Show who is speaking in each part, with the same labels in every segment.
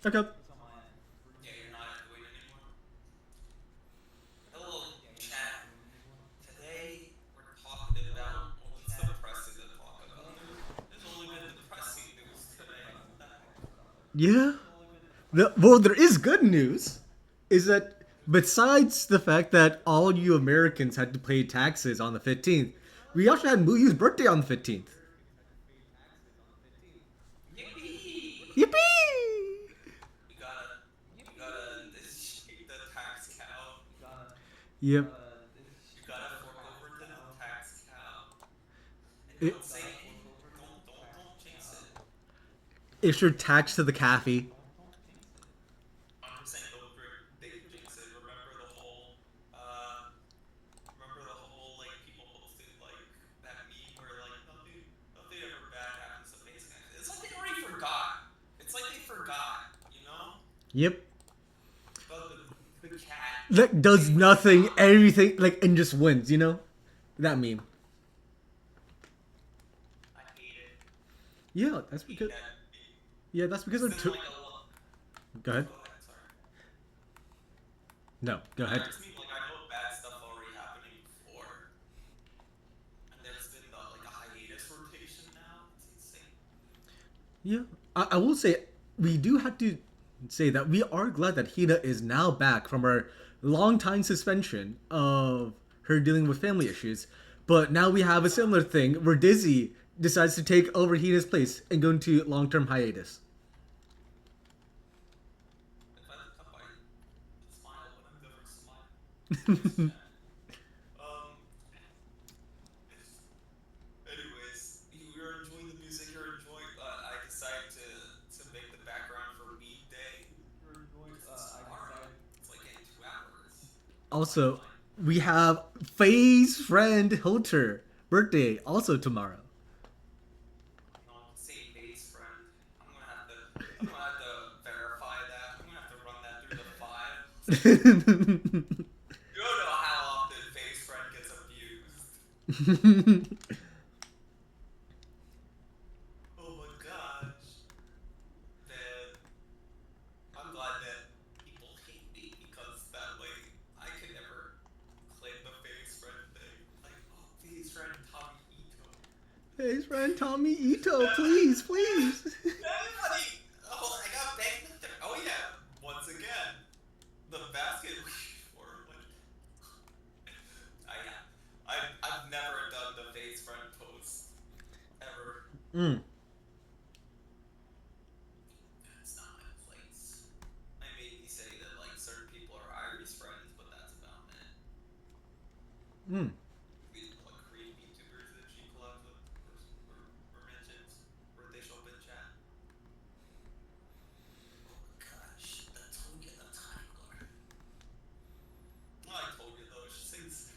Speaker 1: Okay.
Speaker 2: Yeah, you're not at Kuwait anymore. Hello, chat. Today we're talking about. Well, it's depressing to talk about. There's only been depressing news today. What the heck?
Speaker 1: Yeah. Well, there is good news. Is that besides the fact that all you Americans had to pay taxes on the 15th, we also had Muyu's birthday on the 15th.
Speaker 2: Yippee!
Speaker 1: Yippee!
Speaker 2: You gotta, you gotta initiate the tax cow.
Speaker 1: Yep.
Speaker 2: You gotta fork over to the tax cow. And
Speaker 1: It,
Speaker 2: don't say any. Don't jinx it.
Speaker 1: it's your tax to the cafe.
Speaker 2: 100% don't jinx it. Uh, remember the whole like people posted like that meme where like nothing ever bad happens to face guys. It's like they already forgot. It's like they forgot, you know?
Speaker 1: Yep.
Speaker 2: But the cat,
Speaker 1: That does
Speaker 2: they
Speaker 1: nothing,
Speaker 2: forgot.
Speaker 1: everything, like, and just wins, you know? That meme.
Speaker 2: I hate it.
Speaker 1: Yeah,
Speaker 2: I
Speaker 1: that's
Speaker 2: hate
Speaker 1: because.
Speaker 2: that meme.
Speaker 1: Yeah, that's because
Speaker 2: Cause
Speaker 1: of.
Speaker 2: then like a lot.
Speaker 1: Go
Speaker 2: Oh,
Speaker 1: ahead.
Speaker 2: go ahead. Sorry.
Speaker 1: No, go
Speaker 2: No, I
Speaker 1: ahead.
Speaker 2: just mean like I know bad stuff already happening before, and there's been like a hiatus rotation now. It's insane.
Speaker 1: Yeah, I will say we do have to say that we are glad that Hina is now back from her long time suspension of her dealing with family issues. But now we have a similar thing where Dizzy decides to take over Hina's place and go into long term hiatus.
Speaker 2: If I look up, I smile, but I've never smiled. Anyways, chat. Um. Anyways, you're enjoying the music. You're enjoying. I decided to make the background for Weed Day because it's tomorrow. It's like in 2 hours. Fine,
Speaker 1: Also,
Speaker 2: fine.
Speaker 1: we have Faye's friend Hilter birthday also tomorrow.
Speaker 2: No, say face friend. I'm gonna have to verify that. I'm gonna have to run that through the files. You don't know how often face friend gets abused. Oh my gosh, man. I'm glad that people hate me because that way I can never claim the face friend thing. Like, oh, face friend Tommy Ito.
Speaker 1: Faye's friend Tommy Ito,
Speaker 2: That,
Speaker 1: please, please.
Speaker 2: everybody. Oh, I got banged with there. Oh yeah, once again, the basket for like, yeah, I've never done the face friend post ever.
Speaker 1: Mm.
Speaker 2: That's not my place. I maybe say that like certain people are Iris friends, but that's about it.
Speaker 1: Mm.
Speaker 2: Like Korean VTubers that she collabs with or mentions, or they show up in chat. Oh my gosh, the Toga the Tiger. Well, I told you though, she sings.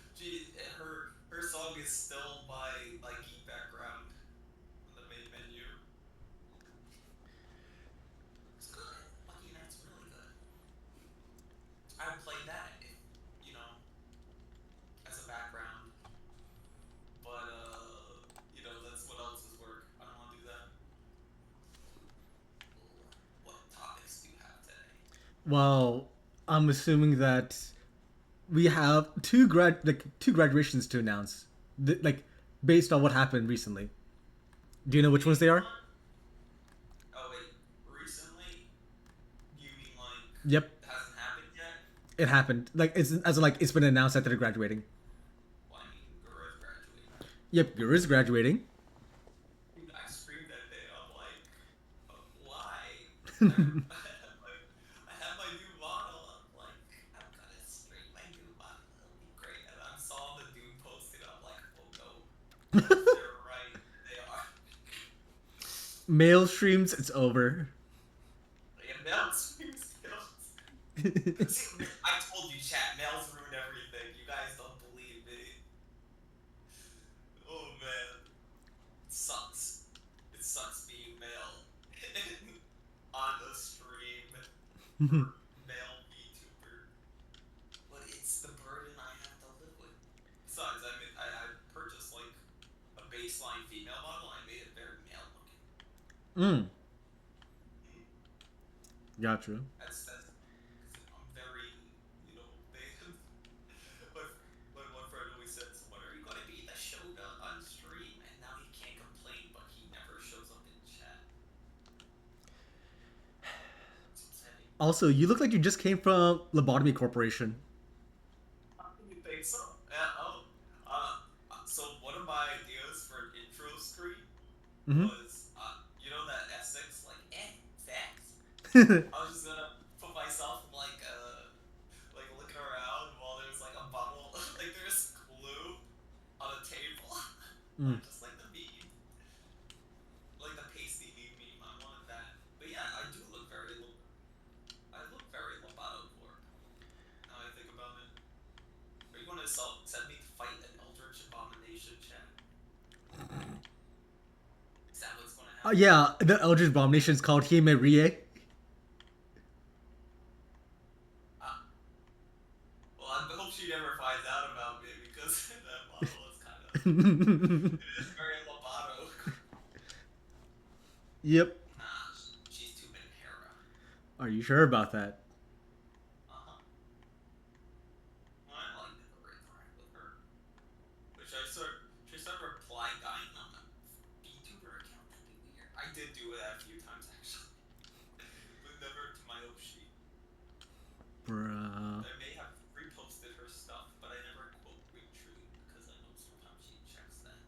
Speaker 2: Her song is still by like Geek Background on the main menu. It's good. Lucky Night's really good. I would play that if you know as a background, but that's what else is work. I don't want to do that. Ooh, what topics do you have today?
Speaker 1: Well, I'm assuming that we have two graduations to announce, like based on what happened recently. Do you know which ones
Speaker 2: Big
Speaker 1: they are?
Speaker 2: one. Oh wait, recently? You mean like
Speaker 1: Yep,
Speaker 2: it hasn't happened yet?
Speaker 1: it happened. Like it's as in, like it's been announced that they're graduating.
Speaker 2: Well, I mean, Gura's graduating.
Speaker 1: Yep, Guru graduating.
Speaker 2: I screamed that day. I'm like, why? I,
Speaker 1: mm.
Speaker 2: I have my new model. I'm like, I'm gonna stream my new model. It'll be great. And I saw the dude post it. I'm like, oh no, they're right. They are.
Speaker 1: Male streams, it's over.
Speaker 2: Yeah, male stream skills. See, I told you, chat. Males ruin everything. You guys don't believe me. Oh man, it sucks. It sucks being male on the stream for male VTuber. But it's the burden I have to live with. Besides, I purchased like a baseline female model. I made it very male looking.
Speaker 1: mm.
Speaker 2: Mm.
Speaker 1: Gotcha.
Speaker 2: That's I'm very, they my, one friend always said, "So when are you gonna be the Shoda on stream?" And now he can't complain, but he never shows up in chat. It's upsetting.
Speaker 1: Also, you look like you just came from Lobotomy Corporation.
Speaker 2: You think so? Yeah. Oh. Uh. So one of my ideas for an intro screen
Speaker 1: Mm-hmm.
Speaker 2: was, that Essex, like, sex. I was just gonna put myself like looking around while there's like a bottle, like there's glue on a table,
Speaker 1: Mm.
Speaker 2: just like the meme, like the pasty meme. I wanted that, but yeah, I look very Lobato Corp. Now I think about it. Are you gonna send me to fight an Eldritch Abomination, Chad? Is that what's gonna happen?
Speaker 1: Yeah, the Eldritch Abomination is called Hime Rie.
Speaker 2: Uh, well, I hope she never finds out about me because that model is kind of, it is very Lobato.
Speaker 1: Yep.
Speaker 2: Nah, she's too big Hera.
Speaker 1: Are you sure about that?
Speaker 2: Uh-huh. Well, I like the interact with her. Which she started replying dying on my VTuber account. That'd be weird. I did do that a few times actually. But never to my Oshi.
Speaker 1: Bruh.
Speaker 2: I may have reposted her stuff, but I never quote retweet because I know sometimes she checks that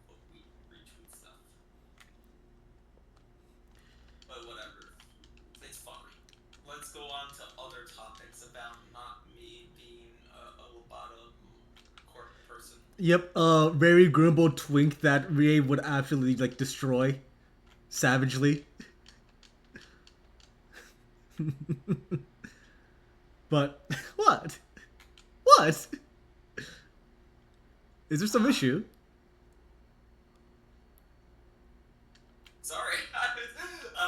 Speaker 2: quote retweet stuff. But whatever. It's fine. Let's go on to other topics about not me being a Loboto Corp person.
Speaker 1: Yep, very groomable twink that Rie would absolutely like destroy savagely. But what? What? Is there some issue?
Speaker 2: Sorry,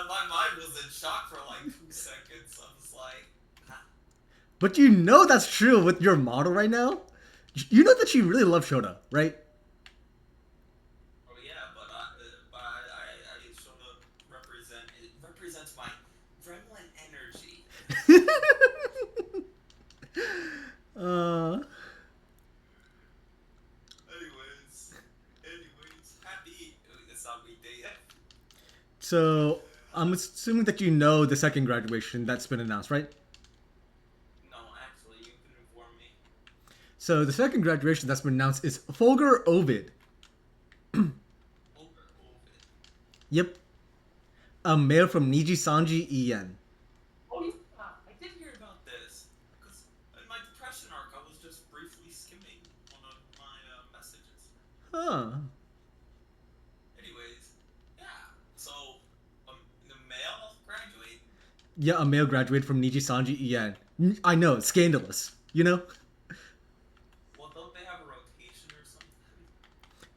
Speaker 2: my mind was in shock for like 2 seconds. I was like, huh?
Speaker 1: But you know that's true with your model right now. You know that you really love Shota, right?
Speaker 2: Oh yeah, but I sort of represents my gremlin energy.
Speaker 1: uh,
Speaker 2: anyways, happy. It's not weekday yet.
Speaker 1: so I'm assuming that you know the second graduation that's been announced, right?
Speaker 2: No, actually, you can inform me.
Speaker 1: So the second graduation that's been announced is Folger Ovid.
Speaker 2: Over.
Speaker 1: Yep, a male from Niji Sanji En.
Speaker 2: Oh yeah, I did hear about this. Because in my depression arc, I was just briefly skimming one of my messages.
Speaker 1: Huh.
Speaker 2: Anyways, yeah. So, the male graduate.
Speaker 1: Yeah, a male graduate from Niji Sanji En. I know, scandalous. You know?
Speaker 2: Well, don't they have a rotation or something?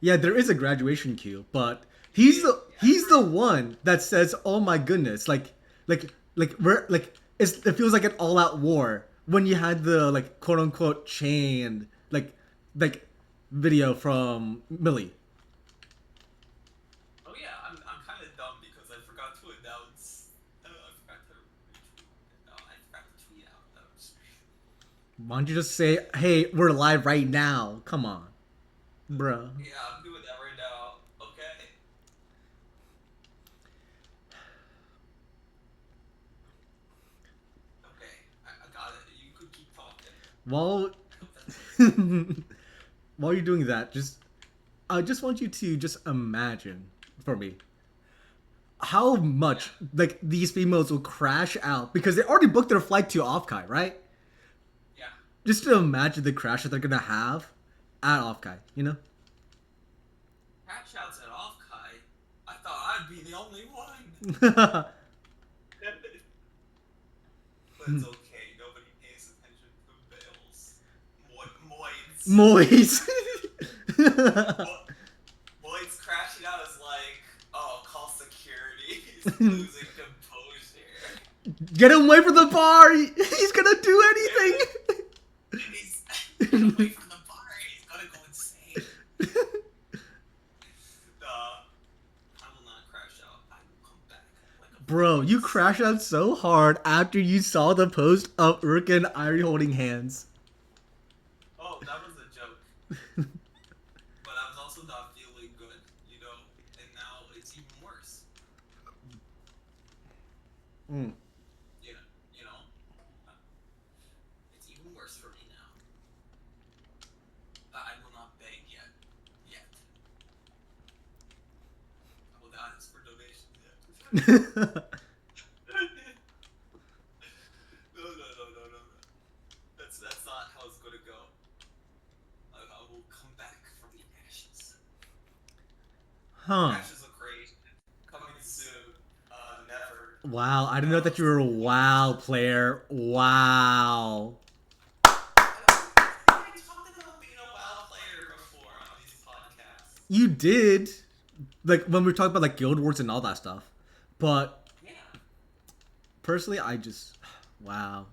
Speaker 1: Yeah, there is a graduation queue, but he's the one that says, "Oh my goodness!" It feels like an all-out war when you had the like quote unquote chained like video from Millie.
Speaker 2: Oh yeah, I'm kind of dumb because I forgot to announce. I forgot to retweet. No, I forgot to tweet out those.
Speaker 1: Why don't you just say, "Hey, we're live right now"? Come on, bruh.
Speaker 2: Yeah, I'm doing that right now. Okay. Okay, I got it. You could keep talking.
Speaker 1: While
Speaker 2: I hope that's
Speaker 1: while you're doing that, I just want you to just imagine for me how much
Speaker 2: yeah.
Speaker 1: like these females will crash out because they already booked their flight to Offkai, right?
Speaker 2: Yeah.
Speaker 1: Just to imagine the crash that they're gonna have at Offkai, you know?
Speaker 2: Crash outs at off Kai. I thought I'd be the only one. But it's okay. Nobody pays attention to Bales. Moids.
Speaker 1: Moist.
Speaker 2: Moids crashing out is like, oh, call security. He's losing composure.
Speaker 1: Get him away from the bar. He's gonna do anything.
Speaker 2: He's get away from the bar. He's gonna go insane. I will not crash out. I will come back like a
Speaker 1: Bro, you crashed out so hard after you saw the post of Urka and Irie holding hands.
Speaker 2: Oh, that was a joke. But I was also not feeling good, and now it's even worse.
Speaker 1: Mm.
Speaker 2: You know, you know, uh, it's even worse for me now. I will not beg yet, yet. I will not ask for donations yet. No, no, no, no, no, no. That's not how it's gonna go. I will come back from the ashes.
Speaker 1: Huh.
Speaker 2: Ashes of creation coming soon. Never.
Speaker 1: Wow, I didn't know that you were a WoW player. Wow.
Speaker 2: I think I talked about being a WoW player before on these podcasts.
Speaker 1: You did. Like when we were talking about like guild wars and all that stuff. But
Speaker 2: Yeah,
Speaker 1: personally, I just wow.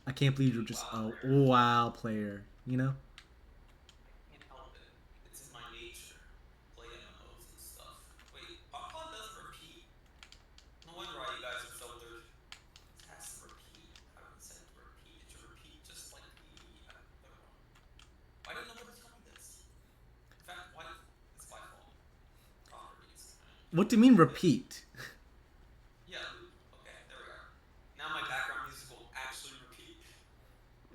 Speaker 1: I can't believe you're just
Speaker 2: WoW
Speaker 1: a
Speaker 2: player.
Speaker 1: WoW player, you know?
Speaker 2: I can't help it. It's in my nature. Play MMOs and stuff. Wait, Pokemon doesn't repeat? No wonder why you guys are filtered. It has to repeat. How do we set it to repeat? It should repeat just like the other one. Why didn't nobody tell me this? In fact, why? It's my fault. Properties.
Speaker 1: What do you mean
Speaker 2: Yeah,
Speaker 1: repeat?
Speaker 2: yeah, loop. Okay, there we are. Now my background music will actually repeat.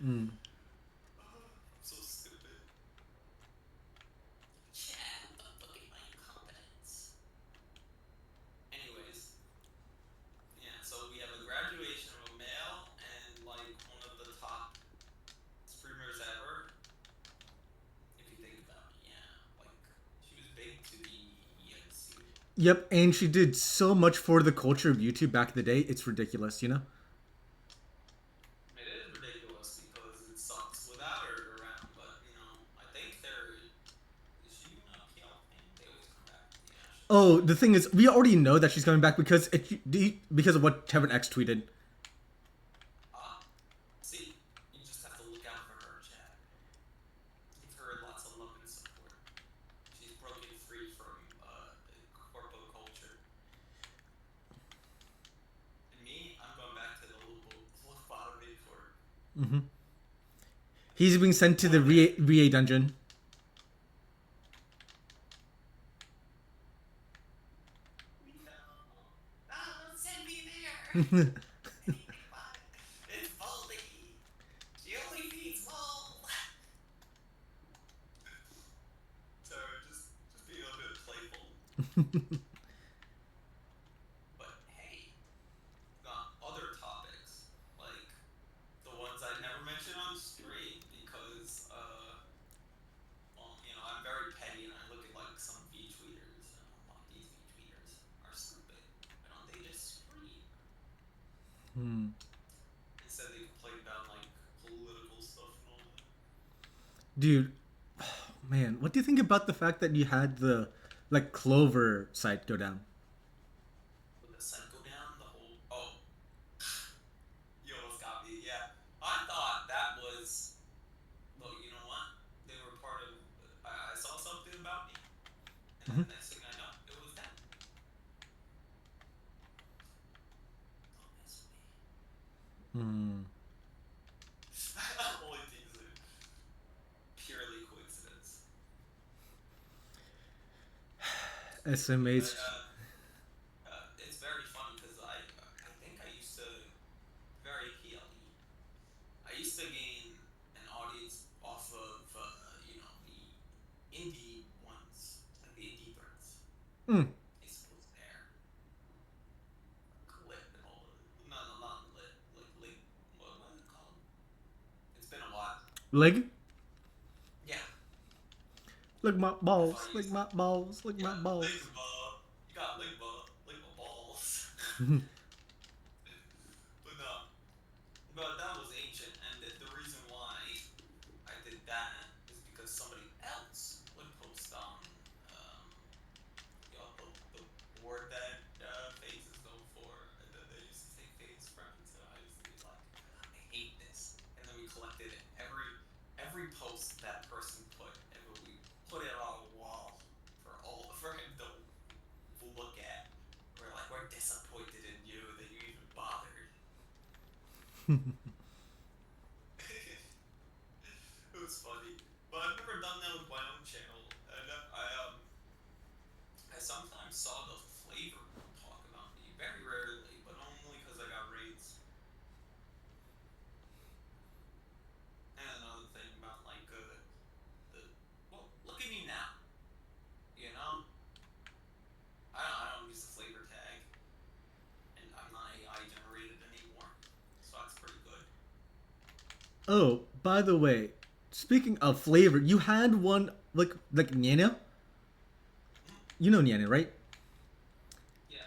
Speaker 1: Mm.
Speaker 2: I'm so stupid. Chat, don't look at my incompetence. Anyways, yeah, so we have a graduation of a male and like one of the top streamers ever. If you think about it, yeah. Like she was big to the ENC.
Speaker 1: Yep, and she did so much for the culture of YouTube back in the day. It's ridiculous, you know?
Speaker 2: It is ridiculous because it sucks without her around, but I think they're is she even a PL thing? They always come back from the ashes,
Speaker 1: Oh,
Speaker 2: right?
Speaker 1: the thing is, we already know that she's coming back because of what Kevin X tweeted.
Speaker 2: Ah, see, you just have to look out for her, chat. Give her lots of love and support. She's broken free from corpo culture. And me, I'm going back to the lobotomy court.
Speaker 1: Hmm. He's being sent to the
Speaker 2: One day.
Speaker 1: VA dungeon.
Speaker 2: No, don't send me there. Anything but it's Baldy. She only feeds Ball. Sorry, just being a bit playful. But hey, other topics like the ones I never mention on stream because well, I'm very petty and I look at like some V tweeters and I'm like, these V tweeters are stupid. Why don't they just scream?
Speaker 1: Hmm.
Speaker 2: Instead they complain about like political stuff and all that.
Speaker 1: Dude, man, what do you think about the fact that you had the like Clover site go down?
Speaker 2: Would the sun go down? The whole you almost got me. Yeah, I thought that was. Well, you know what? They were part of. I saw something about me, and then
Speaker 1: Hmm.
Speaker 2: the next thing I know, it was them. Don't mess with me.
Speaker 1: Hmm.
Speaker 2: I only think it's purely coincidence.
Speaker 1: SMH.
Speaker 2: But it's very funny because I think I used to very PLE. I used to gain an audience off of the indie ones, like the indie threads.
Speaker 1: Hmm.
Speaker 2: I used to post there, lit and all of it. No, no, not lit, like lit. What is it called? It's been a while.
Speaker 1: Leg?
Speaker 2: Yeah,
Speaker 1: Look my
Speaker 2: that's what
Speaker 1: balls.
Speaker 2: I
Speaker 1: Lick
Speaker 2: used.
Speaker 1: my balls. Lick my
Speaker 2: Yeah,
Speaker 1: balls.
Speaker 2: Ligma. You got Ligma balls. But no, but that was ancient, and the reason why I did that is because somebody else would post on um, the board that FaZe is known for, and then they used to say FaZe friends, and I used to be like, I hate this, and then we collected every post that person put, and we put it on a wall for him to look at. We're like, we're disappointed in It was funny, but I've never done that with my own channel. And I sometimes saw the flavor talk about me, very rarely, but only because I got raids. And another thing about like the well, look at me now. You know, I don't use the flavor tag, and I'm not AI generated anymore, so that's pretty good.
Speaker 1: Oh, by the way, speaking of flavor, you had one like Nana.
Speaker 2: Mm,
Speaker 1: You know Nana, right?
Speaker 2: yeah,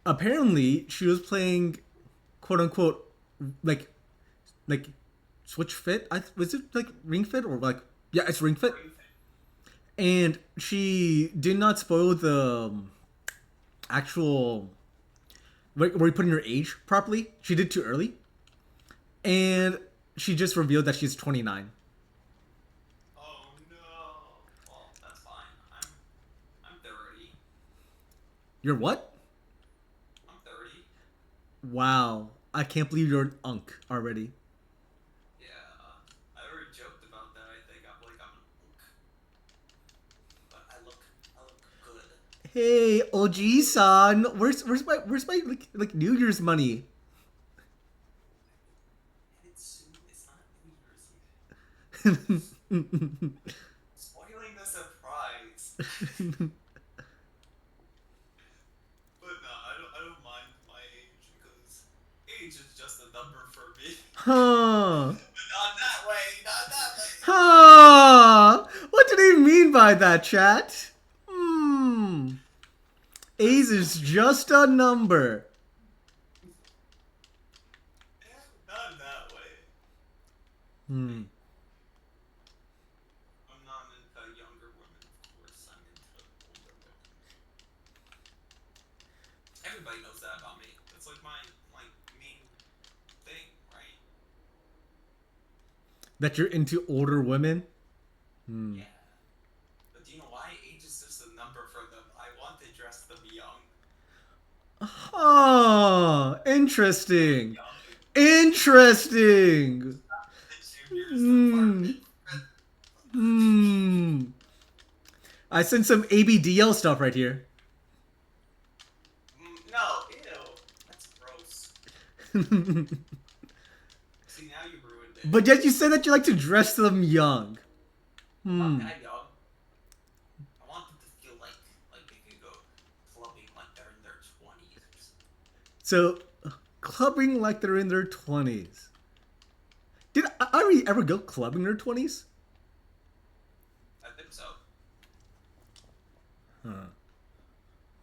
Speaker 1: Apparently, she was playing, quote unquote, like like Switch Fit. Was it like Ring Fit or like yeah, it's Ring Fit.
Speaker 2: ring thing.
Speaker 1: And she did not spoil the actual where you put in your age properly. She did too early, and she just revealed that she's 29.
Speaker 2: Oh no. Well, that's fine. I'm 30.
Speaker 1: You're what?
Speaker 2: I'm 30.
Speaker 1: Wow, I can't believe you're an unk already.
Speaker 2: Yeah, I already joked about that. I think I'm an unk, but I look good.
Speaker 1: Hey, OG-san, where's my like New Year's money?
Speaker 2: And it's soon. It's not New Year's yet. Spoiling the surprise. But no, I don't mind my age because age is just a number for me.
Speaker 1: Huh.
Speaker 2: But not that way. Not that way.
Speaker 1: Huh. What do they mean by that, chat? Hmm. Age
Speaker 2: That's
Speaker 1: is
Speaker 2: not me.
Speaker 1: just a number.
Speaker 2: Not that way.
Speaker 1: Hmm.
Speaker 2: Hey, I'm not into younger women, of course. I'm into older women. Everybody knows that about me. That's like my like main thing, right?
Speaker 1: That you're into older women? Hmm.
Speaker 2: Yeah. But do you know why? Age is just a number for them. I want to dress them young.
Speaker 1: Oh,
Speaker 2: Very
Speaker 1: interesting.
Speaker 2: young.
Speaker 1: Interesting.
Speaker 2: The juniors
Speaker 1: Hmm.
Speaker 2: department.
Speaker 1: Hmm. I sent some ABDL stuff right here.
Speaker 2: No, ew. That's gross. See, now you ruined it.
Speaker 1: But yet you said that you like to dress them young.
Speaker 2: I'm not
Speaker 1: Hmm.
Speaker 2: that young. I want them to feel like they can go clubbing like they're in their 20s or something.
Speaker 1: So, clubbing like they're in their 20s. Did Ari ever go clubbing in her 20s?
Speaker 2: I think so.
Speaker 1: Huh.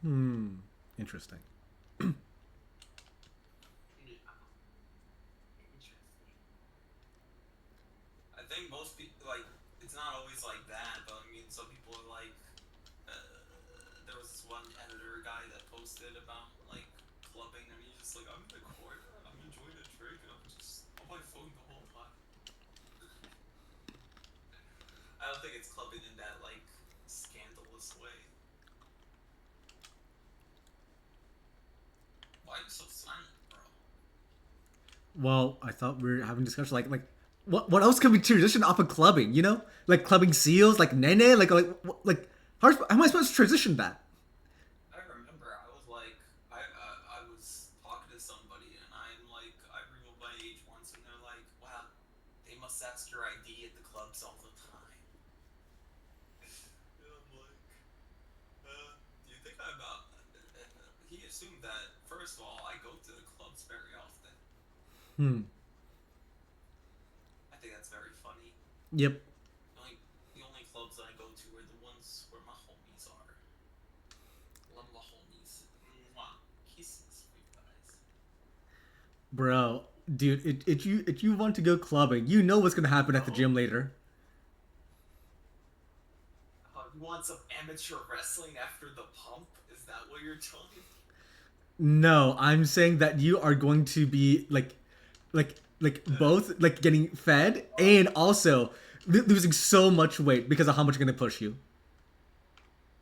Speaker 1: Hmm. Interesting.
Speaker 2: Yeah. Interesting. I think most people like it's not always like that, but I mean, some people are like, uh, there was this one editor guy that posted about like clubbing, and he's just like, I'm in the corner, I'm enjoying a drink, and I'm just on my phone the whole time. I don't think it's clubbing in that like scandalous way. Why are you so silent, bro?
Speaker 1: Well, I thought we were having discussion like what else could we transition off of clubbing? You know, like clubbing seals, like nene, like how am I supposed to transition that?
Speaker 2: I remember I was like, I was talking to somebody, and I'm like, I revealed my age once, and they're like, wow, they must ask your ID at the clubs all the time. And I'm like, do you think I'm about? And he assumed that first of all, I go to the clubs very often.
Speaker 1: Hmm.
Speaker 2: I think that's very funny.
Speaker 1: Yep.
Speaker 2: The only clubs that I go to are the ones where my homies are. Love my homies. Mwah. Kisses for you guys.
Speaker 1: Bro, dude, if you want to go clubbing, you know what's gonna happen at the
Speaker 2: Oh,
Speaker 1: gym later.
Speaker 2: you want some amateur wrestling after the pump? Is that what you're telling me?
Speaker 1: No, I'm saying that you are going to be like both like getting fed and also losing so much weight because of how much you're gonna push you.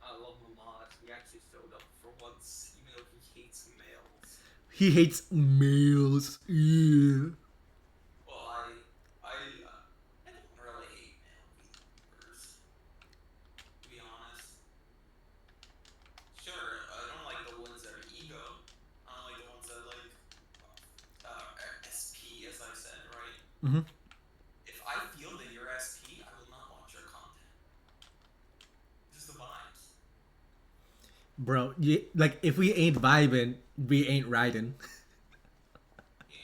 Speaker 2: I love them a lot. he actually showed up for once, even though he hates males.
Speaker 1: He hates males. Yeah.
Speaker 2: Well, I don't really hate male VTubers, to be honest. Sure, I don't like the ones that are ego. I don't like the ones that like SP, as I said, right?
Speaker 1: Mm-hmm.
Speaker 2: If I feel that you're SP, I will not watch your content. Just the vibes.
Speaker 1: Bro, like if we ain't vibing, we ain't riding.
Speaker 2: Yeah,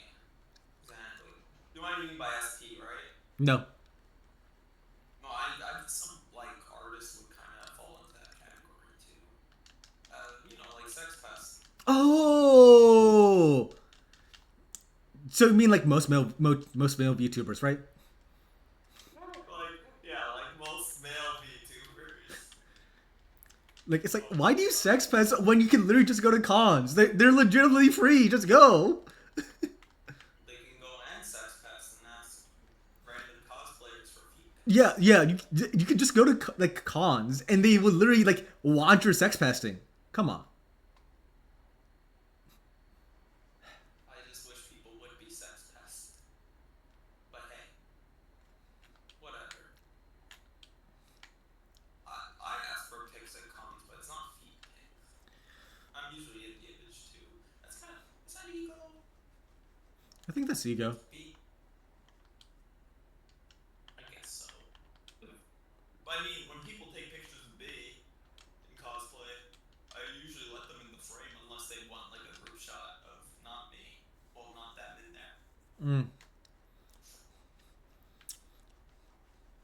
Speaker 2: exactly. You know what I mean by SP, right?
Speaker 1: No.
Speaker 2: No, I some like artists would kind of fall into that category too. Like Sex Pest.
Speaker 1: Oh. So you mean like most male VTubers, right?
Speaker 2: Like, yeah, like most male VTubers.
Speaker 1: Like it's like,
Speaker 2: Oh
Speaker 1: why
Speaker 2: my
Speaker 1: do you
Speaker 2: god.
Speaker 1: sex pets when you can literally just go to cons? They're legitimately free. Just go.
Speaker 2: They can go and Sex Pest and ask random cosplayers for feet
Speaker 1: Yeah,
Speaker 2: pics.
Speaker 1: yeah. You could just go to like cons and they would literally like want your sex pesting. Come on.
Speaker 2: I just wish people would be Sex Pest. But hey, whatever. I ask for pics at cons, but it's not feet pics. I'm usually in the image too. That's kind of, is that ego?
Speaker 1: I think that's ego.
Speaker 2: Feet? I guess so. But I mean, when people take pictures of me in cosplay, I usually let them in the frame unless they want like a group shot of not me. Well, not them in there.
Speaker 1: Mm.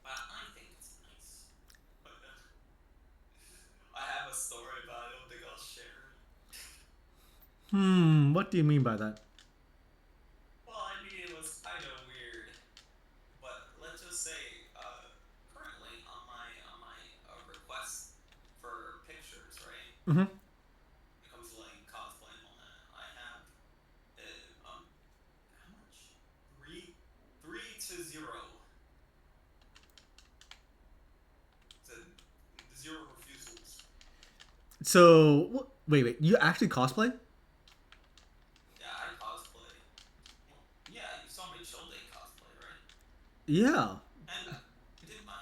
Speaker 2: But I think it's nice. But I have a story, but I don't think I'll share it.
Speaker 1: What do you mean by that?
Speaker 2: Well, I mean, it was kind of weird. But let's just say, currently on my request for pictures, right?
Speaker 1: Mm-hmm.
Speaker 2: When it comes to like cosplay and all that, I have how much? Three to zero. Zero refusals.
Speaker 1: Wait. You actually cosplay?
Speaker 2: Yeah, I cosplay. Well, yeah, you saw my chill day cosplay, right?
Speaker 1: Yeah.
Speaker 2: And I did my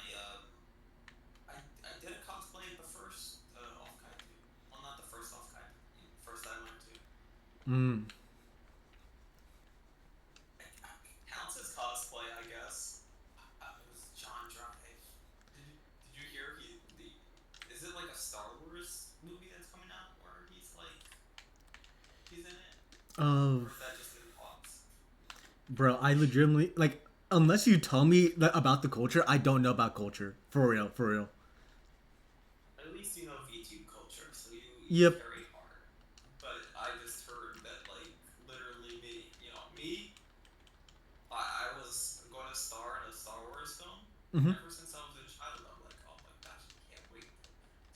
Speaker 2: I did a cosplay at the first off kaitu. Well, not the first off kaitu. First I went to.
Speaker 1: Mm.
Speaker 2: It counts as cosplay, I guess. It was John Drive. Did you hear the? Is it like a Star Wars movie that's coming out where he's in it, or
Speaker 1: Oh,
Speaker 2: is that just in talks?
Speaker 1: bro, I legitimately like. Unless you tell me about the culture, I don't know about culture. For real, for real.
Speaker 2: At least you know VTube culture, so you
Speaker 1: Yep.
Speaker 2: carry hard. But I just heard that like literally me, me. I was going to star in a Star Wars film, and
Speaker 1: Mm-hmm.
Speaker 2: ever since I was a child, I'm like, oh my gosh, I can't wait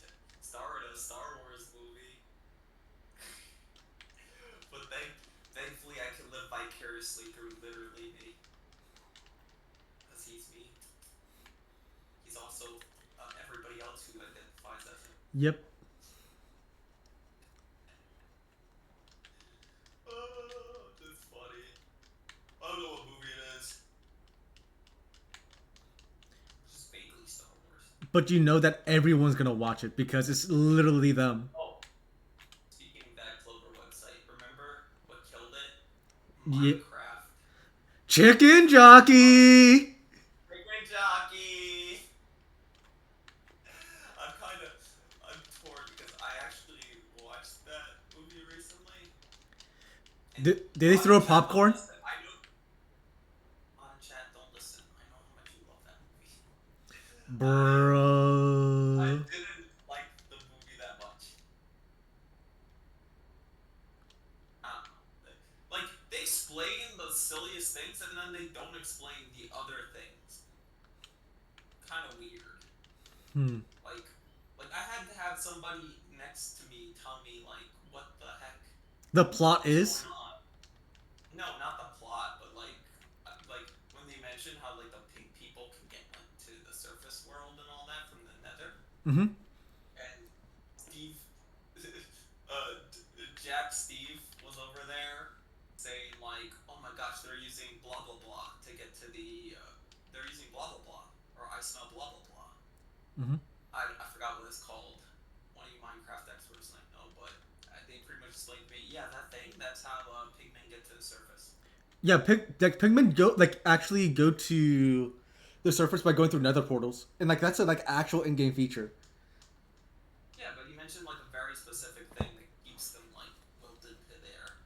Speaker 2: to star in a Star Wars movie. But thankfully, I can live vicariously through literally me, because he's me. He's also everybody else who identifies as him.
Speaker 1: Yep.
Speaker 2: Oh, that's funny. I don't know what movie it is. Just vaguely Star Wars.
Speaker 1: But you know that everyone's gonna watch it because it's literally them.
Speaker 2: Oh, speaking of that Clover website, remember what killed it?
Speaker 1: Yeah.
Speaker 2: Minecraft.
Speaker 1: Chicken
Speaker 2: Uh,
Speaker 1: jockey.
Speaker 2: Great Jockey. I'm kind of I'm torn because I actually watched that movie recently, and
Speaker 1: Did they
Speaker 2: modern
Speaker 1: throw
Speaker 2: chat don't
Speaker 1: popcorn?
Speaker 2: listen. I know modern chat don't listen. I know how much you love that movie. I
Speaker 1: Bro.
Speaker 2: didn't like the movie that much. I don't know. They explain the silliest things and then they don't explain the other things. Kind of weird.
Speaker 1: Hmm.
Speaker 2: Like like I had to have somebody next to me tell me like what the heck
Speaker 1: The plot
Speaker 2: is going
Speaker 1: is.
Speaker 2: on. No, not the plot, but like when they mention how like the pink people can get like to the surface world and all that from the Nether,
Speaker 1: Mm-hmm.
Speaker 2: and Steve they're using blah blah blah to get to the. They're using blah blah blah, or I smell blah blah blah.
Speaker 1: Hmm.
Speaker 2: I forgot what it's called. One of you Minecraft experts might know, but they pretty much explained to me, yeah, that thing, that's how pigmen get to the surface.
Speaker 1: Yeah, pigmen go like actually go to the surface by going through nether portals, and like that's a like actual in-game feature.
Speaker 2: Yeah, but you mentioned like a very specific thing that keeps them like wilted to there.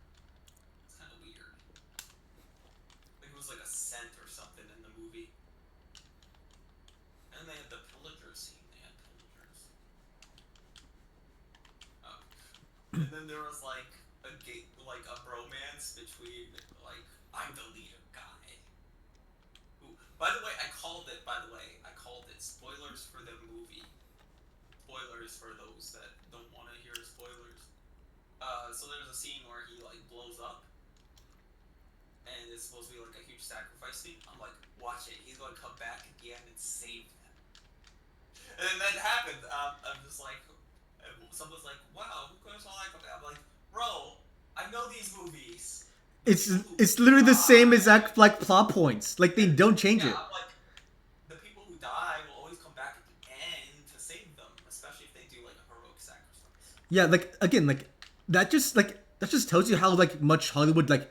Speaker 2: It's kind of weird. Like it was like a scent or something in the movie. And they had the pillager scene. They had pillagers. Oh. And then there was like like a bromance between like I'm the leader guy. Ooh, by the way, I called it. By the way, I called it. Spoilers for the movie. Spoilers for those that don't want to hear spoilers. So there's a scene where he like blows up, and it's supposed to be like a huge sacrifice scene. I'm like, watch it. He's gonna come back at the end and save them. And then that happened. I'm just like, someone's like, wow, who goes all that? I'm like, bro, I know these movies. The
Speaker 1: It's
Speaker 2: people who
Speaker 1: it's literally the same
Speaker 2: die.
Speaker 1: exact like plot points. Like they don't change
Speaker 2: Yeah,
Speaker 1: it.
Speaker 2: I'm like, the people who die will always come back at the end to save them, especially if they do like a heroic sacrifice.
Speaker 1: Yeah, like again, like that just tells you how like much Hollywood like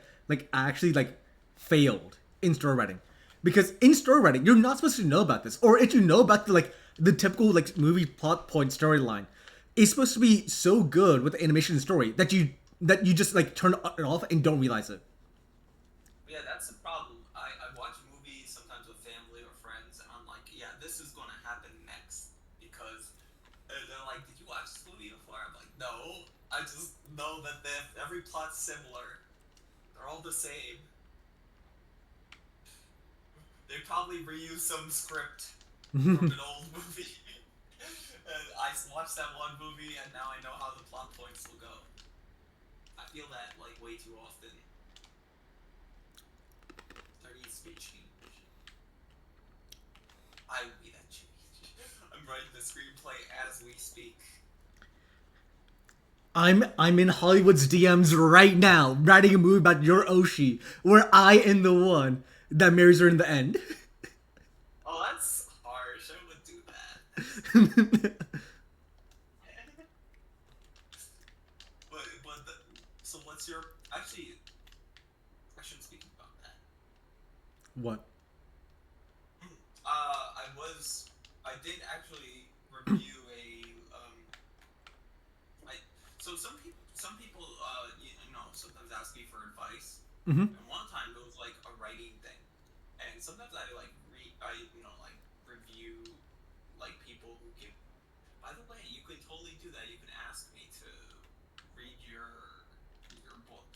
Speaker 1: actually like failed in story writing. Because in story writing, you're not supposed to know about this, or if you know about the typical like movie plot point storyline, it's supposed to be so good with the animation and story that you just like turn it off and don't realize it.
Speaker 2: But yeah, that's the problem. I watch movies sometimes with family or friends, and I'm like, yeah, this is gonna happen next because they're like, did you watch this movie before? I'm like, no. I just know that every plot's similar. They're all the same. They probably reused some script from an old movie. And I watched that one movie, and now I know how the plot points will go. I feel that like way too often. There needs to be change. I will be that change. I'm writing the screenplay as we speak.
Speaker 1: I'm in Hollywood's DMs right now, writing a movie about your Oshi, where I am the one that marries her in the end.
Speaker 2: Oh, that's harsh. I would do that. So what's your actually? I shouldn't speak about that.
Speaker 1: What?
Speaker 2: I did actually review a I so some people you know sometimes ask me for advice,
Speaker 1: Mm-hmm.
Speaker 2: and one time it was like a writing thing, and sometimes I like I like review like people who give. By the way, you could totally do that. You can ask me to read your book.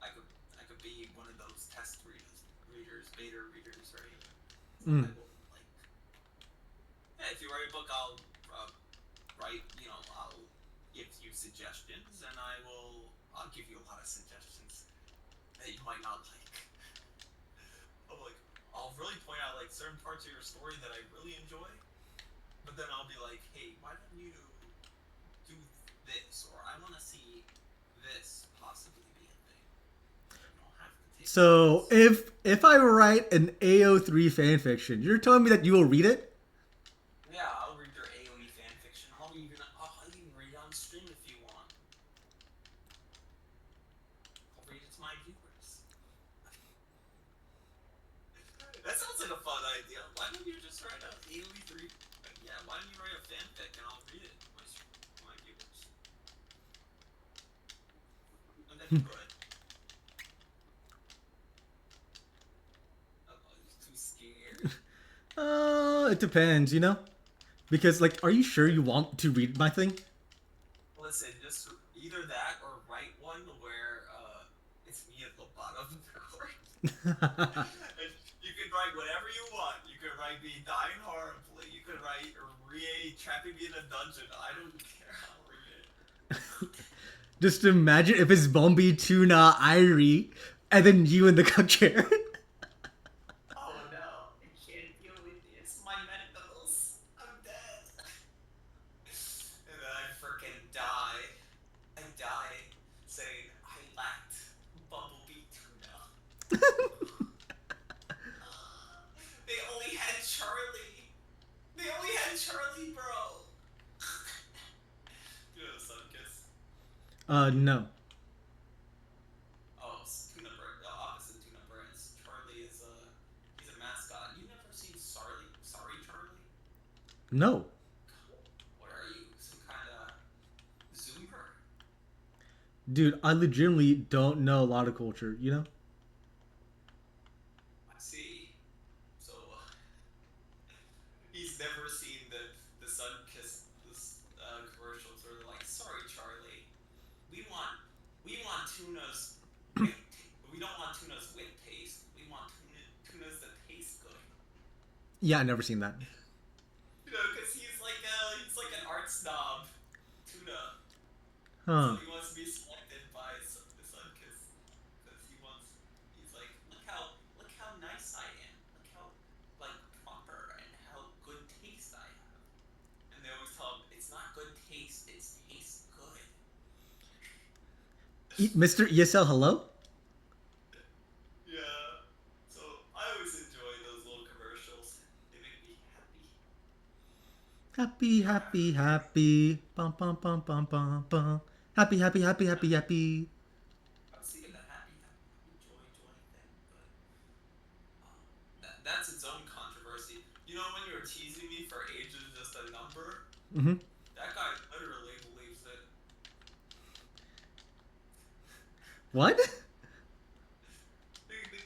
Speaker 2: I could be one of those test beta readers, right? So I
Speaker 1: Mm.
Speaker 2: will like, hey, if you write a book, I'll write. I'll give you suggestions, and I'll give you a lot of suggestions that you might not like. I'll really point out like certain parts of your story that I really enjoy, but then I'll be like, hey, why don't you do this, or I want to see this possibly be a thing. You don't have to take
Speaker 1: So
Speaker 2: advice.
Speaker 1: if I write an AO3 fan fiction, you're telling me that you will read it?
Speaker 2: Yeah, I'll read your AOE fanfiction. I'll even read it on stream if you want. I'll read it to my viewers. That sounds like a fun idea. Why don't you just write a AOE 3? Yeah, why don't you write a fanfic and I'll read it to my viewers? Wouldn't that be good? Oh, he's too scared.
Speaker 1: It depends, you know? Because like, are you sure you want to read my thing?
Speaker 2: Listen, just either that or write one where it's me at the bottom of the court. You can write whatever you want. You can write me dying horribly. You can write Rie trapping me in a dungeon. I don't care. I'll read it.
Speaker 1: Just imagine if it's Bombi, Tuna, Irie, and then you in the cup chair.
Speaker 2: Oh no, I can't deal with this. My mentals. I'm dead. And then I freaking die. I die saying I lacked Bumblebee Tuna.
Speaker 1: No.
Speaker 2: Oh, it's Tuna Bird. Opposite Tuna Birds. Charlie is a he's a mascot. You never seen Sorry Charlie?
Speaker 1: No.
Speaker 2: What are you? Some kind of Zoomer?
Speaker 1: Dude, I legitimately don't know a lot of culture, you know?
Speaker 2: I see. So he's never seen the Sun Kiss this commercials where they're like, "Sorry, Charlie, we want tunas with we don't want tunas with taste. We want tunas that taste good."
Speaker 1: Yeah, I never seen that.
Speaker 2: You know, because he's like an art snob tuna, so
Speaker 1: Huh.
Speaker 2: he wants to be selected by the Sun Kiss because he's like, look how nice I am, look how like proper and how good taste I have. And they always tell him it's not good taste, it's taste good.
Speaker 1: Mr. ESL, hello?
Speaker 2: Yeah. So I always enjoy those little commercials. They make me happy.
Speaker 1: Happy,
Speaker 2: All
Speaker 1: happy,
Speaker 2: right.
Speaker 1: happy. Bum, bum, bum, bum, bum, bum. Happy, happy, happy, happy, happy.
Speaker 2: I was seeing the joy thing, but that's its own controversy. You know, when you were teasing me for age is just a number,
Speaker 1: Mm-hmm.
Speaker 2: that guy literally believes it.
Speaker 1: What?
Speaker 2: The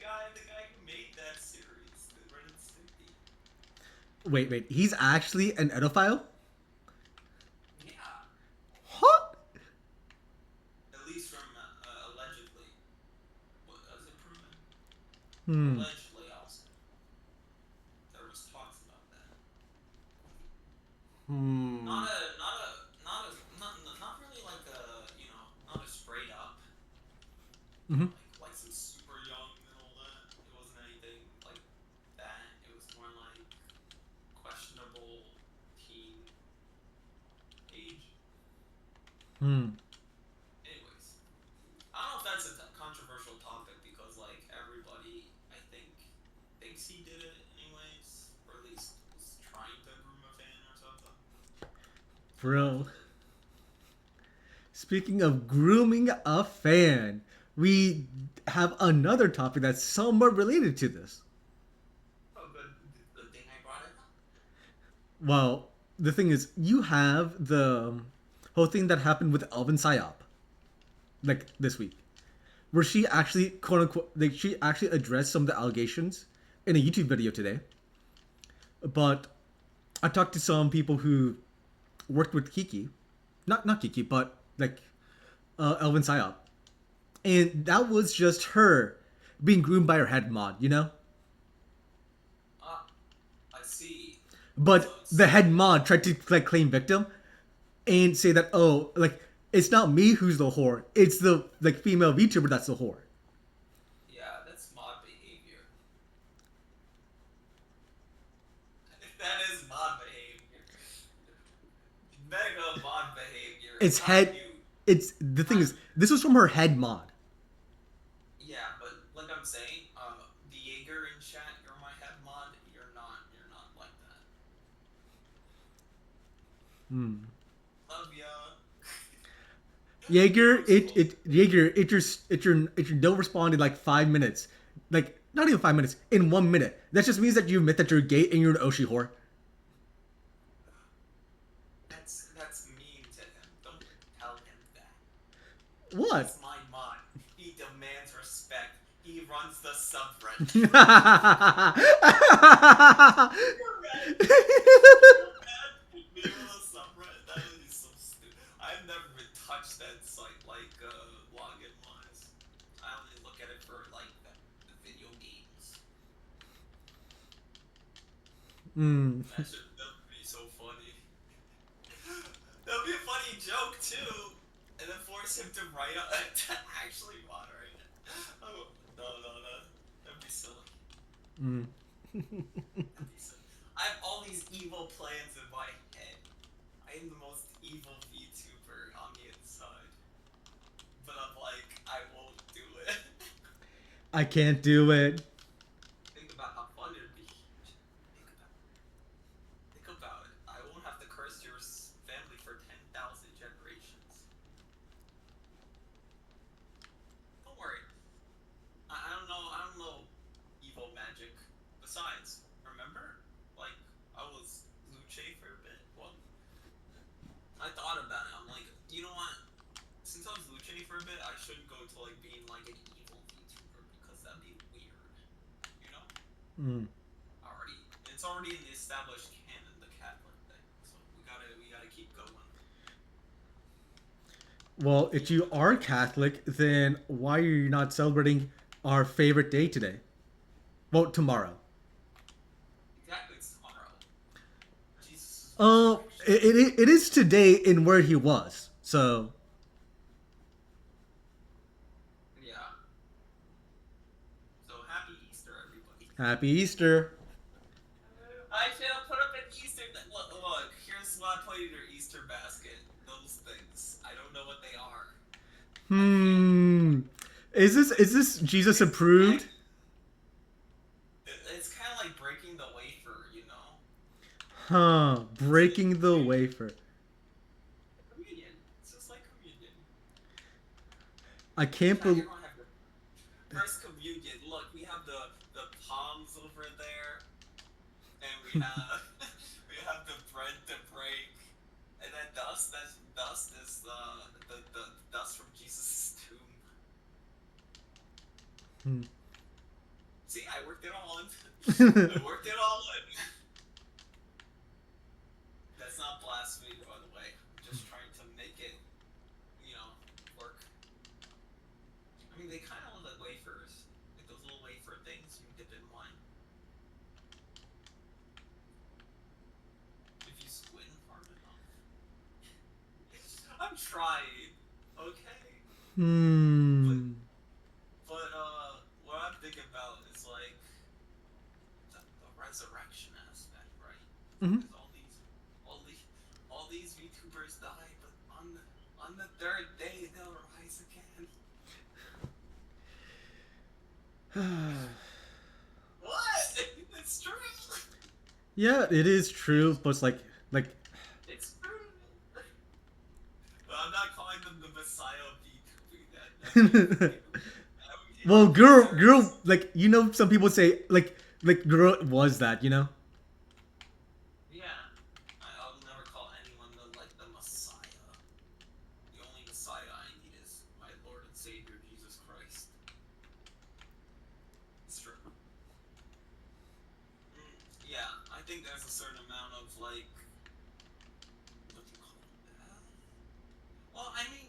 Speaker 2: guy who made that series, the Ren and Stimpy.
Speaker 1: Wait, wait. He's actually an edophile?
Speaker 2: Yeah,
Speaker 1: What?
Speaker 2: at least from allegedly. What is it proven?
Speaker 1: Hmm.
Speaker 2: Allegedly, I'll say. There was talks about that.
Speaker 1: Hmm.
Speaker 2: Not really like a not a straight up.
Speaker 1: Mm-hmm.
Speaker 2: Like some super young and all that. It wasn't anything like that. It was more like questionable teen age.
Speaker 1: Hmm.
Speaker 2: Anyways, I don't know if that's a controversial topic because like everybody, I think, thinks he did it anyways, or at least was trying to groom a fan or something.
Speaker 1: Bro.
Speaker 2: Allegedly.
Speaker 1: Speaking of grooming a fan, we have another topic that's somewhat related to this.
Speaker 2: Oh, good thing I brought it up.
Speaker 1: Well, the thing is, you have the whole thing that happened with Elvin Psyop, like this week, where she actually, quote unquote, like she actually addressed some of the allegations in a YouTube video today. But I talked to some people who worked with Kiki, not Kiki, but like Elvin Psyop, and that was just her being groomed by her head mod, you know.
Speaker 2: Ah, I see. So
Speaker 1: But the
Speaker 2: it's
Speaker 1: head mod tried to like claim victim and say that, oh, like it's not me who's the whore, it's the like female VTuber that's the whore.
Speaker 2: yeah, that's mod behavior. That is mod behavior. Mega mod behavior.
Speaker 1: It's
Speaker 2: Not
Speaker 1: head.
Speaker 2: you.
Speaker 1: It's the thing
Speaker 2: Not
Speaker 1: is, this was from her head mod.
Speaker 2: Yeah, but like I'm saying, the Jaeger in chat, you're my head mod. You're not like that.
Speaker 1: Hmm.
Speaker 2: Love ya. You
Speaker 1: Jaeger,
Speaker 2: were supposed to.
Speaker 1: it your don't respond in like 5 minutes, like not even 5 minutes, in 1 minute. That just means that you admit that you're gay and you're an Oshi whore.
Speaker 2: That's mean to him. Don't tell him that.
Speaker 1: What?
Speaker 2: He's my mod. He demands respect. He runs the subreddit. You're mad. You're mad at me with a subreddit. That is so stupid. I've never been touched that site like login wise. I only look at it for like the video games.
Speaker 1: Hmm.
Speaker 2: That would be so funny. That would be a funny joke too, and then force him to write up to actually moderate it. Oh no, that'd be silly.
Speaker 1: Hmm.
Speaker 2: That'd be silly. I have all these evil plans in my head. I am the most evil VTuber on the inside, but I'm like, I won't do it.
Speaker 1: I can't do it.
Speaker 2: Think about how fun it'd be. Think about Think about it. I won't have to curse your family for 10,000 generations. Besides, remember, like I was Luce for a bit. Well, I thought about it. I'm like, you know what? Since I was Luce for a bit, I shouldn't go to like being like an evil VTuber because that'd be weird. You know?
Speaker 1: Mm.
Speaker 2: Already, it's already in the established canon, the Catholic thing. So we gotta keep going.
Speaker 1: Well, if
Speaker 2: Even
Speaker 1: you
Speaker 2: with the
Speaker 1: are
Speaker 2: rules.
Speaker 1: Catholic, then why are you not celebrating our favorite day today? Well, tomorrow.
Speaker 2: Exactly, it's tomorrow. Jesus'
Speaker 1: Uh,
Speaker 2: resurrection.
Speaker 1: it is today in where he was. So,
Speaker 2: Yeah. So happy Easter, everybody.
Speaker 1: happy Easter.
Speaker 2: I should have put up an Easter. Look, here's what I put in your Easter basket. Those things. I don't know what they are. I can't.
Speaker 1: Hmm. Is this Jesus
Speaker 2: It's like
Speaker 1: approved?
Speaker 2: it's kind of like breaking the wafer, you know.
Speaker 1: Huh.
Speaker 2: It's like
Speaker 1: Breaking the wafer.
Speaker 2: communion. It's just like communion.
Speaker 1: I
Speaker 2: In
Speaker 1: can't
Speaker 2: fact,
Speaker 1: believe.
Speaker 2: you're gonna have your first communion. Look, we have the palms over there, and we have we have the bread to break, and then dust. That's dust is the dust from Jesus' tomb.
Speaker 1: Hmm.
Speaker 2: See, I worked it all in. I worked it all in. That's not blasphemy, by the way. I'm just trying to make it, you know, work. I mean, they kind of look like wafers, like those little wafer things you dip in wine. If you squint hard enough. I'm trying. Okay. But
Speaker 1: Hmm.
Speaker 2: what I'm thinking about is like the resurrection aspect, right?
Speaker 1: Hmm.
Speaker 2: Because all these all these VTubers die, but on the third day they'll rise again. What? It's true.
Speaker 1: Yeah, it is true, but it's like.
Speaker 2: It's true. But I'm not calling them the Messiah of VTubing. That'd be
Speaker 1: Well, girl,
Speaker 2: haters.
Speaker 1: like some people say like girl was that, you know.
Speaker 2: Yeah, I'll never call anyone the Messiah. The only Messiah I need is my Lord and Savior Jesus Christ. It's true. Yeah, I think there's a certain amount of like, what do you call it? Well, I mean,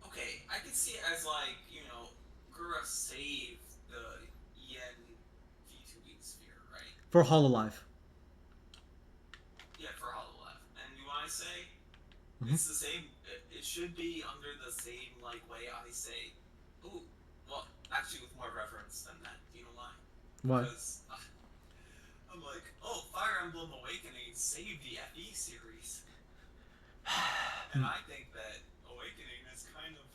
Speaker 2: okay, I can see it as like, Gura saved the Yen VTubing sphere, right?
Speaker 1: For Hololive.
Speaker 2: Yeah, for Hololive. And you want to say
Speaker 1: Hmm.
Speaker 2: it's the same. It should be under the same like way I say. Ooh, well, actually, with more reference than that. Do you know why?
Speaker 1: What?
Speaker 2: Because I'm like, oh, Fire Emblem Awakening saved the FE series, and I think that Awakening is kind of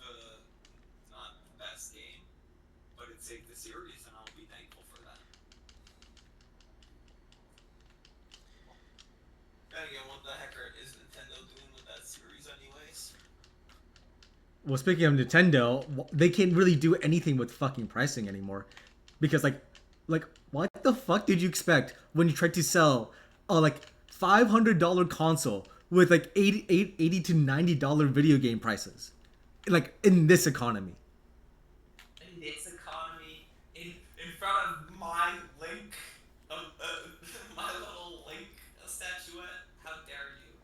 Speaker 2: not the best game, but it saved the series, and I'll be thankful for that. Then again, what the heck is Nintendo doing with that series, anyways?
Speaker 1: Well, speaking of Nintendo, they can't really do anything with fucking pricing anymore, because like what the fuck did you expect when you tried to sell a like $500 console with like 80 to $90 video game prices, like in this economy?
Speaker 2: In this economy, in front of my Link, my little Link statuette. How dare you?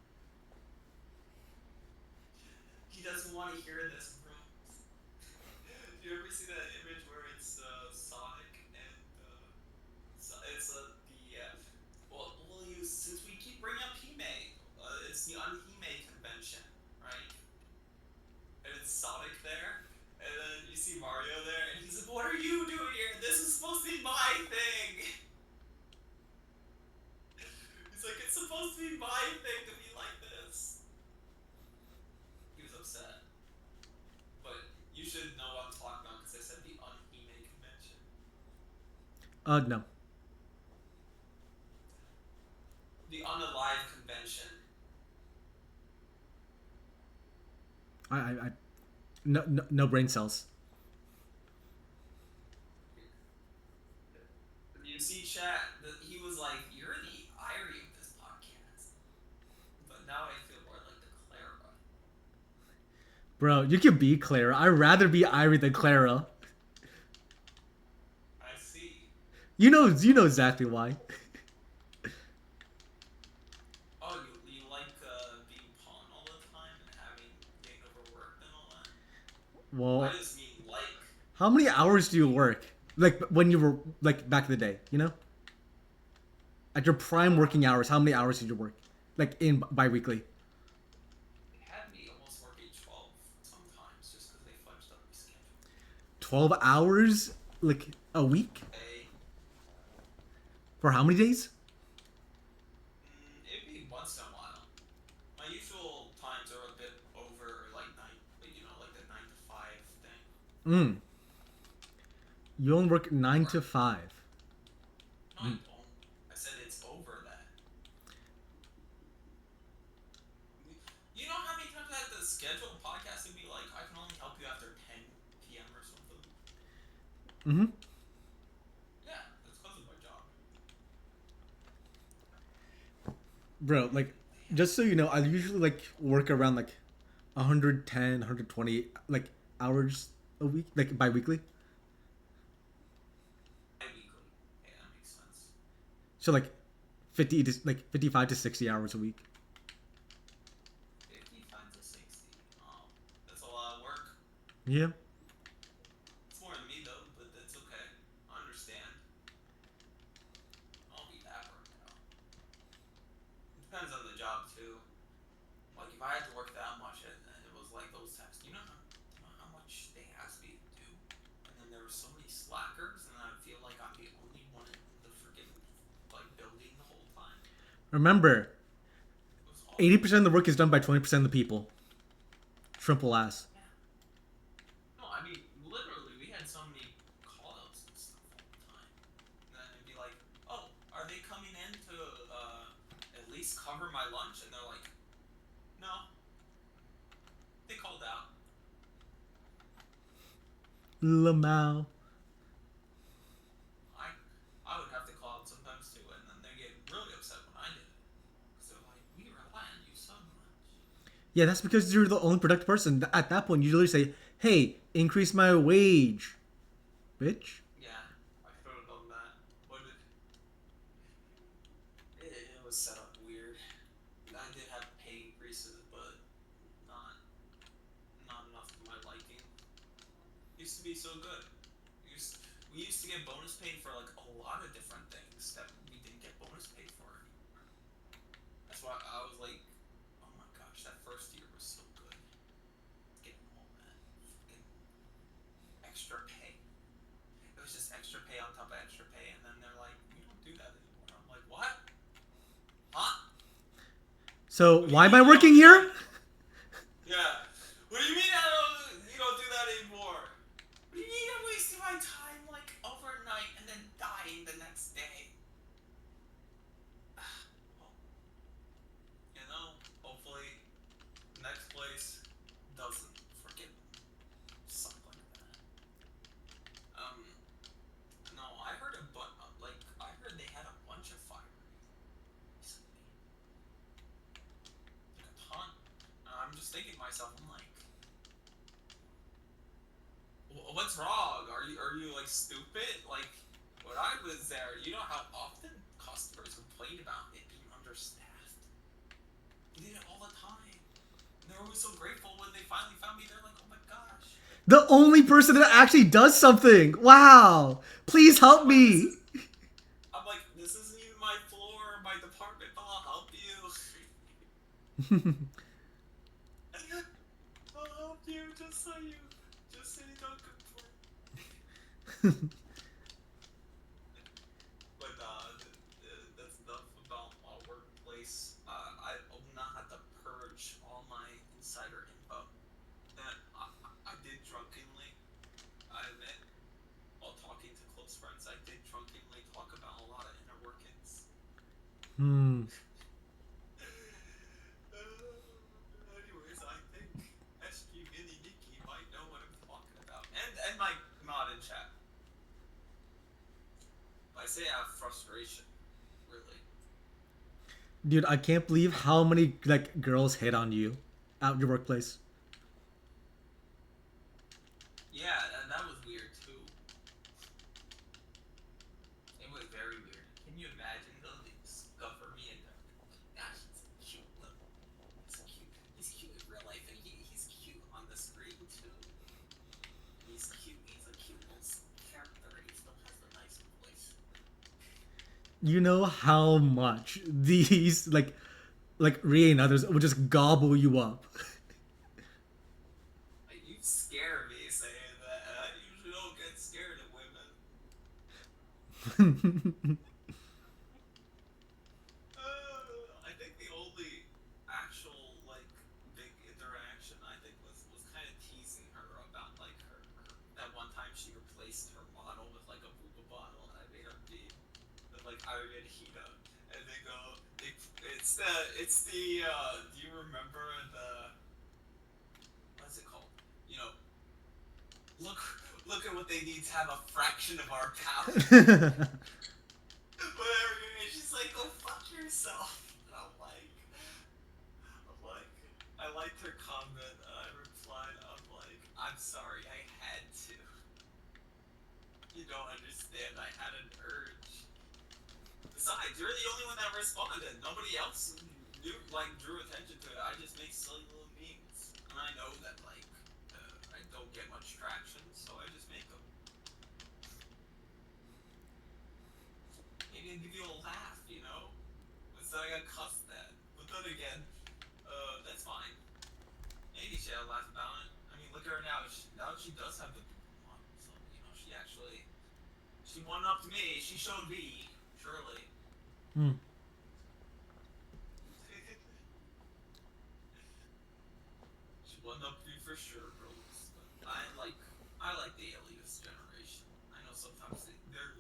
Speaker 2: He doesn't want to hear this, bro. Do you ever see that image where it's Sonic and it's the well, you since we keep bringing up Hime, it's the Unhime convention, right? And it's Sonic there, and then you see Mario there, and he's like, "What are you doing here? This is supposed to be my thing." He's like, "It's supposed to be my thing to be like this." He was upset, but you should know what I'm talking about because I said the Unhime convention,
Speaker 1: No.
Speaker 2: the Unalive convention.
Speaker 1: I no brain cells.
Speaker 2: You see
Speaker 1: Bro, you can be Clara. I'd rather be Irie than Clara.
Speaker 2: I see.
Speaker 1: You know exactly why.
Speaker 2: Oh, you like being pawn all the time and having getting overworked and all that? I
Speaker 1: Well,
Speaker 2: just mean like.
Speaker 1: how many hours do you
Speaker 2: Being,
Speaker 1: work? Like when you were like back in the day, At your prime working hours, how many hours did you work? Like in bi-weekly?
Speaker 2: they had me almost working 12 sometimes just because they fudged up my schedule.
Speaker 1: 12 hours like a week?
Speaker 2: Hey,
Speaker 1: For how many days?
Speaker 2: it'd be once in a while. My usual times are a bit over like like the 9 to 5 thing.
Speaker 1: Mm. You only work 9 to
Speaker 2: Or
Speaker 1: 5.
Speaker 2: no, I don't. I said it's over that. You know how many times I had to schedule a podcast and be like, I can only help you after 10 p.m. or something?
Speaker 1: Mm-hmm.
Speaker 2: Yeah, that's because of my job.
Speaker 1: Bro, like just so you know, I usually like work around like 110, 120 like hours a week, like bi-weekly.
Speaker 2: Bi-weekly. Hey, that makes sense.
Speaker 1: So like 50 to like 55 to 60 hours a week.
Speaker 2: 55 to 60. Oh, that's a lot of work.
Speaker 1: Yeah.
Speaker 2: It's more than me though, but that's okay. I understand. I'll be that burnt out. It depends on the job too. Like if I had to work that much and it was like those tests, you know how much they asked me to do, and then there were so many slackers, and I feel like I'm the only one in the freaking like building the whole time.
Speaker 1: Remember,
Speaker 2: It was awful.
Speaker 1: 80% of the work is done by 20% of the people. Triple ass.
Speaker 2: Yeah. No, I mean literally, we had so many callouts and stuff all the time. And then it'd be like, oh, are they coming in to at least cover my lunch? And they're like, no, they called out.
Speaker 1: Lamau.
Speaker 2: I I would have to call out sometimes too, and then they get really upset when I did it because they're like, we rely on you so much.
Speaker 1: Yeah, that's because you're the only productive person. At that point, you literally say, hey, increase my wage, bitch.
Speaker 2: Yeah, I could have done that, but it was set up weird. I did have pay increases, but not not enough for my liking. Used to be so good. We used to get bonus paid for like a lot of different things that we didn't get bonus paid for anymore. That's why I was like, oh my gosh, that first year was so good. Getting all that fucking extra pay. It was just extra pay on top of extra pay, and then they're like, we don't do that anymore. I'm like, what? Huh?
Speaker 1: So,
Speaker 2: What do you
Speaker 1: why am
Speaker 2: mean
Speaker 1: I
Speaker 2: you don't
Speaker 1: working
Speaker 2: do that?
Speaker 1: here?
Speaker 2: Yeah. What do you mean you don't do that anymore? What do you mean I'm wasting my time like overnight and then dying the next day? Well, hopefully next place doesn't freaking suck like that. Um, no, I heard I heard they had a bunch of firing recently, like a ton. I'm just thinking to myself, I'm like, what's wrong? Are you like stupid? Like when I was there, you know how often customers complained about it being understaffed. We did it all the time. And they were always so grateful when they finally found me. They're like, oh my gosh.
Speaker 1: The only person that actually does something. Wow. Please help
Speaker 2: I'm like,
Speaker 1: me.
Speaker 2: this isn't even my floor, my department, but I'll help you. I'll help you just so you don't complain. But that's enough about our workplace. I'll not have to purge all my insider info that I did drunkenly. I admit, while talking to close friends, I did drunkenly talk about a lot of inner workings.
Speaker 1: Hmm.
Speaker 2: Anyways, I think SG Mini Nikki might know what I'm talking about, and my mod in chat. I say I have frustration, really.
Speaker 1: Dude, I can't believe how many like girls hit on you at your workplace. You know how much these like Rie and others would just gobble you up.
Speaker 2: You scare me saying that. I usually don't get scared of women. I think the only actual like big interaction I think was kind of teasing her about like her that one time she replaced her bottle with like a booba bottle and I made a meme with like Iron and Hina and they go they it's the do you remember the what's it called? You know, look look at what they need to have a fraction of our power. Whatever. And she's like, go fuck yourself. And I'm like, I liked her comment. And I replied, I'm like, I'm sorry, I had to. You don't understand. I had an urge. Besides, you're the only one that responded. Nobody else knew, like, drew attention to it. I just make silly little memes, and I know that like I don't get much traction, so I just make them. Maybe I'll give you a laugh, you know? It's not like I cussed that. But then again, that's fine. Maybe she had a laugh about it. I mean, look at her now. Now she does have the one, so you know she actually she one upped me. She showed me surely.
Speaker 1: Hmm.
Speaker 2: She one upped me for sure, bros. But I like the Alias generation. I know sometimes they're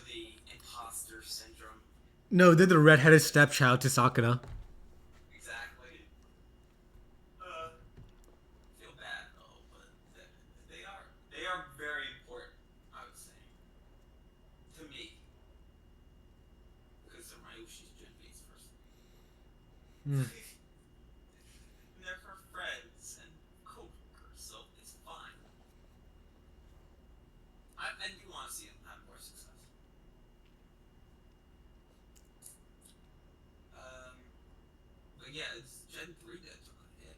Speaker 2: the imposter syndrome.
Speaker 1: No, they're the redheaded stepchild to Sakura.
Speaker 2: Exactly. Feel bad though, but they are very important. I would say to me because they're Mayushi's Jinbei's first.
Speaker 1: Hmm.
Speaker 2: They're her friends and co-workers, so it's fine. I do want to see them have more success. Um, but yeah, it's Gen 3 that took a hit.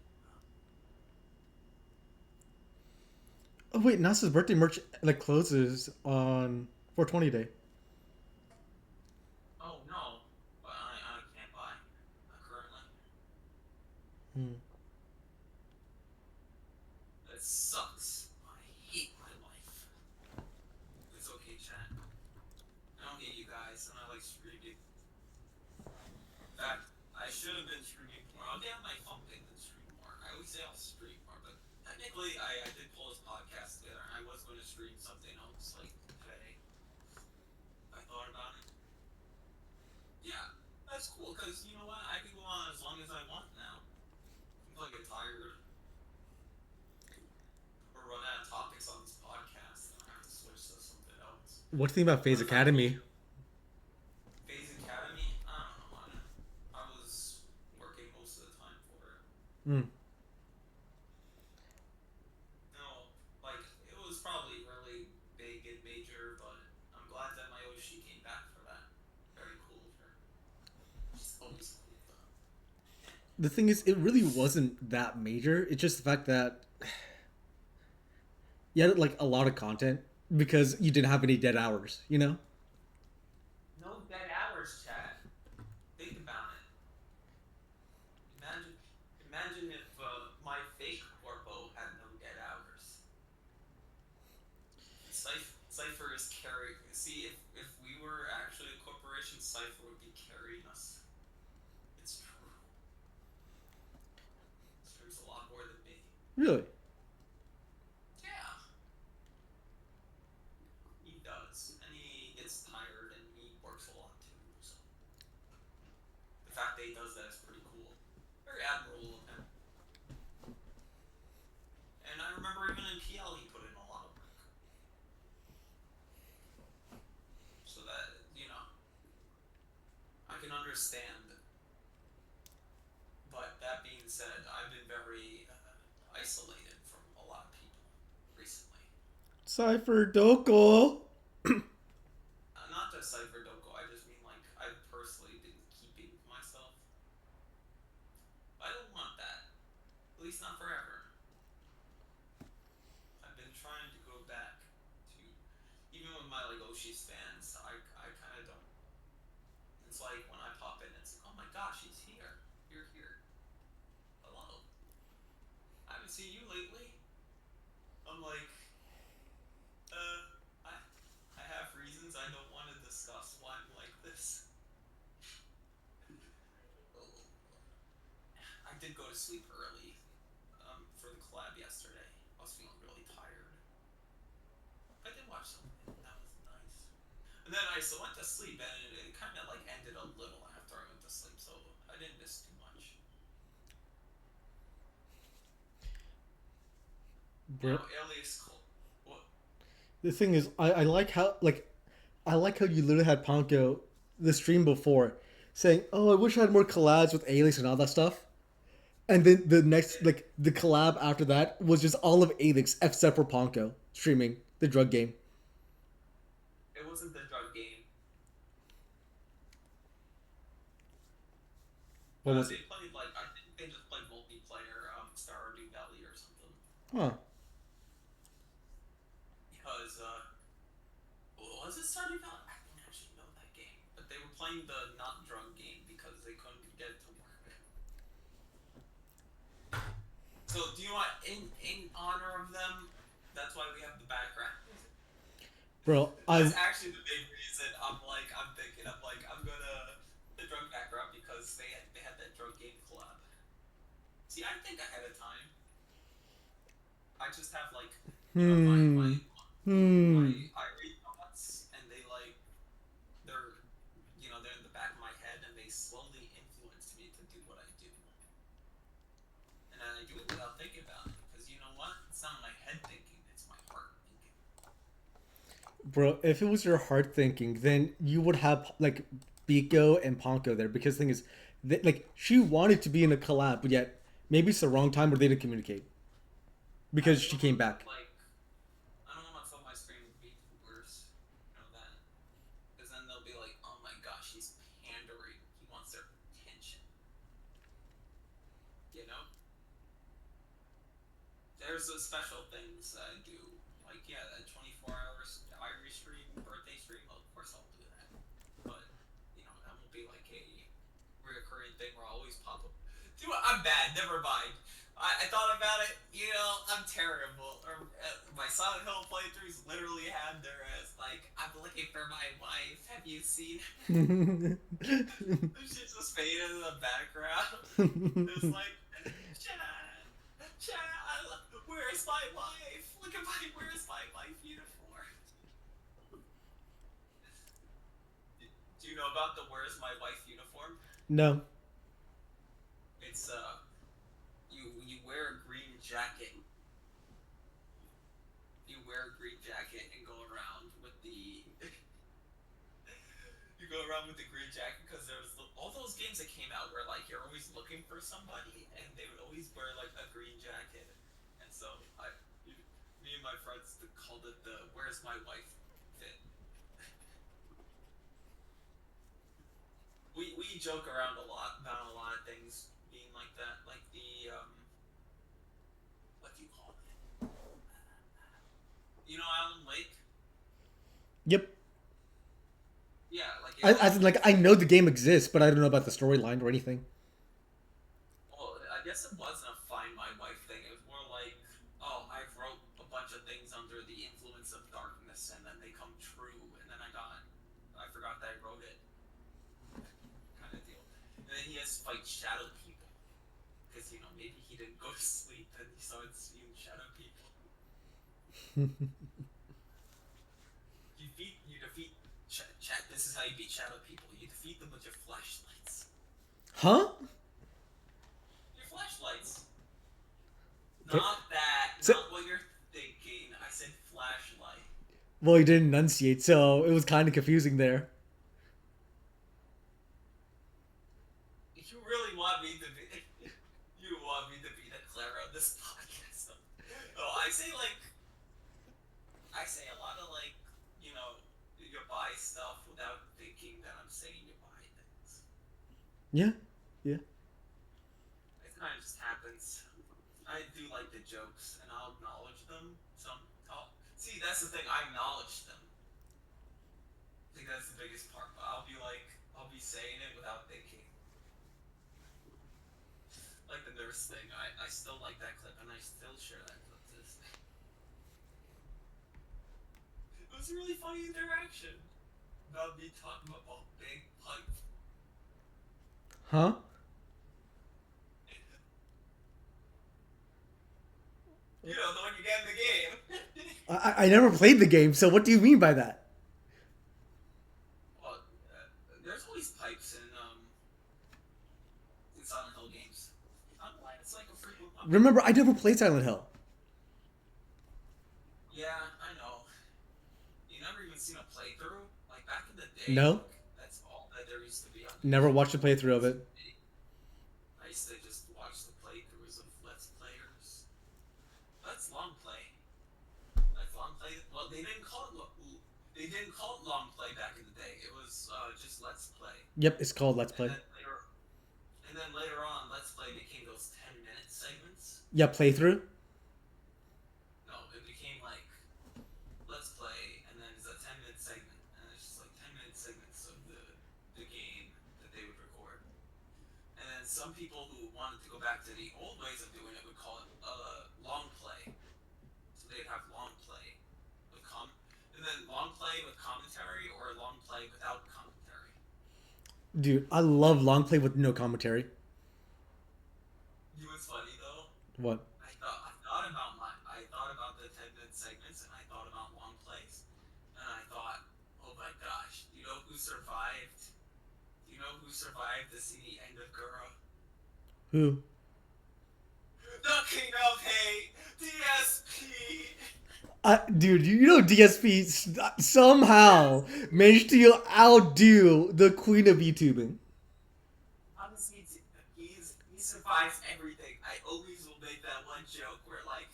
Speaker 1: Oh wait, NASA's birthday merch like closes on 420 day.
Speaker 2: Oh no, but I can't buy. Not currently.
Speaker 1: Hmm.
Speaker 2: That sucks. I hate my life. It's okay, chat. I don't hate you guys, and I like streaming. In fact, I should have been streaming more. I'll get on my phone thing and stream more. I always say I'll stream more, but technically, I did pull this podcast together, and I was going to stream something else like today. I thought about it. Yeah, that's cool because you know what? I can go on as long as I want now. If I get tired or run out of topics on this podcast, then I have to switch to something else.
Speaker 1: What do you think about
Speaker 2: What
Speaker 1: Phase
Speaker 2: if I pull
Speaker 1: Academy?
Speaker 2: Phase Academy? I don't know. I was working most of the time for it.
Speaker 1: Hmm.
Speaker 2: No, like it was probably really big and major, but I'm glad that Mayoshi came back for that. Very cool of her. She's always cool though.
Speaker 1: The thing is, it really wasn't that major. It's just the fact that you had like a lot of content because you didn't have any dead hours. You know.
Speaker 2: No dead hours, chat. Think about it. Imagine, imagine if my fake Corpo had no dead hours. Cipher is carrying. See, if we were actually a corporation, Cipher would be carrying us. It's true. Streams a lot more than me.
Speaker 1: Really.
Speaker 2: Yeah, he does, and he gets tired, and he works a lot too. So the fact that he does that is pretty cool. Very admirable of him. And I remember even in PL he put in a lot of work. So that I can understand. But that being said, I've been very isolated from a lot of people recently.
Speaker 1: Cypher Doko.
Speaker 2: Not just Cypher Doko, I just mean like I've personally been keeping myself. I don't want that. At least not forever. I've been trying to go back to even with my like Oshi stands, I kind of don't it's like when I pop in, it's like, oh my gosh, he's here. You're here. Hello. I haven't seen you lately. I'm like, uh, I, I have reasons I don't want to discuss why I'm like this. I did go to sleep early, for the collab yesterday. I was feeling really tired. I did watch some of it. That was nice. And then I still went to sleep, and it kind of like ended a little after I went to sleep, so I didn't miss too much.
Speaker 1: Bro,
Speaker 2: Now, Alias Cole. What?
Speaker 1: the thing is, I like how I like how you literally had Ponko the stream before saying, "Oh, I wish I had more collabs with Alias and all that stuff." And then the next,
Speaker 2: It,
Speaker 1: like the collab after that was just all of Alix except for Ponko streaming the drug game.
Speaker 2: it wasn't the drug game.
Speaker 1: What was it?
Speaker 2: They played like I think they just played multiplayer, Stardew Valley or something.
Speaker 1: Huh.
Speaker 2: Because was it Stardew Valley? I don't actually know that game, but they were playing the not drug game because they couldn't get it to work. So do you want in honor of them? That's why we have the background.
Speaker 1: Bro,
Speaker 2: That's
Speaker 1: I
Speaker 2: actually the big reason I'm thinking I'm like I'm gonna the drug background because they had that drug game collab. See, I think ahead of time. I just have like my
Speaker 1: hmm hmm
Speaker 2: I read thoughts and they like they're they're in the back of my head and they slowly influence me to do what I do. And I do it without thinking about it because you know what? It's not my head thinking, it's my heart thinking.
Speaker 1: bro, if it was your heart thinking, then you would have like Biko and Ponko there because the thing is, like she wanted to be in a collab, but yet maybe it's the wrong time where they didn't communicate
Speaker 2: I
Speaker 1: because
Speaker 2: just
Speaker 1: she
Speaker 2: don't
Speaker 1: came
Speaker 2: want
Speaker 1: back.
Speaker 2: like I don't want to fill my screen with VTubers. You know that because then they'll be like, oh my gosh, he's pandering. He wants their attention. You know? There's those special things I do. Like, yeah, that 24 hours Irish stream, birthday stream, well, of course I'll do that. But, that won't be like a reoccurring thing where I always pop up. Dude, I'm bad. Never mind. I thought about it. I'm terrible. My Silent Hill playthroughs literally had their as, like, I'm looking for my wife. Have you seen? She's just faded in the background. It's like, Chad, Chad, where's my wife? Look at where's my wife uniform? Do you know about the where's my wife uniform?
Speaker 1: No.
Speaker 2: It's you wear a green jacket. You wear a green jacket and go around with the you go around with the green jacket because all those games that came out where like you're always looking for somebody and they would always wear like a green jacket, and so me and my friends called it the "Where's my wife" fit. We joke around a lot about a lot of things being like that, like the what do you call it? Alan Wake.
Speaker 1: Yep.
Speaker 2: Yeah, like
Speaker 1: As
Speaker 2: Alan
Speaker 1: in, like
Speaker 2: Wake.
Speaker 1: I know the game exists, but I don't know about the storyline or anything.
Speaker 2: Well, I guess it wasn't a find my wife thing. It was more like, oh, I wrote a bunch of things under the influence of darkness, and then they come true, and then I forgot that I wrote it, kind of deal. And then he has to fight shadow people, because maybe he didn't go to sleep and he started seeing shadow people. You defeat. Chat. This is how you beat shadow people. You defeat them with your flashlights.
Speaker 1: Huh?
Speaker 2: Your flashlights.
Speaker 1: Okay.
Speaker 2: Not that.
Speaker 1: So,
Speaker 2: Not what you're thinking. I said flashlight.
Speaker 1: well, he didn't enunciate, so it was kind of confusing there.
Speaker 2: You really want me to be. You want me to be the Clara of this podcast. Oh, I say a lot of like, you buy stuff without thinking that I'm saying you buy things.
Speaker 1: Yeah. Yeah.
Speaker 2: It kind of just happens. I do like the jokes, and I'll acknowledge them. See, that's the thing. I acknowledge them. I think that's the biggest part. But I'll be like, I'll be saying it without thinking. Like the nurse thing. I still like that clip, and I still share that clip to this day. It was a really funny interaction about me talking about a big pipe.
Speaker 1: Huh?
Speaker 2: You know, the one you get in the game.
Speaker 1: I never played the game, so what do you mean by that?
Speaker 2: Well, there's always pipes in Silent Hill games. I'm glad it's like a frequent topic.
Speaker 1: Remember, I never played Silent Hill.
Speaker 2: Yeah, I know. You never even seen a playthrough? Like back in the day,
Speaker 1: No?
Speaker 2: like that's all that there used to be on
Speaker 1: Never
Speaker 2: YouTube.
Speaker 1: watched a playthrough of it.
Speaker 2: I used to just watch the playthroughs of Let's Players. Let's Long Play. Let's Long Play. Well, they didn't call it Long Play back in the day. It was just Let's Play.
Speaker 1: Yep, it's called Let's
Speaker 2: And
Speaker 1: Play.
Speaker 2: then later, and then later on, Let's Play became those 10-minute segments.
Speaker 1: Yeah, playthrough?
Speaker 2: No, it became like Let's Play, and then it's a 10-minute segment, and it's just like 10-minute segments of the game that they would record. And then some people who wanted to go back to the old ways of doing it would call it long play. So they'd have long play with and then long play with commentary or long play without commentary.
Speaker 1: Dude, I love long play with no commentary.
Speaker 2: You know what's funny though?
Speaker 1: What?
Speaker 2: I thought about the 10-minute segments, and I thought about long plays, and I thought, oh my gosh, do you know who survived? Do you know who survived to see the end of Gura?
Speaker 1: Who?
Speaker 2: The King of Hate, DSP.
Speaker 1: Dude, you know DSP somehow managed to outdo the queen of YouTubing.
Speaker 2: Honestly, he survives everything. I always will make that one joke where like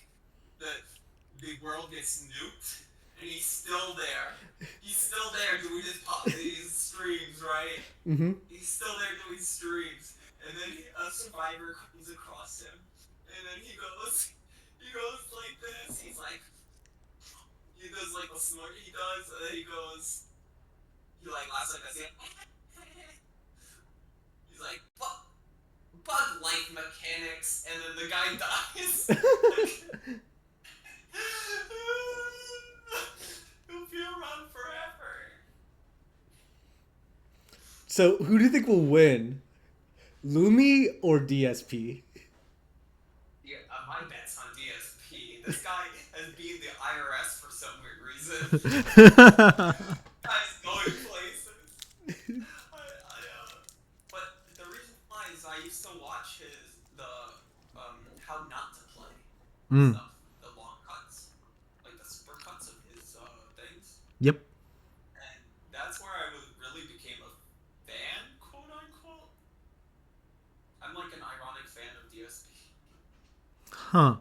Speaker 2: the world gets nuked and he's still there. He's still there doing his streams, right?
Speaker 1: Mm-hmm.
Speaker 2: He's still there doing streams, and then a survivor comes across him, and then he goes like this. He does like the snort he does, and then he like laughs like this. He's like, bug life mechanics, and then the guy dies. He'll be around forever.
Speaker 1: So, who do you think will win? Lumi or DSP?
Speaker 2: Yeah, my bet's on DSP. This guy has been the IRS for some weird reason. Guy's going places. But the reason why is I used to watch how not to play
Speaker 1: Mm.
Speaker 2: stuff, the long cuts, like the super cuts of his things,
Speaker 1: Yep.
Speaker 2: and that's where I really became a fan, quote unquote. I'm like an ironic fan of DSP.
Speaker 1: Huh.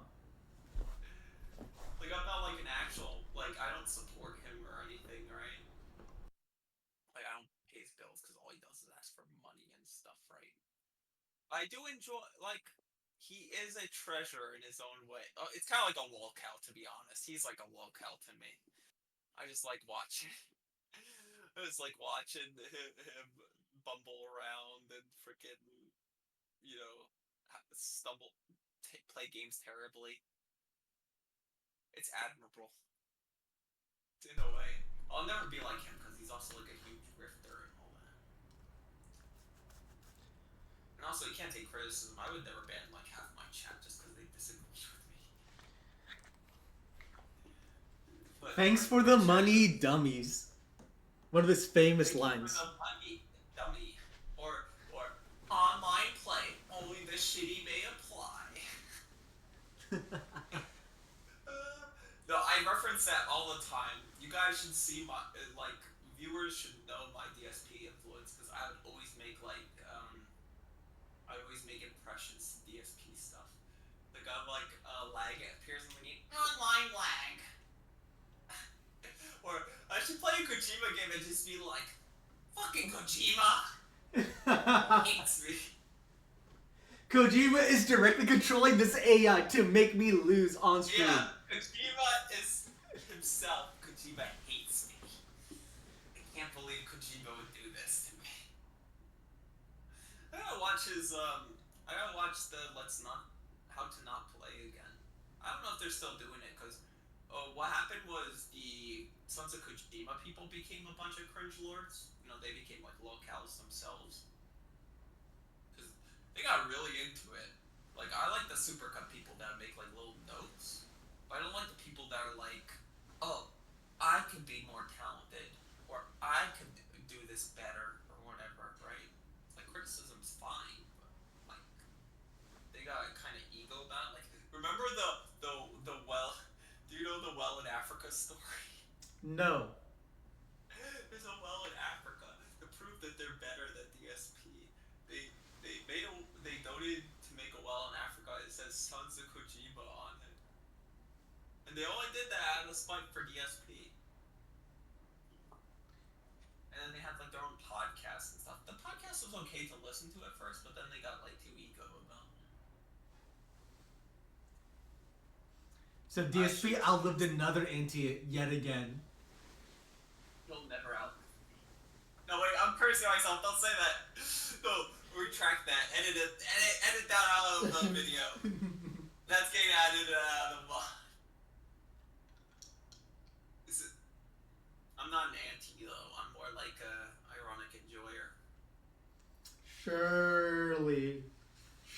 Speaker 2: Like I'm not like an actual I don't support him or anything, right? Like I don't pay his bills because all he does is ask for money and stuff, right? I do enjoy he is a treasure in his own way. It's kind of like a lolcow, to be honest. He's like a lolcow to me. I just like watching. I just like watching him bumble around and freaking, you know, play games terribly. It's admirable in a way. I'll never be like him because he's also like a huge grifter and all that. And also, you can't take criticism. I would never ban like half my chat just because they disagree with me. But
Speaker 1: Thanks for the money, dummies. One of his famous lines.
Speaker 2: For the money, dummy. Or online play. Only the shitty may apply. No, I reference that all the time. You guys should see viewers should know my DSP influence because I would always make impressions to DSP stuff. Like I'm like lag appears in the game. Online lag. Or I should play a Kojima game and just be like, fucking Kojima hates me.
Speaker 1: Kojima is directly controlling this AI to make me lose on stream.
Speaker 2: Yeah, Kojima is himself. Kojima hates me. I can't believe Kojima would do this to me. watch his I gotta watch the Let's Not How to Not Play again. I don't know if they're still doing it because what happened was the Sons of Kojima people became a bunch of cringe lords. You know, they became like locals themselves because they got really into it. Like I like the supercut people that make like little notes, but I don't like the people that are like, oh, I could be more talented or I could do this better or whatever, right? Like criticism's fine, but like they got kind of ego about it. Like remember the well? Do you know the well in Africa story?
Speaker 1: No.
Speaker 2: There's a well in Africa to prove that they're better than DSP. They they donated to make a well in Africa. It says Sons of Kojima on it, and they only did that out of spite for DSP. And then they had like their own podcast and stuff. The podcast was okay to listen to at first, but then they got like too ego about it.
Speaker 1: So DSP outlived another anti yet again.
Speaker 2: You'll never out. No wait, I'm cursing myself. Don't say that. No, retract that. Edit that out of the video. That's getting edited out of the mod. Is it? I'm not an anti though. I'm more like a ironic enjoyer.
Speaker 1: Surely.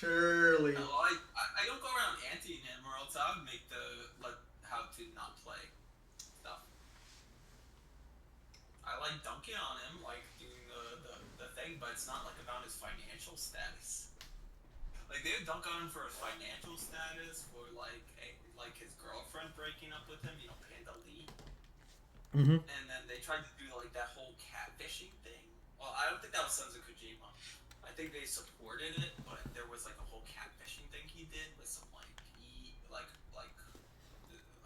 Speaker 2: No, I don't go around anti him, or else I would make the like how to not play stuff. I like dunking on him, like doing the thing, but it's not like about his financial status. Like they would dunk on him for his financial status, or like his girlfriend breaking up with him, you know, Panda Lee.
Speaker 1: Mm-hmm.
Speaker 2: And then they tried to do like that whole catfishing thing. Well, I don't think that was Sons of Kojima. I think they supported it, but there was like a whole catfishing thing he did with some like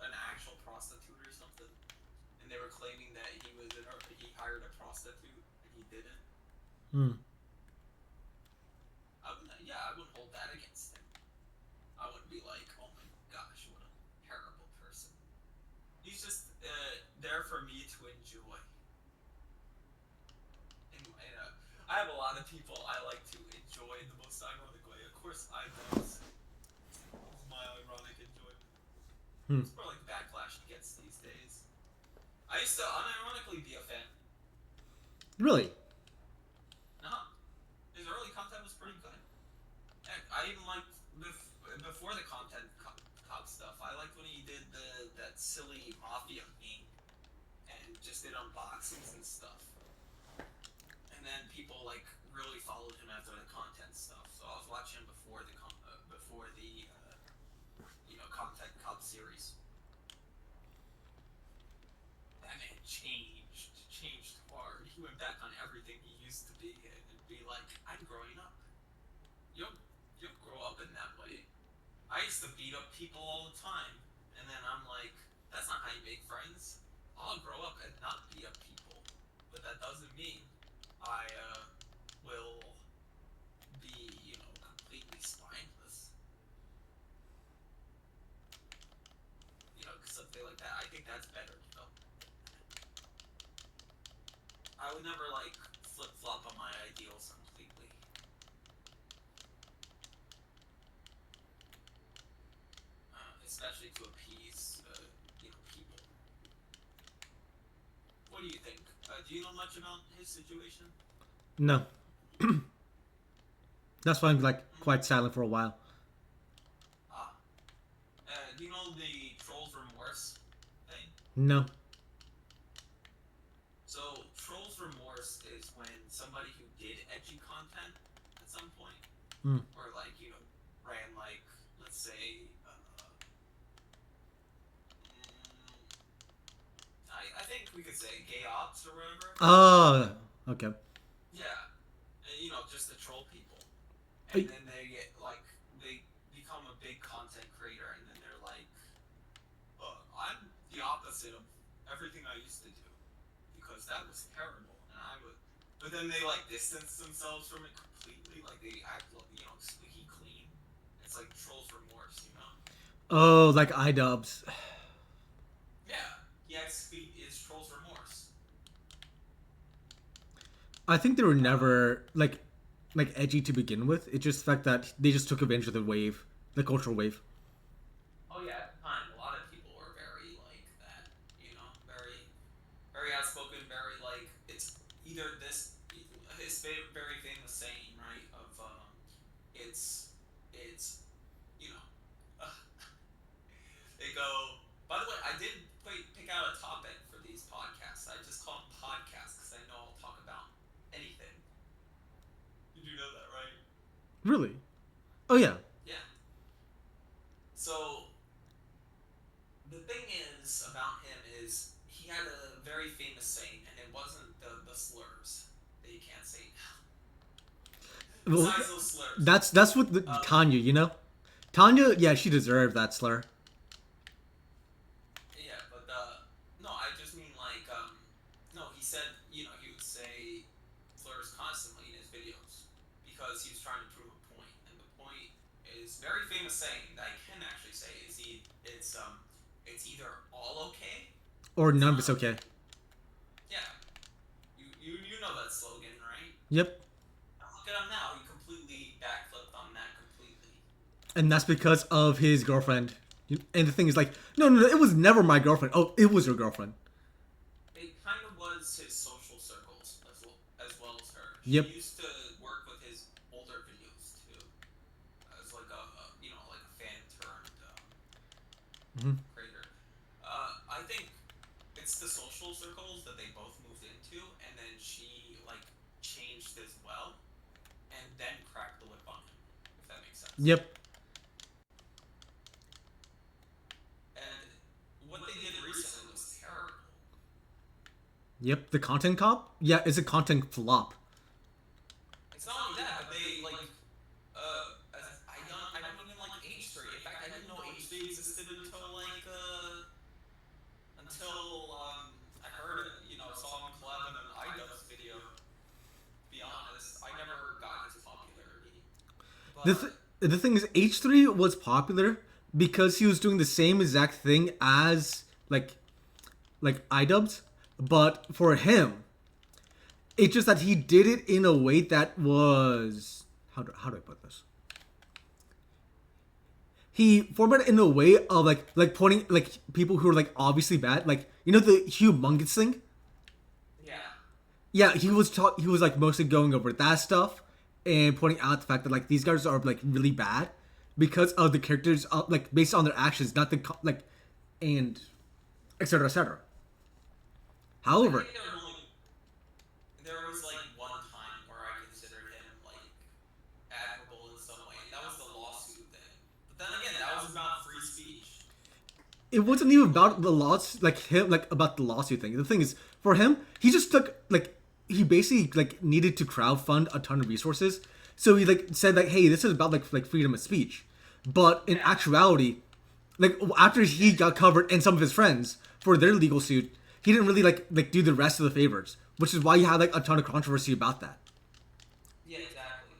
Speaker 2: an actual prostitute or something, and they were claiming that he hired a prostitute and he didn't.
Speaker 1: Hmm.
Speaker 2: I wouldn't hold that against him. I wouldn't be like, oh my gosh, what a terrible person. He's just there for me to enjoy. And, I have a lot of people I like to enjoy the most ironic way. Of course, I does. It's my ironic enjoyment.
Speaker 1: Hmm.
Speaker 2: It's more like backlash he gets these days. I used to unironically be a fan.
Speaker 1: Really?
Speaker 2: No, his early content was pretty good. Heck, I even liked before the content cop stuff. I liked when he did that silly mafia meme and just did unboxings and stuff. And then people like really followed him after the content stuff. So I was watching him before the content cop series. That man changed hard. He went back on everything he used to be and be like, I'm growing up. You'll grow up in that way. I used to beat up people all the time, and then I'm like, that's not how you make friends. I'll grow up and not beat up people, but that doesn't mean I will be, completely spineless. Something like that. I think that's better, I would never like flip flop on my ideals completely. Especially to appease, people. What do you think? Do you know much about his situation?
Speaker 1: No. That's why I'm like quite silent for a while.
Speaker 2: Do you know the Trolls Remorse thing?
Speaker 1: No.
Speaker 2: So, Trolls Remorse is when somebody who did edgy content at some point, or like, ran like, let's say, I think we could say gay ops or whatever.
Speaker 1: Oh, okay.
Speaker 2: Yeah. Just the troll people. And then they get, like, they become a big content creator, and then they're like, I'm the opposite of everything I used to do, because that was terrible, and but then they, like, distance themselves from it completely, like, they act, squeaky clean. It's like Trolls Remorse,
Speaker 1: Oh, like iDubbbz.
Speaker 2: Yeah. It's Trolls Remorse.
Speaker 1: I think they were never like like edgy to begin with. It's just the fact that they just took advantage of the wave, the cultural wave.
Speaker 2: Oh yeah, at the time, a lot of people were very like that. You know, very outspoken, very like it's either this. His very famous saying, right? Of it's it's you know, they go. By the way, I did pick out a topic for these podcasts. I just call them podcasts because I know I'll talk about anything. Did you know that, right?
Speaker 1: Really? Oh yeah.
Speaker 2: Yeah. So the thing is about him is he had a very famous saying, and it wasn't the slurs that you can't say now.
Speaker 1: Well,
Speaker 2: Besides those slurs,
Speaker 1: that's what Tanya, you know. Tanya, yeah, she deserved that slur.
Speaker 2: yeah, but no, I just mean like no, he said he would say slurs constantly in his videos because he was trying to prove a point, and the point is very famous saying that I can actually say is it's either all okay
Speaker 1: Or
Speaker 2: or it's
Speaker 1: none of
Speaker 2: not
Speaker 1: it's okay.
Speaker 2: okay. Yeah, you know that slogan, right?
Speaker 1: Yep.
Speaker 2: Look at him now. He completely backflipped on that completely.
Speaker 1: And that's because of his girlfriend. And the thing is, like, no, no, no, it was never my girlfriend. Oh, it was your girlfriend.
Speaker 2: It kind of was his social circles as well as her. She
Speaker 1: Yep.
Speaker 2: used to work with his older videos too, as like like a fan turned
Speaker 1: Hmm.
Speaker 2: creator. I think it's the social circles that they both moved into, and then she like changed as well, and then cracked the whip on him. If that makes sense.
Speaker 1: Yep.
Speaker 2: And what they did recently was terrible.
Speaker 1: Yep. The content cop. Yeah, it's a content flop.
Speaker 2: It's not only that, but they like I don't even like H3. In fact, I didn't know H3 existed until I heard it, saw him collab in an iDubbbz video. To be honest, I never got his popularity, but
Speaker 1: The thing is, H3 was popular because he was doing the same exact thing as like iDubbbz, but for him, it's just that he did it in a way that was how do I put this? He formatted in a way of like pointing like people who are like obviously bad, like the humongous thing.
Speaker 2: yeah,
Speaker 1: Yeah, he was like mostly going over that stuff and pointing out the fact that like these guys are like really bad because of the characters like based on their actions, not the like and etc etc.
Speaker 2: I
Speaker 1: However,
Speaker 2: think there was like one time where I considered him like admirable in some way, and that was the lawsuit thing. But then again, that was about free speech.
Speaker 1: it wasn't even about the loss like him like about the lawsuit thing. The thing is, for him, he just took like he basically like needed to crowdfund a ton of resources. So he like said like, hey, this is about like freedom of speech. But in
Speaker 2: Yeah,
Speaker 1: actuality, like after he got covered and some of his friends for their legal suit, he didn't really like do the rest of the favors, which is why you had like a ton of controversy about that.
Speaker 2: yeah, exactly.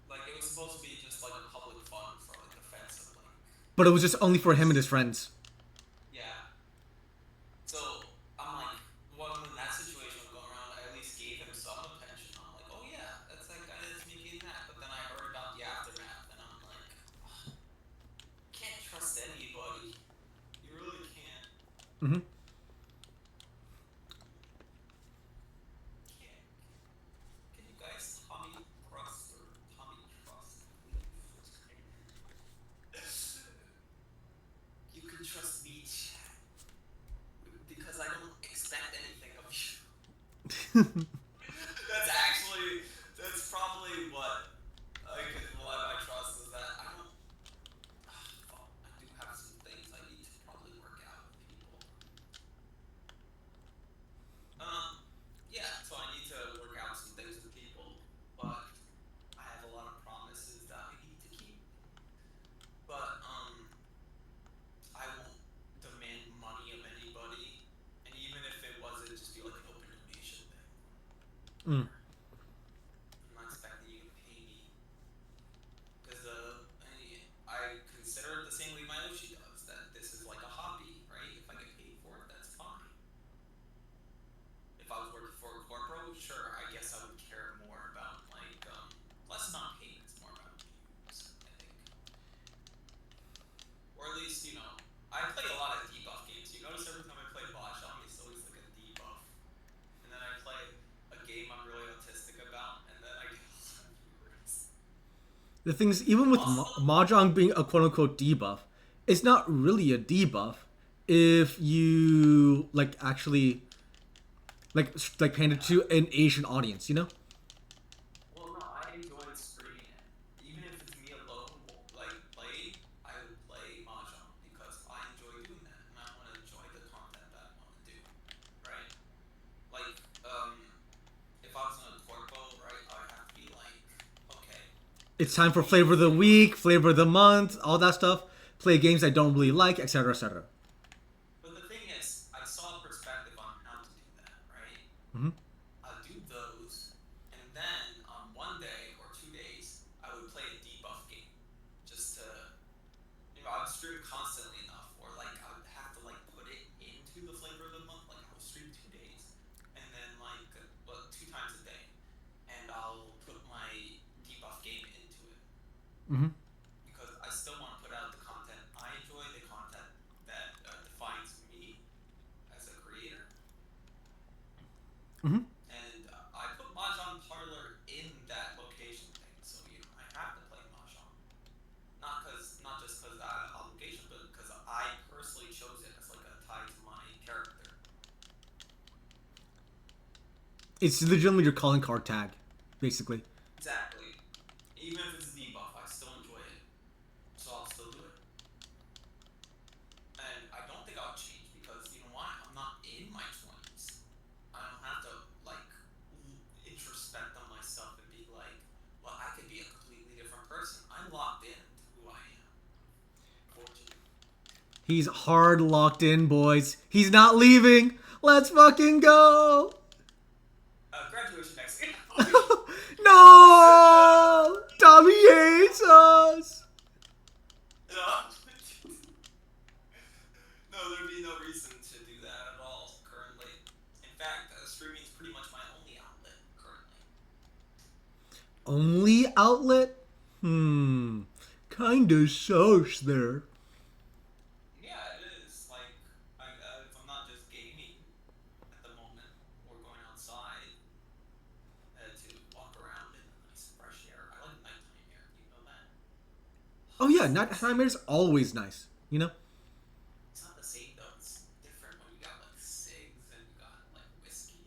Speaker 2: Like it was supposed to be just like a public fund for like defense of like
Speaker 1: But it was just only for him and
Speaker 2: this.
Speaker 1: his friends.
Speaker 2: Yeah. So I'm like, well, when that situation was going around, I at least gave him some attention. I'm like, oh yeah, that's that guy that's making that. But then I heard about the aftermath, and I'm like, can't trust anybody. You really can't.
Speaker 1: Hmm.
Speaker 2: Can't. Can you guys Tommy Trust, please? You can trust me, chat, because I don't expect anything of you. That's probably what why my trust is that I don't. Fuck, I do have some things I need to probably work out with people. Um, yeah, so I need to work out some things with people, but I have a lot of promises that I need to keep. But I won't demand money of anybody, and even if it was, it'd just be like an open donation thing.
Speaker 1: The things, even with
Speaker 2: Also,
Speaker 1: Mahjong being a quote unquote debuff, it's not really a debuff if you like actually like hand it
Speaker 2: yeah.
Speaker 1: to an Asian audience, you know?
Speaker 2: Well, no, I enjoyed streaming it. Even if it's me alone, like playing, I would play mahjong because I enjoy doing that, and I want to enjoy the content that I want to do, right? Like, if I was in a corpo, right, I would have to be like, okay,
Speaker 1: It's
Speaker 2: this
Speaker 1: time for
Speaker 2: week
Speaker 1: flavor of
Speaker 2: is
Speaker 1: the
Speaker 2: gonna be.
Speaker 1: week, flavor of the month, all that stuff. Play games I don't really like, etc., etc.
Speaker 2: But the thing is, I saw a perspective on how to do that, right?
Speaker 1: Mm-hmm.
Speaker 2: I'd do those, and then on one day or 2 days, I would play a debuff game, just to, I'd stream constantly enough, or like I would have to like put it into the flavor of the month. Like I'll stream 2 days, and then like what 2 times a day, and I'll put my debuff game into it
Speaker 1: Mm-hmm.
Speaker 2: because I still want to put out the content I enjoy, the content that defines me as a creator.
Speaker 1: Mm-hmm.
Speaker 2: And I put Mahjong Parlor in that location thing, so I have to play Mahjong. Not just because I have an obligation, but because I personally chose it as like a tie to my character.
Speaker 1: It's legitimately your calling card tag, basically.
Speaker 2: Exactly. Even if it's a debuff, I still enjoy it, so I'll still do it. And I don't think I'll change because you know why? I'm not in my 20s. I don't have to like introspect on myself and be like, well, I could be a completely different person. I'm locked into who I am, unfortunately.
Speaker 1: He's hard locked in, boys. He's not leaving. Let's fucking go.
Speaker 2: Graduation next year.
Speaker 1: No! Tommy hates us.
Speaker 2: No, no, there'd be no reason to do that at all currently. In fact, streaming is pretty much my only outlet currently.
Speaker 1: Only outlet? Kinda sus there.
Speaker 2: Yeah, it is. Like, if I'm not just gaming at the moment or going outside to walk around in the nice fresh air. I like nighttime air. Do you know that?
Speaker 1: Oh
Speaker 2: Oh,
Speaker 1: yeah,
Speaker 2: it's not the same.
Speaker 1: Nightmare's always nice, you know?
Speaker 2: It's not the same though. It's different when you got like cigs and you got like whiskey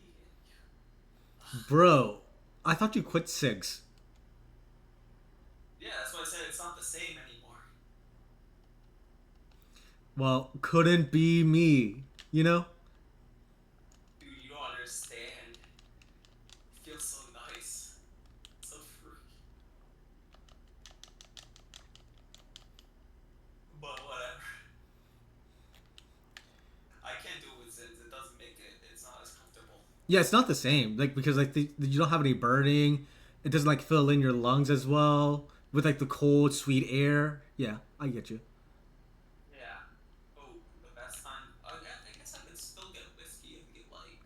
Speaker 2: and
Speaker 1: Bro, I thought you quit SIGs.
Speaker 2: yeah, that's why I said it's not the same anymore.
Speaker 1: Well, couldn't be me, you know?
Speaker 2: Dude, you don't understand. It feels so nice, so free. But whatever. I can't do it with Zins. It doesn't make it. It's not as comfortable.
Speaker 1: Yeah, it's not the same. Like, because, like, you don't have any burning. It doesn't, like, fill in your lungs as well. With, like, the cold, sweet air. Yeah, I get you.
Speaker 2: Yeah. Oh, the best time. I guess I could still get whiskey and get like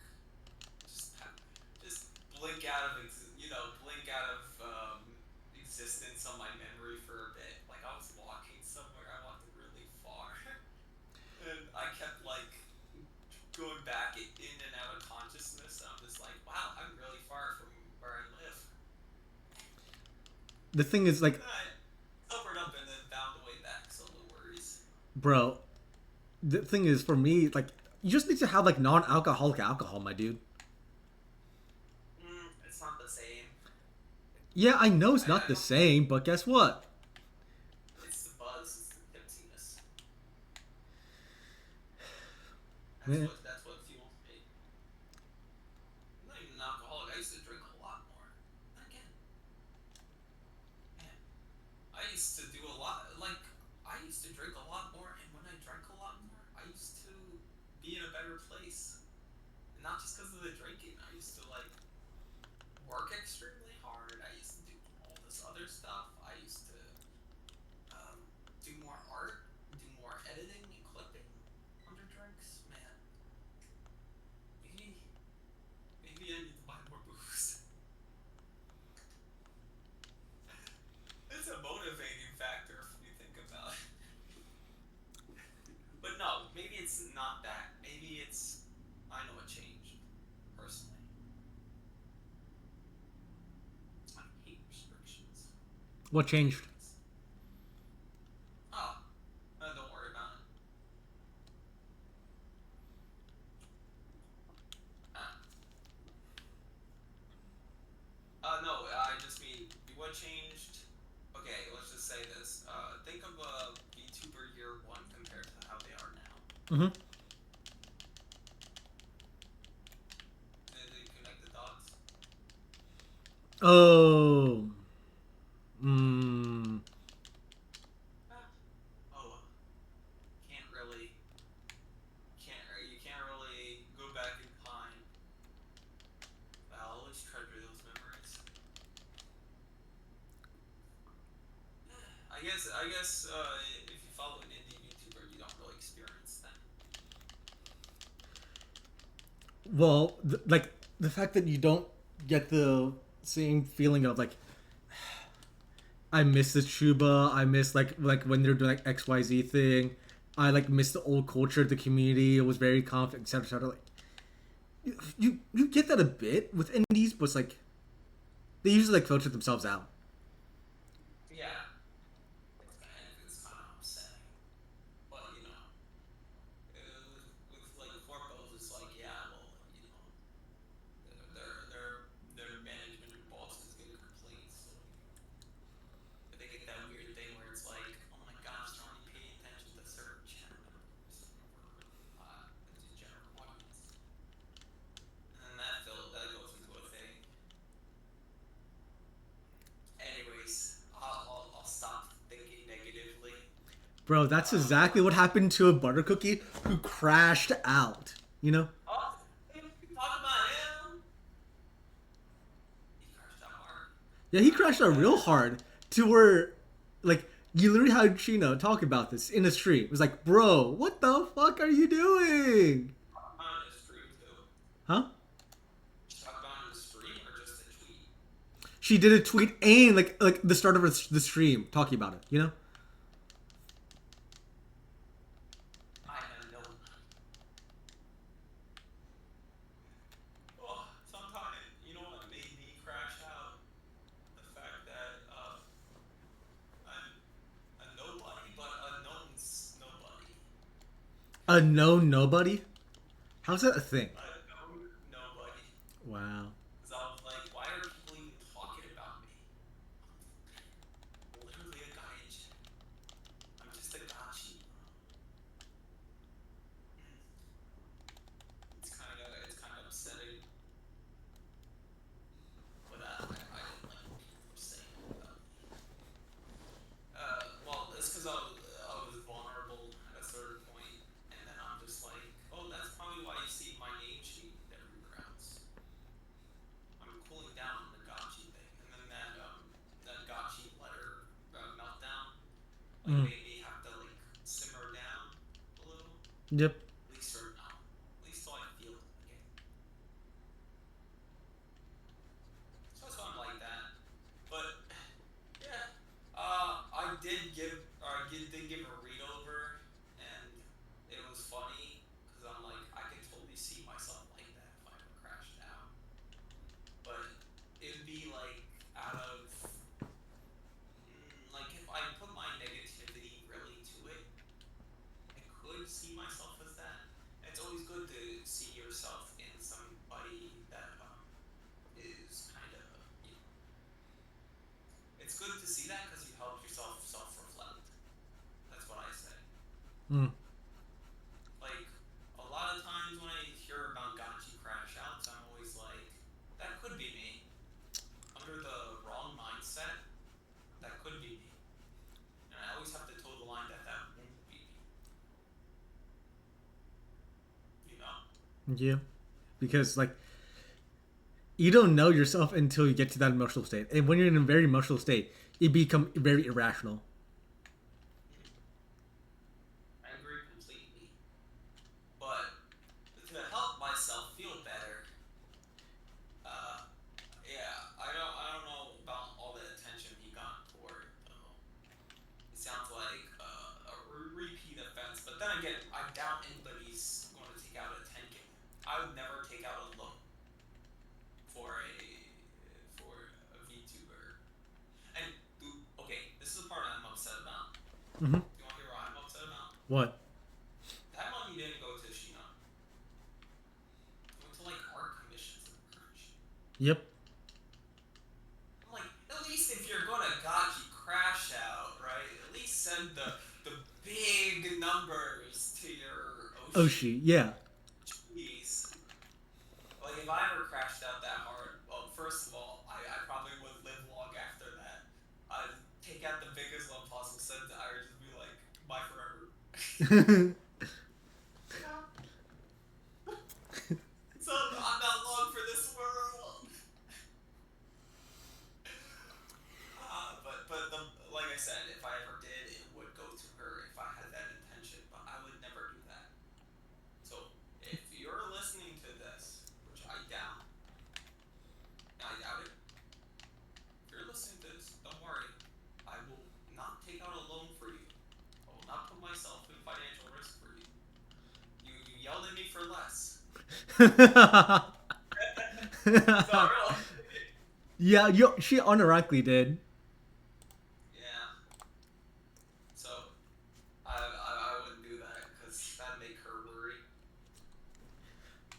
Speaker 2: just blink out of blink out of existence on my memory for a bit. Like I was walking somewhere. I walked really far, and I kept like going back in and out of consciousness. And I'm just like, wow, I'm really far from where I live.
Speaker 1: The thing is, like,
Speaker 2: And then I sobered up and then found a way back. So no worries.
Speaker 1: bro, the thing is, for me, like, you just need to have, like, non alcoholic alcohol, my dude.
Speaker 2: It's not the same.
Speaker 1: Yeah, I know it's
Speaker 2: I
Speaker 1: not the
Speaker 2: don't.
Speaker 1: same, but guess what?
Speaker 2: It's the buzz. It's the tipsiness.
Speaker 1: Man,
Speaker 2: That's what fuels me. I'm not even an alcoholic. I used to drink a lot more. Again, man, I used to do a lot. Like I used to drink a lot more, and when I drank a lot more, I used to be in a better place. And not just because of the drinking. I used to like work extremely hard. I used to do all this other stuff. I used to do more art, do more editing and clipping under drinks. Man, maybe maybe I need to buy more booze. It's a motivating factor if you think about it. But no, maybe it's not that. Maybe it's I know it changed personally. I hate restrictions.
Speaker 1: What changed?
Speaker 2: Anyways. Oh, don't worry about it. Uh, no, I just mean what changed. Okay, let's just say this. Think of a VTuber year one compared to how they are now.
Speaker 1: Mm-hmm.
Speaker 2: Did they connect the dots?
Speaker 1: Oh. Mm.
Speaker 2: Ah. Oh, can't really. You can't really go back in time. But I'll always treasure those memories. I guess if you follow an indie VTuber, you don't really experience that.
Speaker 1: Well, like the fact that you don't get the same feeling of like I miss the Chuba. I miss like when they're doing like XYZ thing. I like miss the old culture, the community. It was very confident, etc. etc. Like you get that a bit with indies, but it's like they usually like filter themselves out.
Speaker 2: Yeah, it's kind of upsetting. But with like corpos, it's like yeah, well, their management and bosses get complaints, so they get that weird thing where it's like, oh my gosh, they're only paying attention to certain channel members over the general audience, and then that goes into a thing. Anyways, I'll stop thinking negatively.
Speaker 1: Bro, that's exactly what happened to a butter cookie who crashed out. You know?
Speaker 2: Oh, we can talk about him. He crashed out hard.
Speaker 1: Yeah, he crashed out real hard to where, like, you literally had Chino talk about this in a stream. It was like, bro, what the fuck are you doing?
Speaker 2: On his stream too.
Speaker 1: Huh?
Speaker 2: Just talk about in the stream or just a tweet.
Speaker 1: She did a tweet and like the start of the stream talking about it. You know?
Speaker 2: I have no. Oh, sometimes you know what made me crash out? The fact that I'm a nobody, but a known's nobody.
Speaker 1: A known nobody. How's that a thing?
Speaker 2: A known nobody.
Speaker 1: Wow.
Speaker 2: Because I was like, why are people even talking about me? I'm literally a gaijin. I'm just a gachi. It's kind of upsetting. But I didn't like what people were saying about me. Well, it's because I was vulnerable at a certain point, and then I'm just like, oh, that's probably why you see my name changing every rounds. I'm cooling down on the Gotchi thing, and then that Gotchi letter meltdown like
Speaker 1: Mm.
Speaker 2: made me have to like simmer down a little,
Speaker 1: Yep.
Speaker 2: at least for now, at least till I feel it again. So that's why I'm like that. But yeah, I did give a read over, and it was funny because I'm like I can totally see myself like that if I ever crashed out. But it'd be like out of like if I put my negativity really to it, I could see myself as that. And it's always good to see yourself in somebody that is kind of it's good to see that because you help yourself self-reflect. That's what I say.
Speaker 1: Mm.
Speaker 2: Like a lot of times when I hear about Gotchi crash outs, I'm always like, that could be me. Under the wrong mindset, that could be me. And I always have to toe the line that that won't be me. You know?
Speaker 1: Yeah. Because like you don't know yourself until you get to that emotional state, and when you're in a very emotional state, you become very irrational.
Speaker 2: I agree completely. But to help myself feel better, uh, yeah, I don't know about all the attention he got for it though. It sounds like a repeat offense, but then again, I doubt anybody's going to take out a Tenkin. I would never take out a loan for a VTuber. And dude, okay,
Speaker 1: Mm-hmm.
Speaker 2: Do you want to hear what I'm upset about?
Speaker 1: What?
Speaker 2: That money didn't go to Sheena. It went to like art commissions and merch.
Speaker 1: Yep.
Speaker 2: I'm like, at least if you're gonna Gachi crash out, right? At least send the big numbers to your Oshi.
Speaker 1: Oshi. Yeah.
Speaker 2: Jeez. Like if I ever crashed out that hard, well, first of all, I probably would live long after that. I'd take out the biggest loan possible, send to Irish, and be like, bye forever. Yeah. So I'm not long for this world. But like I said, if I ever did, it would go to her if I had that intention. But I would never do that. So if you're listening to this, which I doubt it. If you're listening to this, don't worry. I will not take out a loan for you. I will not put myself in financial risk for you. You yelled at me for less. So really,
Speaker 1: Yeah, she unironically did.
Speaker 2: yeah. So I wouldn't do that because that'd make her worry.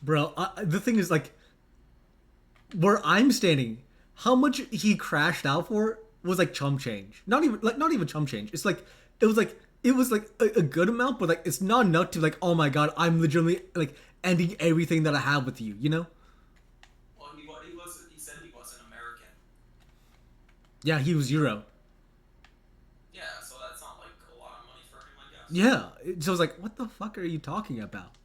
Speaker 1: Bro, the thing is, like, where I'm standing, how much he crashed out for was like chump change. Not even chump change. It's like it was like a good amount, but like it's not enough to like, oh my god, I'm legitimately like ending everything that I have with you. You know?
Speaker 2: Well, he wasn't. He said he wasn't American.
Speaker 1: Yeah, he was Euro.
Speaker 2: Yeah, so that's not like a lot of money for him, I guess.
Speaker 1: Yeah, so I was like, what the fuck are you talking about?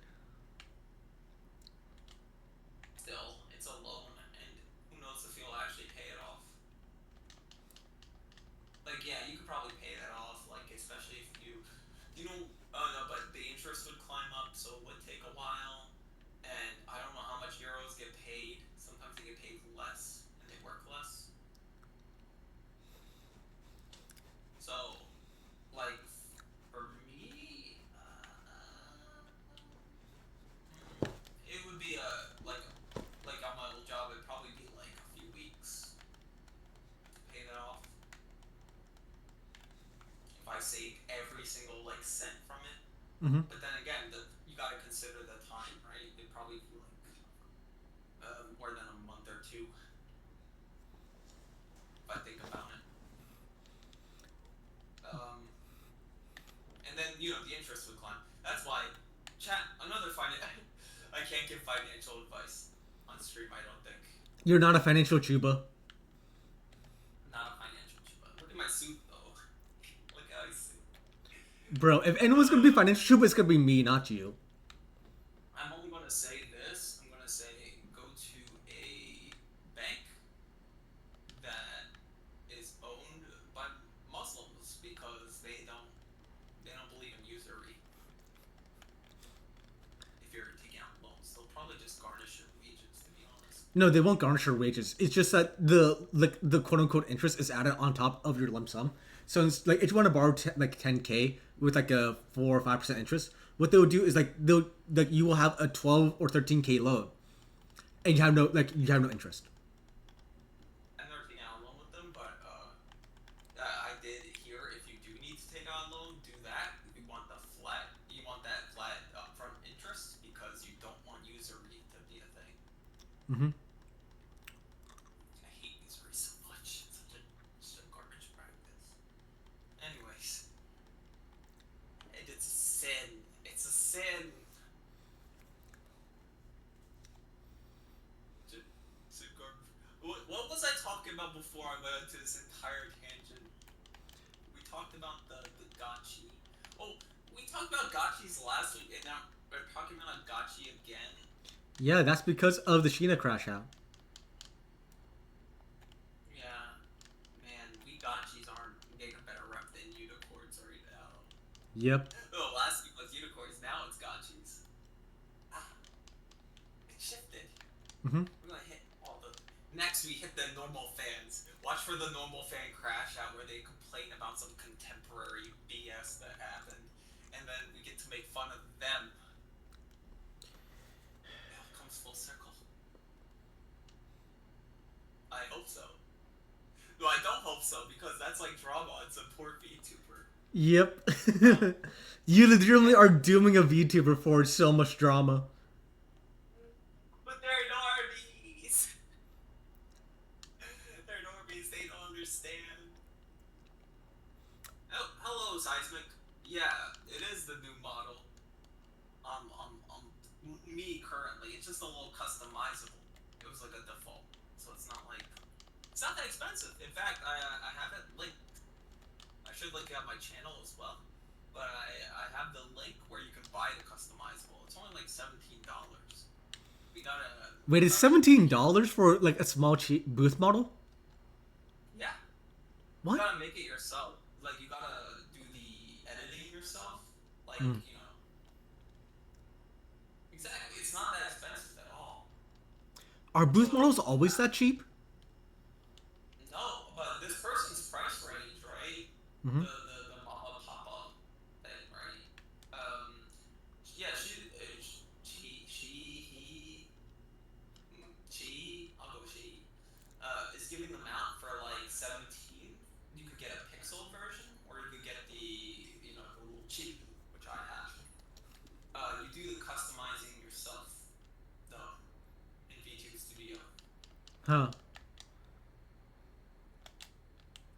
Speaker 2: Still, it's a loan, and who knows if he'll actually pay it off. Like, yeah, you could probably pay that off, like, especially if you know, no, but the interest would climb up, so it would take a while. And I don't know how much euros get paid. Sometimes they get paid less, and they work less. So, like, for me, it would be like on my old job, it'd probably be like a few weeks to pay that off. If I saved every single like cent from it.
Speaker 1: Mm-hmm.
Speaker 2: But then again, you got to consider the time, right? It'd probably be like more than a month or two if I think about it. And then the interest would climb. That's why, chat. Another I can't give financial advice on stream. I don't think.
Speaker 1: You're not a financial Chuba.
Speaker 2: Not a financial chuba. Look at my suit though. Look how I suit.
Speaker 1: Bro, if anyone's gonna be financial Chuba, it's gonna be me, not you.
Speaker 2: I'm only gonna say this. I'm gonna say go to a bank that is owned by Muslims because they don't believe in usury. If you're taking out loans, they'll probably just garnish your wages. To be honest.
Speaker 1: No, they won't garnish your wages. It's just that the quote unquote interest is added on top of your lump sum. So it's like if you want to borrow like 10K with like a 4 or 5% interest, what they'll do is like you will have a 12 or 13K loan, and you have no interest.
Speaker 2: I've never taken out a loan with them, but I did hear if you do need to take out a loan, do that. You want that flat upfront interest because you don't want usury to be a thing.
Speaker 1: Mm-hmm.
Speaker 2: I hate usury so much. It's such a garbage practice. Anyways, and it's a sin. It's a sin. It's a garbage. What was I talking about before I went into this entire tangent? We talked about the gachi. Oh, we talked about gachis last week, and now we're talking about a gachi again.
Speaker 1: Yeah, that's because of the Sheena crash out.
Speaker 2: Yeah, man, we gachis aren't getting a better rep than unicorns right now.
Speaker 1: Yep.
Speaker 2: Oh, last week was unicorns, now it's gachis. Ah, it shifted.
Speaker 1: Mm-hmm.
Speaker 2: We're gonna hit all the. Next, we hit the normal fans. Watch for the normal fan crash out where they complain about some contemporary BS that happened, and then we get to make fun of them. It all comes full circle. I hope so. No, I don't hope so because that's like drama. It's a poor VTuber.
Speaker 1: Yep.
Speaker 2: Um,
Speaker 1: You literally
Speaker 2: yeah,
Speaker 1: are dooming a VTuber for so much drama.
Speaker 2: but they're normies. They're normies. They don't understand. Oh, hello, Seismic. Yeah, it is the new model. Me currently. It's just a little customizable. It was like a default, so it's not that expensive. In fact, I have it linked. I should link it on my channel as well. But I have the link where you can buy the customizable. It's only like $17. We gotta
Speaker 1: Wait,
Speaker 2: we
Speaker 1: it's
Speaker 2: gotta make it.
Speaker 1: $17 for like a small cheap booth model?
Speaker 2: Yeah, you
Speaker 1: What?
Speaker 2: gotta make it yourself. Like you gotta do the editing yourself. Like
Speaker 1: Mm.
Speaker 2: exactly. It's not that expensive at all.
Speaker 1: Are booth
Speaker 2: So
Speaker 1: models always that cheap?
Speaker 2: no, but this person's price range, right?
Speaker 1: Mm-hmm.
Speaker 2: The mama papa thing, right? Um, yeah, I'll go she, is giving them out for like 17. You could get a pixel version, or you could get the little cheap, which I have. You do the customizing yourself, though, in VTube Studio.
Speaker 1: Huh.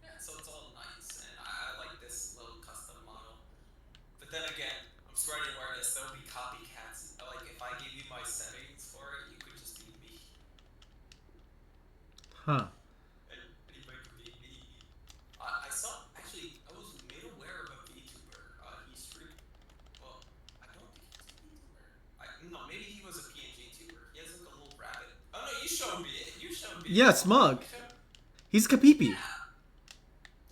Speaker 2: Yeah, so it's all nice, and I like this little custom model. But then again, I'm spreading awareness. There'll be copycats. Like if I give you my settings for it, you could just be me,
Speaker 1: Huh.
Speaker 2: and anybody could be me. I saw actually. I was made aware of a VTuber. He streamed. Well, I don't think he's a VTuber. No, maybe he was a PNG tuber. He has like a little rabbit. Oh no, you showed me it. You showed me
Speaker 1: Yeah,
Speaker 2: it.
Speaker 1: Smug.
Speaker 2: You showed.
Speaker 1: He's Kapipi.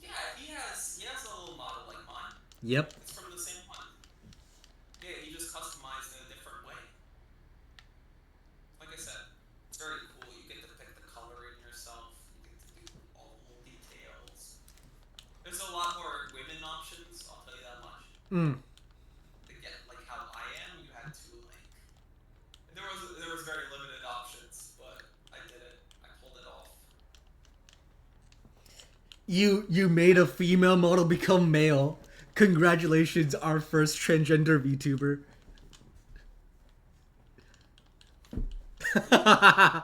Speaker 2: Yeah, yeah. He has a little model like mine.
Speaker 1: Yep.
Speaker 2: It's from the same one. Yeah, he just customized in a different way. Like I said, it's very cool. You get to pick the coloring yourself. You get to do all the little details. There's a lot more women options. I'll tell you that much.
Speaker 1: Mm.
Speaker 2: To get like how I am, you had to like. There was very limited options, but I did it. I pulled it off.
Speaker 1: You made a female model become male. Congratulations, our first transgender VTuber.
Speaker 2: I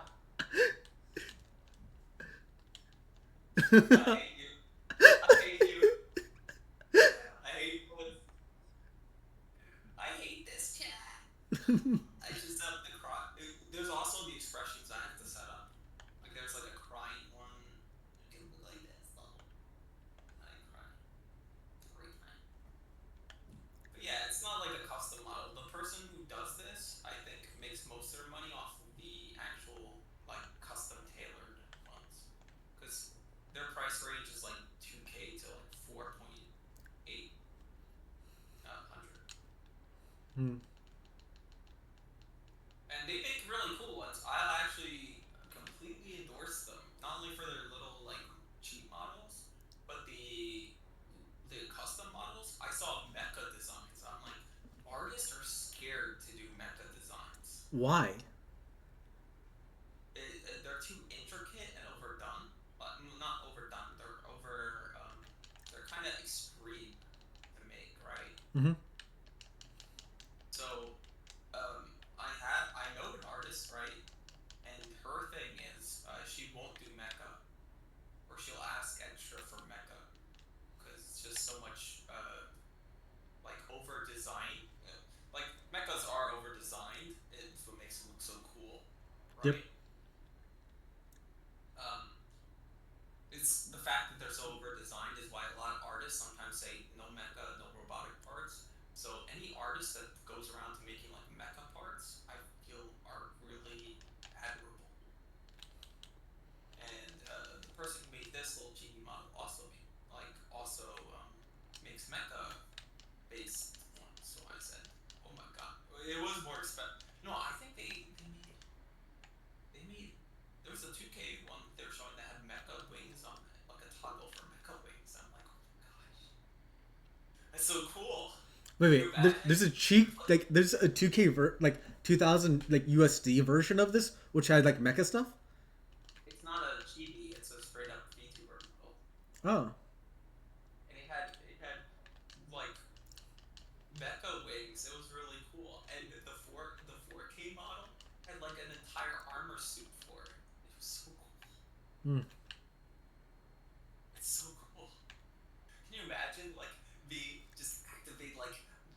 Speaker 2: hate you. I hate you. I hate what. I hate this chat. I just have the cry. There's also the expressions I have to set up. Like there's like a crying one. It can look like this though. I cry. It's a great time. But yeah, it's not like a custom model. The person who does this, I think, makes most of their money off of the actual like custom tailored ones, because their price range is like 2K to like 4.8 hundred,
Speaker 1: Hmm.
Speaker 2: and they make really cool ones. I actually completely endorse them, not only for their little like cheap models, but the custom models. I saw mecha designs. I'm like, artists are scared to do mecha designs.
Speaker 1: Why?
Speaker 2: They're too intricate and overdone. Not overdone. They're kind of extreme to make, right?
Speaker 1: Mm-hmm.
Speaker 2: So, I know an artist, right? And her thing is, she won't do mecha, or she'll ask extra for mecha, because it's just so much, like over designed. Like mechas are over designed. It's what makes them look so cool,
Speaker 1: Yep.
Speaker 2: right? Um, it's the fact that they're so over designed is why a lot of artists sometimes say no mecha, no robotic parts. So any artist that goes around to making like mecha parts, I feel are really admirable. And the person who made this little genie model also makes mecha based ones. So I said, oh my god, it was more expensive. No, I think they made there was a 2K one they were showing that had mecha wings on it, like a toggle for mecha wings. I'm like, oh my gosh, that's so cool.
Speaker 1: Wait,
Speaker 2: Can you
Speaker 1: wait.
Speaker 2: imagine?
Speaker 1: There's a cheap like there's a 2K like 2000 like USD version of this which had like mecha stuff.
Speaker 2: It's not a chibi; it's a straight up VTuber model,
Speaker 1: Oh.
Speaker 2: and it had like an entire armor suit for it. It was so cool.
Speaker 1: Mm.
Speaker 2: It's so cool. Can you imagine like the just activate like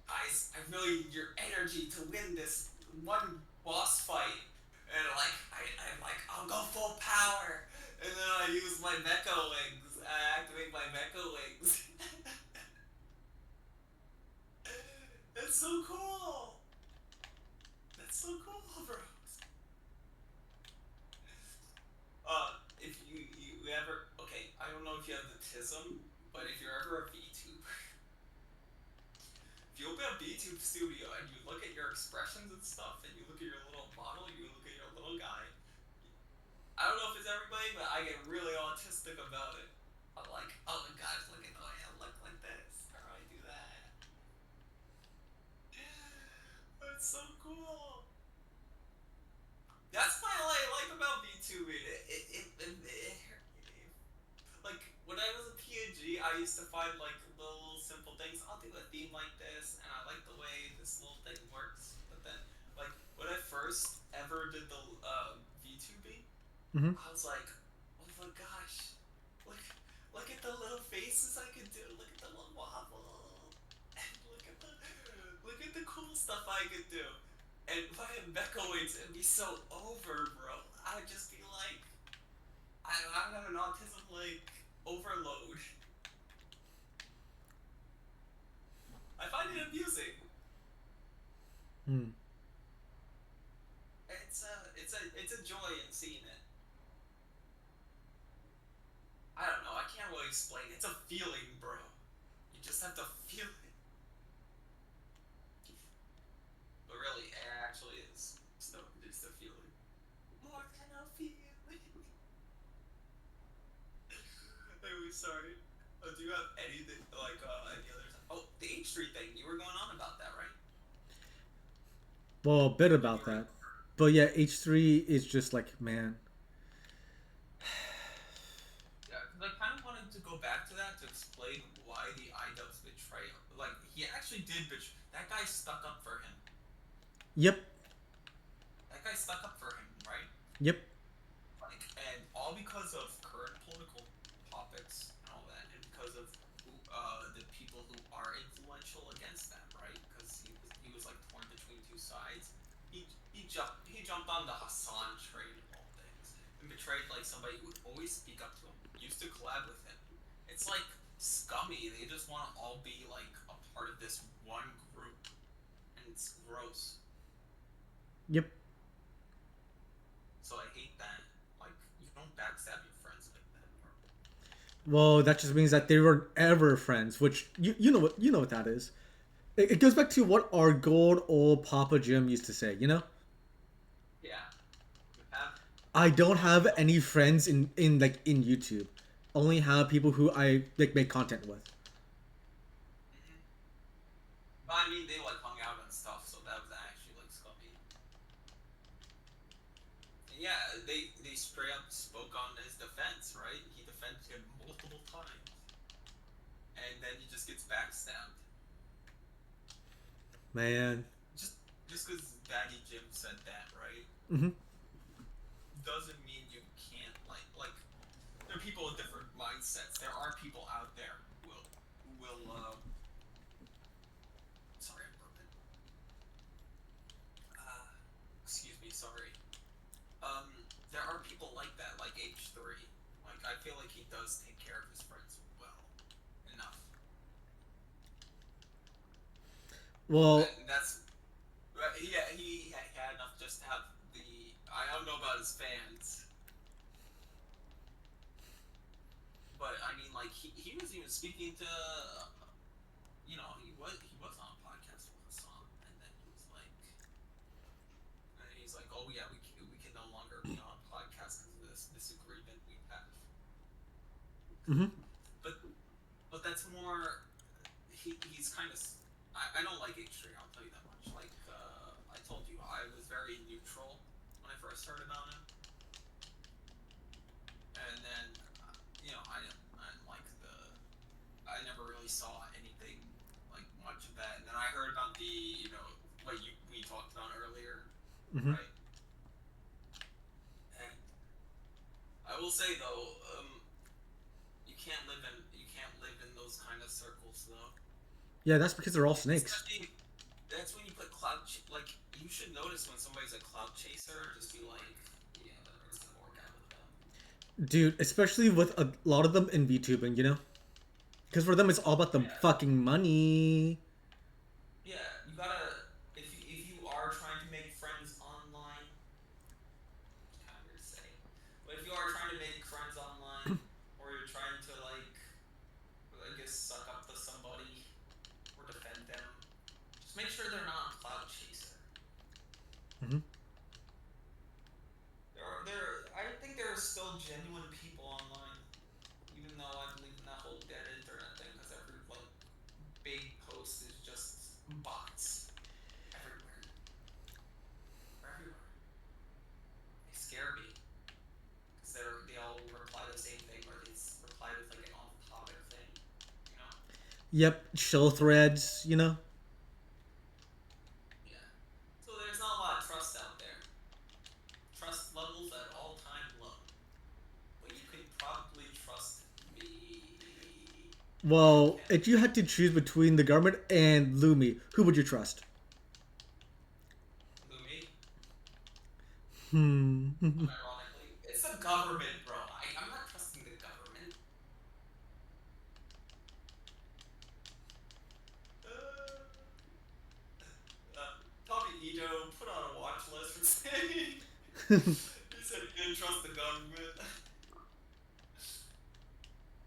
Speaker 2: guys, I really need your energy to win this one boss fight. And like I'm like, I'll go full power. And then I use my mecha wings. I activate my mecha wings. That's so cool. That's so cool, bro. If you ever okay, I don't know if you have the tism, but if you're ever a VTuber, if you open a VTube studio and you look at your expressions and stuff, and you look at your little model, you look at your little guy. I don't know if it's everybody, but I get really autistic about it. I'm like, oh my gosh, look at the way I look like this, or I do that. That's so cool. That's what I like about VTubing. Like when I was a PNG, I used to find like little simple things. I'll do a theme like this, and I like the way this little thing works. But then, like when I first ever did the VTubing,
Speaker 1: Mm-hmm.
Speaker 2: I was like, oh my gosh, look, look at the little faces I could do. Look at the little wobble, and look at the cool stuff I could do. And if I had mecha wings, it'd be so over, bro. I'd just be like, I have an autism like overload. I find it amusing.
Speaker 1: Mm.
Speaker 2: It's a joy in seeing it. I don't know. I can't really explain. It's a feeling, bro. You just have to feel it. But really, it actually is. It's a feeling. More than a feeling. I'm sorry. Do you have anything like any others? Oh, the H3 thing. You were going on about that, right?
Speaker 1: Well, a bit
Speaker 2: When you
Speaker 1: about
Speaker 2: were
Speaker 1: that, but yeah, H3 is just like, man.
Speaker 2: yeah, because I kind of wanted to go back to that to explain why the iDubbbz betrayal. Like he actually did betray. That guy stuck up for him.
Speaker 1: Yep.
Speaker 2: That guy stuck up for him, right?
Speaker 1: Yep.
Speaker 2: Like, and all because of current political topics and all that, and because of the people who are influential against them, right? Because he was like torn between two sides. He jumped on the Hassan train of all things and betrayed like somebody who would always speak up to him, used to collab with him. It's like scummy. They just want to all be like a part of this one group, and it's gross.
Speaker 1: Yep.
Speaker 2: So I hate that. Like you don't backstab your friends like that, bro.
Speaker 1: Well, that just means that they were ever friends, which you know what that is. It goes back to what our good old Papa Jim used to say.
Speaker 2: Yeah, you have
Speaker 1: I don't
Speaker 2: most
Speaker 1: have
Speaker 2: people.
Speaker 1: any friends in YouTube. Only have people who I like make content with.
Speaker 2: Mm-hmm. But I mean, they like hung out and stuff, so that was actually like scummy. And yeah, they straight up spoke on his defense, right? He defended him multiple times, and then he just gets backstabbed.
Speaker 1: Man.
Speaker 2: Just because Daddy Jim said that, right?
Speaker 1: Hmm.
Speaker 2: Doesn't mean you can't like. There are people with different mindsets. There are people out there who will. Sorry, I'm burping. Uh, excuse me. Sorry. Um, there are people like that, like H3. Like I feel like he does take care of his friends well enough.
Speaker 1: Well,
Speaker 2: That's yeah. He had enough just to have the. I don't know about his fans, but I mean, like he was even speaking to. He was on a podcast with a song, and then he's like, oh yeah, we can no longer be on a podcast because of this disagreement we have.
Speaker 1: hmm
Speaker 2: But that's more. He's kind of. I don't like H3. I'll tell you that much. Like I told you, I was very neutral when I first heard about him, and then I didn't like the. I never really saw anything like much of that, and then I heard about the what we talked about earlier,
Speaker 1: hmm
Speaker 2: right? though.
Speaker 1: Yeah, that's because they're all snakes.
Speaker 2: Especially that's when you put like you should notice when somebody's a cloud chaser, just be like, yeah, it's gonna work out with them.
Speaker 1: Dude, especially with a lot of them in VTubing, you know? Because for them, it's all about the
Speaker 2: Yeah,
Speaker 1: fucking money.
Speaker 2: yeah. You gotta if you are trying to make friends online, it's kind of weird to say, but if you are trying to make friends online, or you're trying to like, I guess, suck up to somebody or defend them, just make sure they're not a cloud chaser.
Speaker 1: Hmm.
Speaker 2: I think there are still genuine people online, even though I believe in that whole dead internet thing, because every like big post is just bots everywhere. They're everywhere. They scare me because they all reply the same thing, or they reply with like an off-topic thing. You know?
Speaker 1: Yep, show threads, you know?
Speaker 2: Yeah. So there's not a lot of trust out there. Trust levels at all-time low. But you can probably trust me. You
Speaker 1: Well,
Speaker 2: can.
Speaker 1: if you had to choose between the government and Lumi, who would you trust?
Speaker 2: Lumi.
Speaker 1: Hmm.
Speaker 2: Unironically, it's the government, bro. I'm not trusting the government. Uh, Tommy Ito put on a watch list for saying he said he didn't trust the government.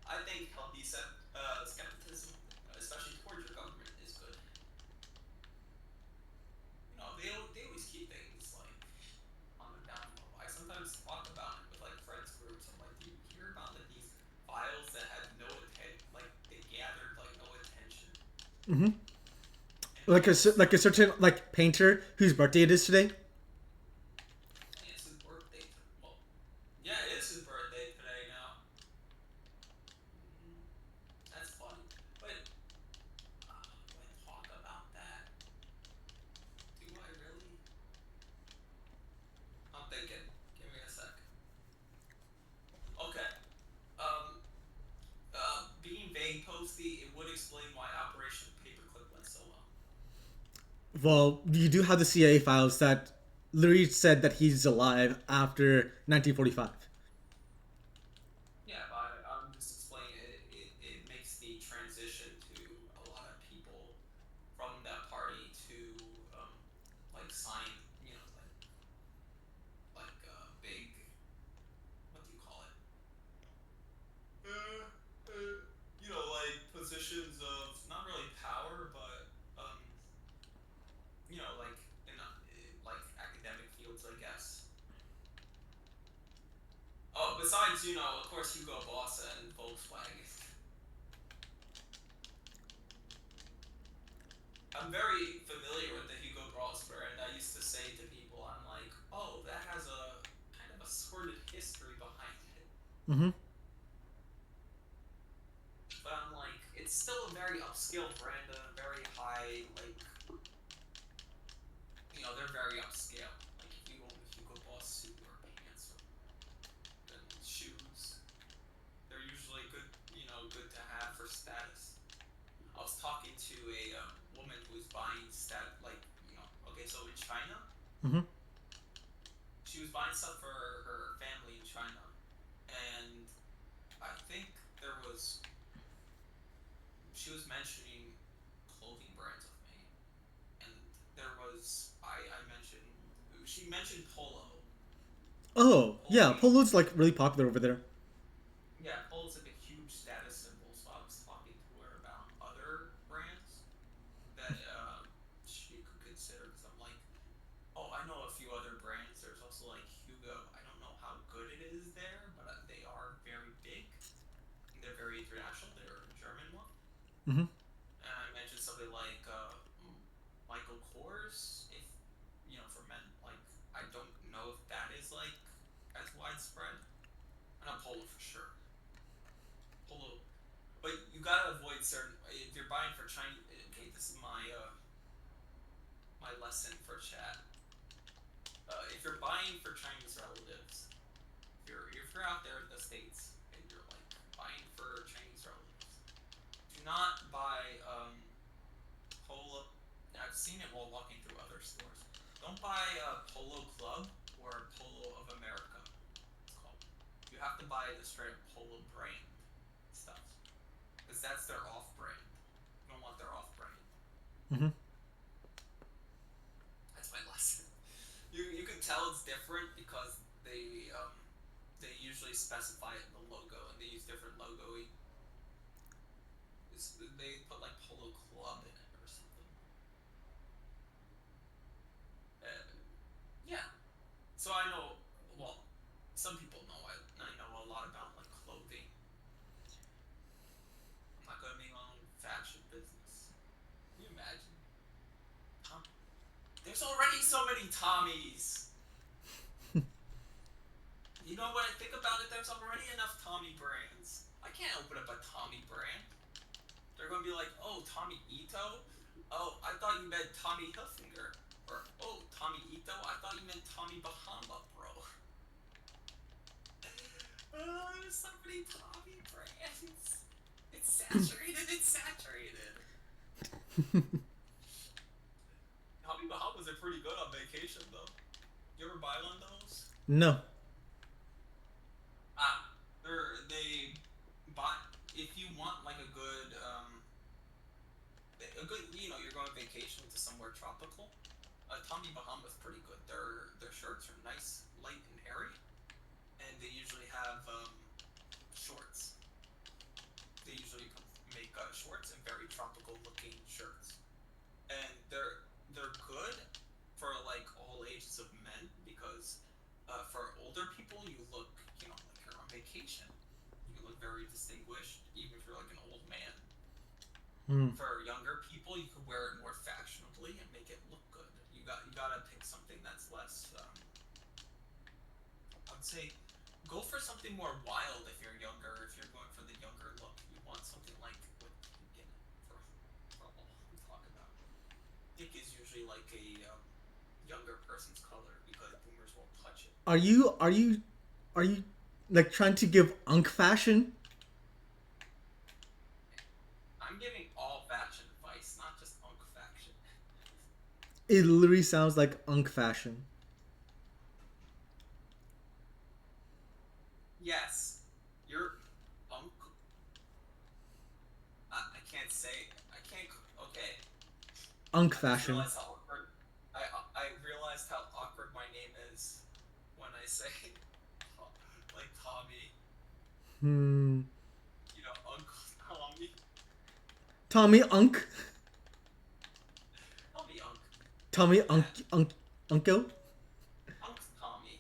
Speaker 2: I think healthy skepticism, especially towards your government, is good. You know, they always keep things like on the down low. I sometimes talk about it with like friends groups. I'm like, do you hear about like these files that had no intent, like they gathered like no attention,
Speaker 1: Hmm.
Speaker 2: and all this
Speaker 1: Like a
Speaker 2: stuff.
Speaker 1: certain like painter whose birthday it is today.
Speaker 2: And it's his birthday. Well, yeah, it is his birthday today now. Mm, that's funny. But do I talk about that? Do I really? I'm thinking. Give me a sec. Okay. Um. Being vague posty, it would explain why Operation Paperclip went so well.
Speaker 1: Well, you do have the CIA files that literally said that he's alive after 1945.
Speaker 2: Yeah, but I'm just explaining it makes the transition to a lot of people from that party to like sign, you know, big, what do you call it? Uh, you know, like positions of not really power, but you know, like in like academic fields, I guess. Oh, besides, you know, of course, Hugo Boss and Volkswagen. I'm very familiar with the Hugo Boss brand. I used to say to people, I'm like, oh, that has a kind of a sordid history behind it.
Speaker 1: Mm-hmm.
Speaker 2: But I'm like, it's still a very upscale brand, a very high, like, you know, they're very upscale. Like, if you own a Hugo Boss suit or pants or then shoes, they're usually good, you know, good to have for status. I was talking to a woman who was buying like, you know, okay, so in China,
Speaker 1: Mm-hmm.
Speaker 2: she was buying stuff for her family in China, and I think there was she was mentioning clothing brands with me, and there was I mentioned she mentioned Polo.
Speaker 1: Oh,
Speaker 2: Polo
Speaker 1: yeah,
Speaker 2: being
Speaker 1: Polo's like really popular over there.
Speaker 2: Yeah, Polo's like a huge status symbol. So I was talking to her about other brands that she could consider because I'm like, oh, I know a few other brands. There's also like Hugo. I don't know how good it is there, but they are very big. They're very international. They're a German one.
Speaker 1: Mm-hmm.
Speaker 2: And I mentioned something like Michael Kors. If you know, for men, like I don't know if that is like as widespread. I know Polo for sure. Polo, but you gotta avoid certain. If you're buying for Chinese, okay, this is my lesson for chat. If you're buying for Chinese relatives, if you're out there in the states and you're like buying for Chinese relatives, do Do not buy Polo. I've seen it while walking through other stores. Don't buy Polo Club or Polo of America. It's called. You have to buy the straight up Polo brand stuff because that's their off brand. You don't want their off brand.
Speaker 1: Mm-hmm.
Speaker 2: That's my lesson. You can tell it's different because they usually specify it in the logo and they use different logo. They put like Polo Club in it or something. Yeah. So I know. Well, some people know. I know a lot about like clothing. I'm not gonna make my own fashion business. Can you imagine? Tom, there's already so many Tommies. You know what? I think about it. There's already enough Tommy brands. I can't open up a Tommy brand. They're gonna be like, oh, Tommy Ito. Oh, I thought you meant Tommy Hilfiger. Or oh, Tommy Ito. I thought you meant Tommy Bahama, bro. There's so many Tommy brands. It's saturated. It's saturated. Tommy Bahamas are pretty good on vacation, though. You ever buy one of those?
Speaker 1: No.
Speaker 2: They buy if you want like a good you're going on vacation to somewhere tropical. Tommy Bahama's pretty good. Their shirts are nice, light and airy, and they usually have shorts. They usually make shorts and very tropical looking shirts, and they're good for like all ages of men because for older people you look like you're on vacation. You look very distinguished even if you're like an old man.
Speaker 1: Mm.
Speaker 2: For younger people, you could wear it more fashionably and make it look good. You gotta pick something that's less. I'd say go for something more wild if you're younger. If you're going for the younger look, you want something like with pink in it. For all we talk about, pink is usually like a younger person's color because boomers won't touch it.
Speaker 1: Are you like trying to give unk fashion?
Speaker 2: I'm giving all fashion advice, not just unk fashion.
Speaker 1: It literally sounds like unk fashion.
Speaker 2: Yes, you're unk. I can't say. I can't. Okay.
Speaker 1: Unk
Speaker 2: I just
Speaker 1: fashion.
Speaker 2: realized how awkward. I realized how awkward my name is when I say like Tommy.
Speaker 1: Hmm.
Speaker 2: Uncle Tommy.
Speaker 1: Tommy Unk.
Speaker 2: Tommy Unk.
Speaker 1: Tommy Unk
Speaker 2: Yeah,
Speaker 1: Unk Unko.
Speaker 2: Unk Tommy.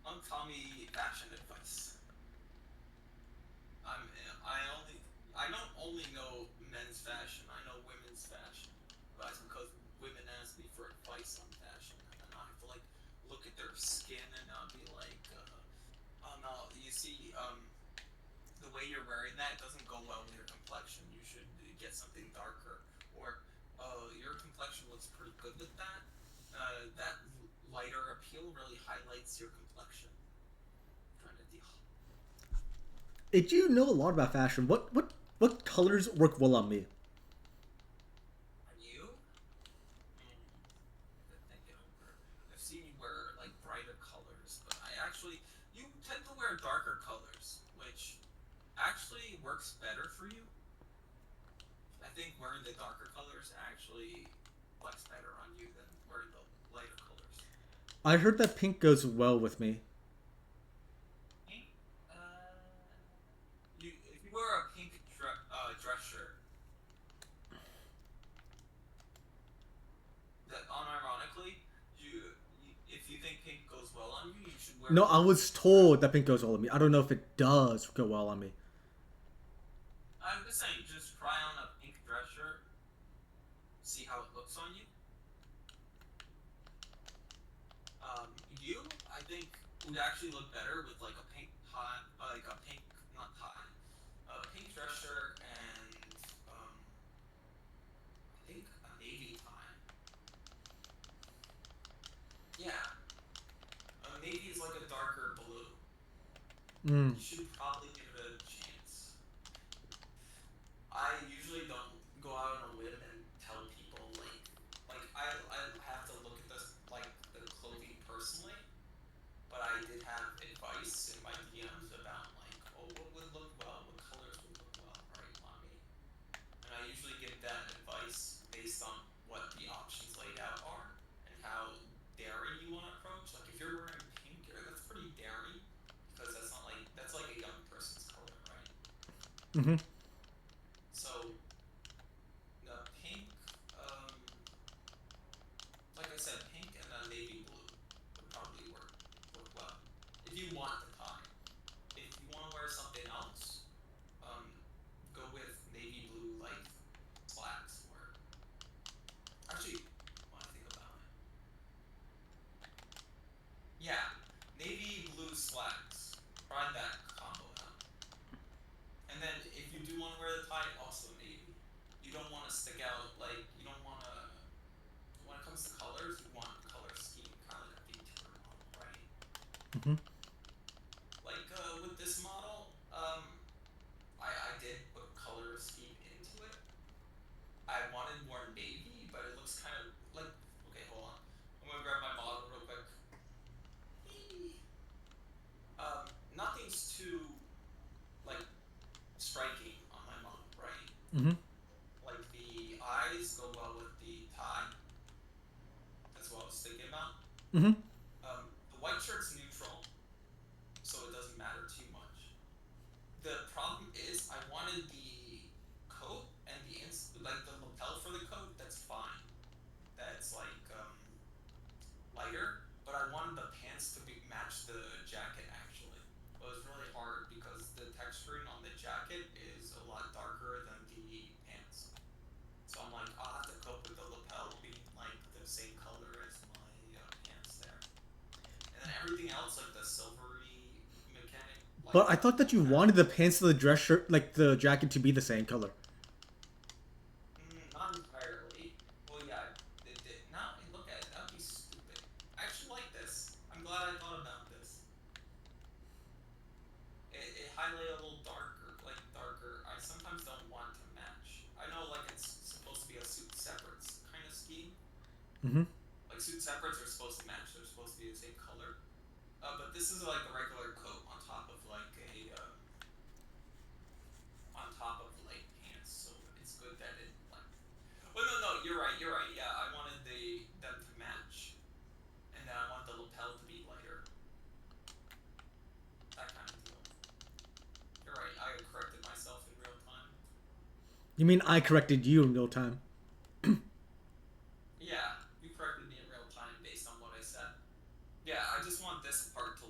Speaker 2: Unk Tommy fashion advice. I'm. I only. I don't only know men's fashion. I know women's fashion. That's because women ask me for advice on fashion, and then I have to like look at their skin and I'll be like, oh no, you see, the way you're wearing that doesn't go well with your complexion. You should get something darker. Or, your complexion looks pretty good with that. That lighter appeal really highlights your complexion. Trying to deal.
Speaker 1: Did you know a lot about fashion? What colors work well on me?
Speaker 2: Are you? To think it over. I've seen you wear like brighter colors, but you tend to wear darker colors, which actually works better for you. I think wearing the darker colors actually looks better on you than wearing the lighter colors.
Speaker 1: I heard that pink goes well with me.
Speaker 2: Pink, if you wear a pink dress shirt, that unironically, if you think pink goes well on you, you should wear
Speaker 1: No,
Speaker 2: a
Speaker 1: I
Speaker 2: pink
Speaker 1: was
Speaker 2: dress.
Speaker 1: told that pink goes well on me. I don't know if it does go well on me.
Speaker 2: I'm just saying, just try on a pink dress shirt, see how it looks on you. I think, would actually look better with like a pink tie, like a pink, not tie, a pink dress shirt and I think a navy tie. Yeah, navy is like a darker blue.
Speaker 1: Mm.
Speaker 2: You should probably give it a chance. I usually
Speaker 1: Mm-hmm.
Speaker 2: So the pink, um, like I said, pink and then navy blue would probably work well if you want the tie. If you want to wear something else, um, go with navy blue like slacks or actually, when I think about it, yeah, navy blue slacks. Try that combo out. And then if you do want to wear the tie, also navy. You don't want to stick out like you don't want to. When it comes to colors, you want color scheme, kind of like a VTuber model, right?
Speaker 1: Mm-hmm.
Speaker 2: Like with this model, I did put color scheme into it. I wanted more navy, but it looks kind of like okay. Hold on, I'm gonna grab my model real quick. Nothing's too like striking on my model, right?
Speaker 1: Mm-hmm.
Speaker 2: Like the eyes go well with the tie. That's what I was thinking about.
Speaker 1: Mm-hmm.
Speaker 2: The white shirt's neutral, so it doesn't matter too much. The problem is I wanted the coat and like the lapel for the coat. That's fine. That's like lighter, but I wanted the pants to match the jacket actually. It was really hard because the texturing on the jacket is a lot darker than the pants. So I'm like, I'll have to cope with the lapel being like the same color as my pants there. And then everything else, like the silvery mechanic, like
Speaker 1: But I thought that you wanted
Speaker 2: fabric,
Speaker 1: the pants of the dress shirt, like the jacket, to be the same color.
Speaker 2: not entirely. Well, yeah, it did. Now look at it, that'd be stupid. I actually like this. I'm glad I thought about this. It highlighted a little darker, like darker. I sometimes don't want to match. I know, like it's supposed to be a suit separates kind of scheme.
Speaker 1: Mm-hmm.
Speaker 2: Like suit separates are supposed to match. They're supposed to be the same color. But this is like a regular coat on top of like a on top of like pants. So it's good that it like. Well, no, you're right. You're right. Yeah, I wanted them to match, and then I want the lapel to be lighter. That kind of deal. You're right. I corrected myself in real time.
Speaker 1: You mean I corrected you in real time?
Speaker 2: Yeah, you corrected me in real time based on what I said. Yeah, I just want this part to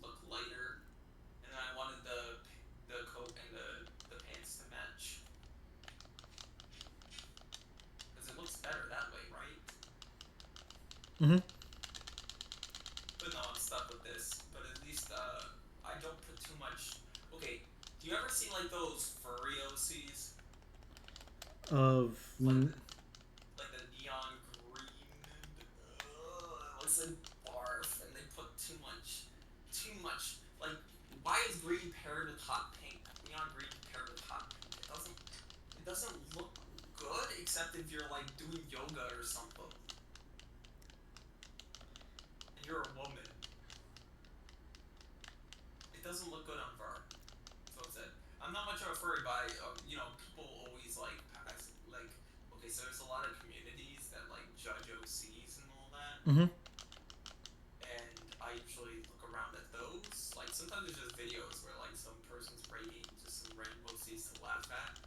Speaker 2: look lighter, and then I wanted the coat and the pants to match because it looks better that way, right?
Speaker 1: Mm-hmm.
Speaker 2: But no, I'm stuck with this. But at least I don't put too much. Okay, do you ever see like those furry OCs?
Speaker 1: Of
Speaker 2: Like the neon green. It looks like barf, and they put too much. Like, why is green paired with hot pink? Neon green paired with hot pink. It doesn't look good, except if you're like doing yoga or something, and you're a woman. It doesn't look good on fur. So it said, I'm not much of a furry, but people always like. Okay, so there's a lot of communities that like judge OCs and all that,
Speaker 1: mm-hmm.
Speaker 2: and I usually look around at those. Like sometimes there's just videos where like some person's rating just some random OCs to laugh at,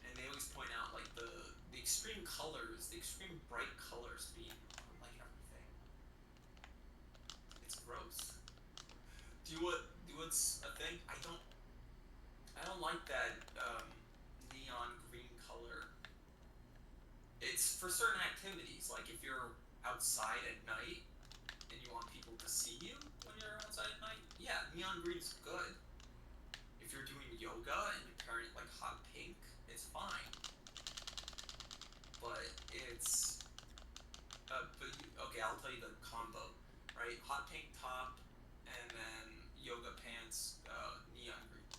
Speaker 2: and they always point out like the extreme colors, the extreme bright colors being on like everything. It's gross. Do what's a thing? I don't like that neon green color. It's for certain activities, like if you're outside at night and you want people to see you when you're outside at night. Yeah, neon green's good. If you're doing yoga and you're pairing it like hot pink, it's fine. But it's okay. I'll tell you the combo, right? Hot pink top and then yoga pants, neon green.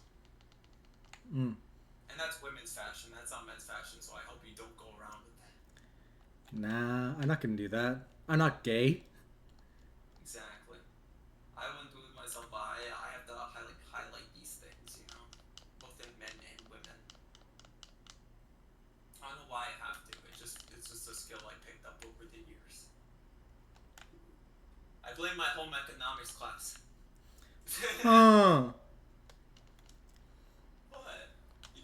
Speaker 1: Mm.
Speaker 2: And that's women's fashion. That's not men's fashion. So I hope you don't go around with that.
Speaker 1: Nah, I'm not gonna do that. I'm not gay.
Speaker 2: Exactly. I wouldn't do it myself, but I have to highlight these things, both in men and women. I don't know why I have to. It's just a skill I picked up over the years. I blame my home economics class.
Speaker 1: Huh.
Speaker 2: What? You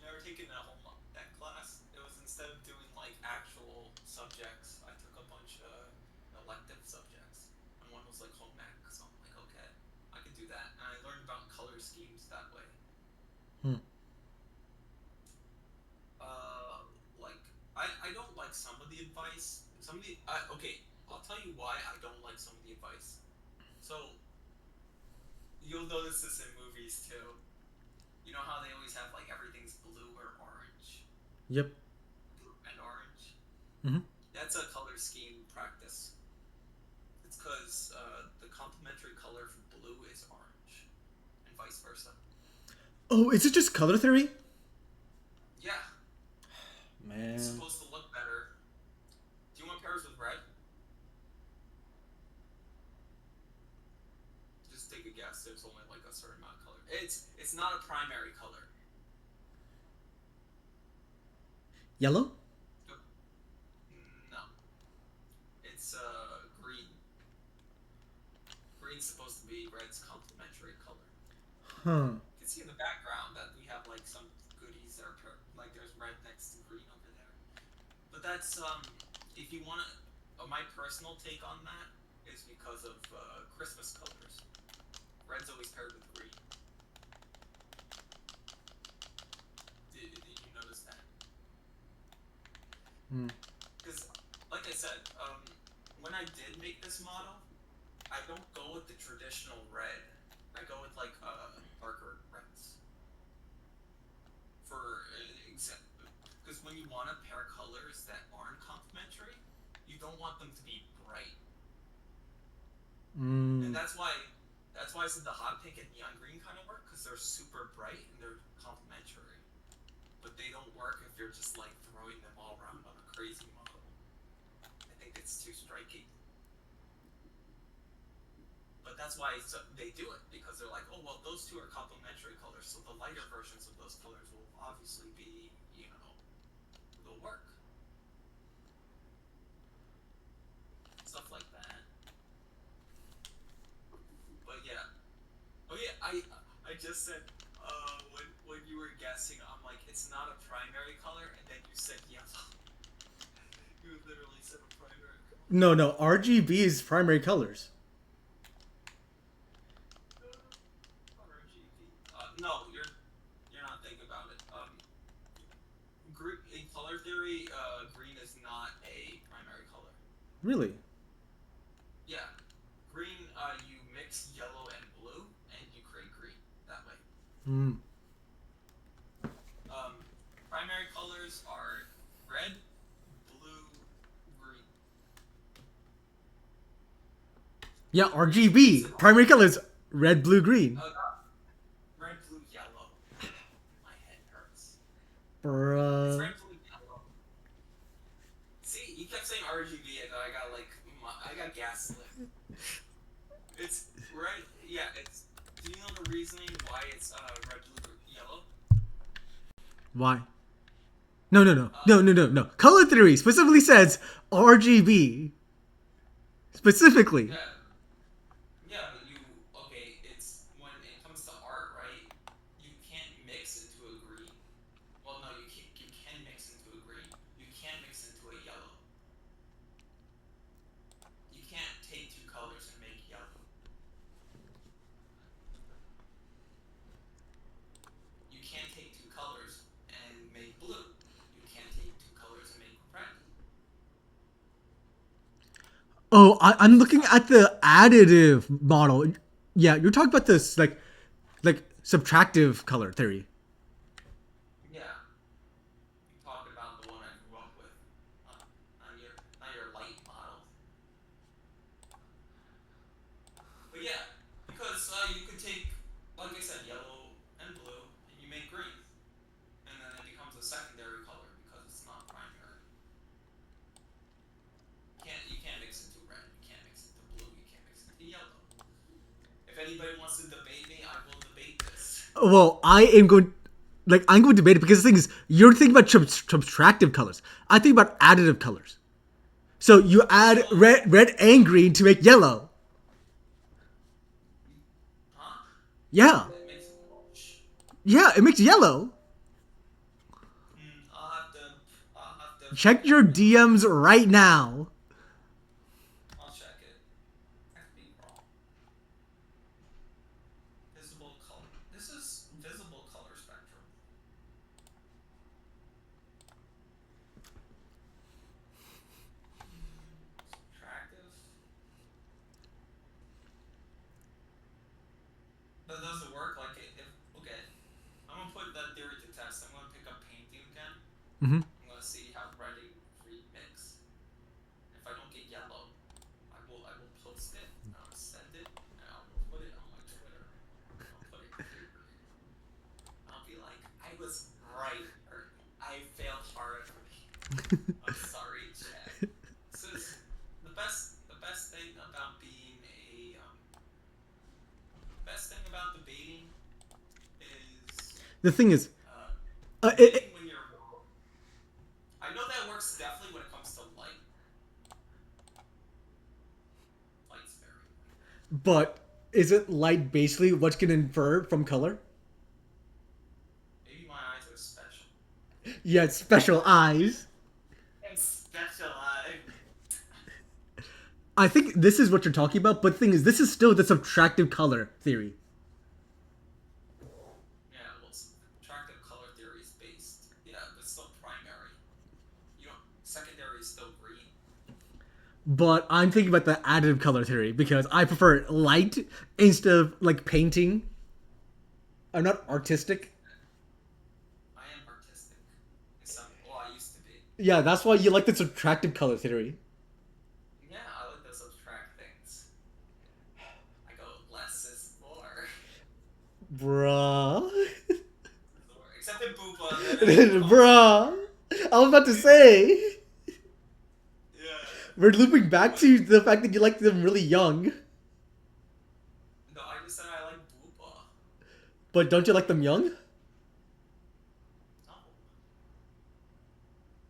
Speaker 2: schemes that way.
Speaker 1: Hmm.
Speaker 2: Like I don't like some of the advice. Okay, I'll tell you why I don't like some of the advice. So you'll notice this in movies too. You know how they always have like everything's blue or orange,
Speaker 1: Yep.
Speaker 2: blue and orange.
Speaker 1: Hmm.
Speaker 2: That's a color scheme practice. It's because the complementary color for blue is orange, and vice versa.
Speaker 1: Oh, is it just color theory?
Speaker 2: Yeah, it's
Speaker 1: Man.
Speaker 2: supposed to look better. Do you want pairs with red? Just take a guess. There's only like a certain amount of color. It's not a primary color.
Speaker 1: Yellow?
Speaker 2: No, it's green. Green's supposed to be red's complementary color.
Speaker 1: Huh.
Speaker 2: You can see in the background that we have like some goodies that are like there's red next to green over there. But that's if you want to, my personal take on that is because of Christmas colors. Red's always paired with green. Did you notice that?
Speaker 1: Hmm.
Speaker 2: Because, like I said, when I did make this model, I don't go with the traditional red. I go with like darker reds. For example, because when you want to pair colors that aren't complementary, you don't want them to be bright, and
Speaker 1: Mm.
Speaker 2: that's why I said the hot pink and neon green kind of work because they're super bright and they're complementary, but they don't work if you're just like throwing them all around on a crazy model. I think it's too striking. But that's why they do it because they're like, oh well, those two are complementary colors, so the lighter versions of those colors will obviously be, will work, stuff like that. But yeah, oh yeah, I just said when you were guessing, I'm like, it's not a primary color, and then you said yellow. You literally said a primary color.
Speaker 1: No, no. RGB is primary colors.
Speaker 2: RGB. No, you're not thinking about it. In color theory, green is not a primary color.
Speaker 1: Really?
Speaker 2: Yeah, green. You mix yellow and blue, and you create green that way.
Speaker 1: Hmm.
Speaker 2: Primary colors are red, blue, green.
Speaker 1: Yeah,
Speaker 2: You're supposed to say
Speaker 1: RGB. Primary colors red, blue, green.
Speaker 2: red, blue, yellow. My head hurts. It's
Speaker 1: Bruh.
Speaker 2: red, blue, yellow. See, you kept saying RGB, and I got like I got gaslit. It's red. Yeah, it's. Do you know the reasoning why it's red, blue, yellow?
Speaker 1: Why? No, no, no.
Speaker 2: Uh,
Speaker 1: No, no, no, no. Color theory specifically says RGB. Specifically.
Speaker 2: yeah, yeah, but okay. It's when it comes to art, right? You can't mix into a green. Well, no, you can't. You can mix into a green. You can't mix into a yellow. You can't take two colors and make yellow. You can't take two colors and make blue. You can't take two colors and make red.
Speaker 1: Oh, I'm
Speaker 2: It's just
Speaker 1: looking
Speaker 2: how.
Speaker 1: at the additive model. Yeah, you're talking about this like subtractive color theory.
Speaker 2: Yeah, you talk about the one I grew up with, not, not your light model. But yeah, because you could take, like I said, yellow and blue, and you make green, and then it becomes a secondary color because it's not primary. You can't mix into red. You can't mix into blue. You can't mix into yellow. If anybody wants to debate me, I will debate this.
Speaker 1: Well, I'm going to debate it because the thing is, you're thinking about subtractive colors. I think about additive colors. So you add
Speaker 2: So,
Speaker 1: red and green to make yellow.
Speaker 2: huh?
Speaker 1: Yeah,
Speaker 2: It makes it orange.
Speaker 1: yeah, it makes yellow.
Speaker 2: I'll have to
Speaker 1: Check
Speaker 2: find
Speaker 1: your
Speaker 2: out.
Speaker 1: DMs right now.
Speaker 2: I'll check it. I could be wrong. Visible color. This
Speaker 1: Mm-hmm.
Speaker 2: I'm gonna see how red and green mix. If I don't get yellow, I will post it. I'll send it, and I'll put it on my Twitter. I'll put it clear. I'll be like, I was right, or I failed horribly. I'm sorry, Chad. This is the best thing about being a best thing about debating is
Speaker 1: The thing is,
Speaker 2: debating when you're wrong. I know that works definitely when it comes to light. Light's very light.
Speaker 1: but isn't light basically what can infer from color?
Speaker 2: Maybe my eyes are special.
Speaker 1: Yeah, it's special eyes.
Speaker 2: And special eyes.
Speaker 1: I think this is what you're talking about, but the thing is, this is still the subtractive color theory.
Speaker 2: Yeah, well, subtractive color theory is based. Yeah, but still primary. You know, secondary is still green.
Speaker 1: But I'm thinking about the additive color theory because I prefer light instead of like painting. I'm not artistic.
Speaker 2: I am artistic. Well, I used to be.
Speaker 1: Yeah, that's why you like the subtractive color theory.
Speaker 2: Yeah, I like to subtract things. I go less is more.
Speaker 1: Bruh.
Speaker 2: Except in Boopa.
Speaker 1: Bruh. I was about to say.
Speaker 2: Yeah.
Speaker 1: We're looping back to the fact that you like them really young.
Speaker 2: No, I just said I like Boopa.
Speaker 1: But don't you like them young?
Speaker 2: No.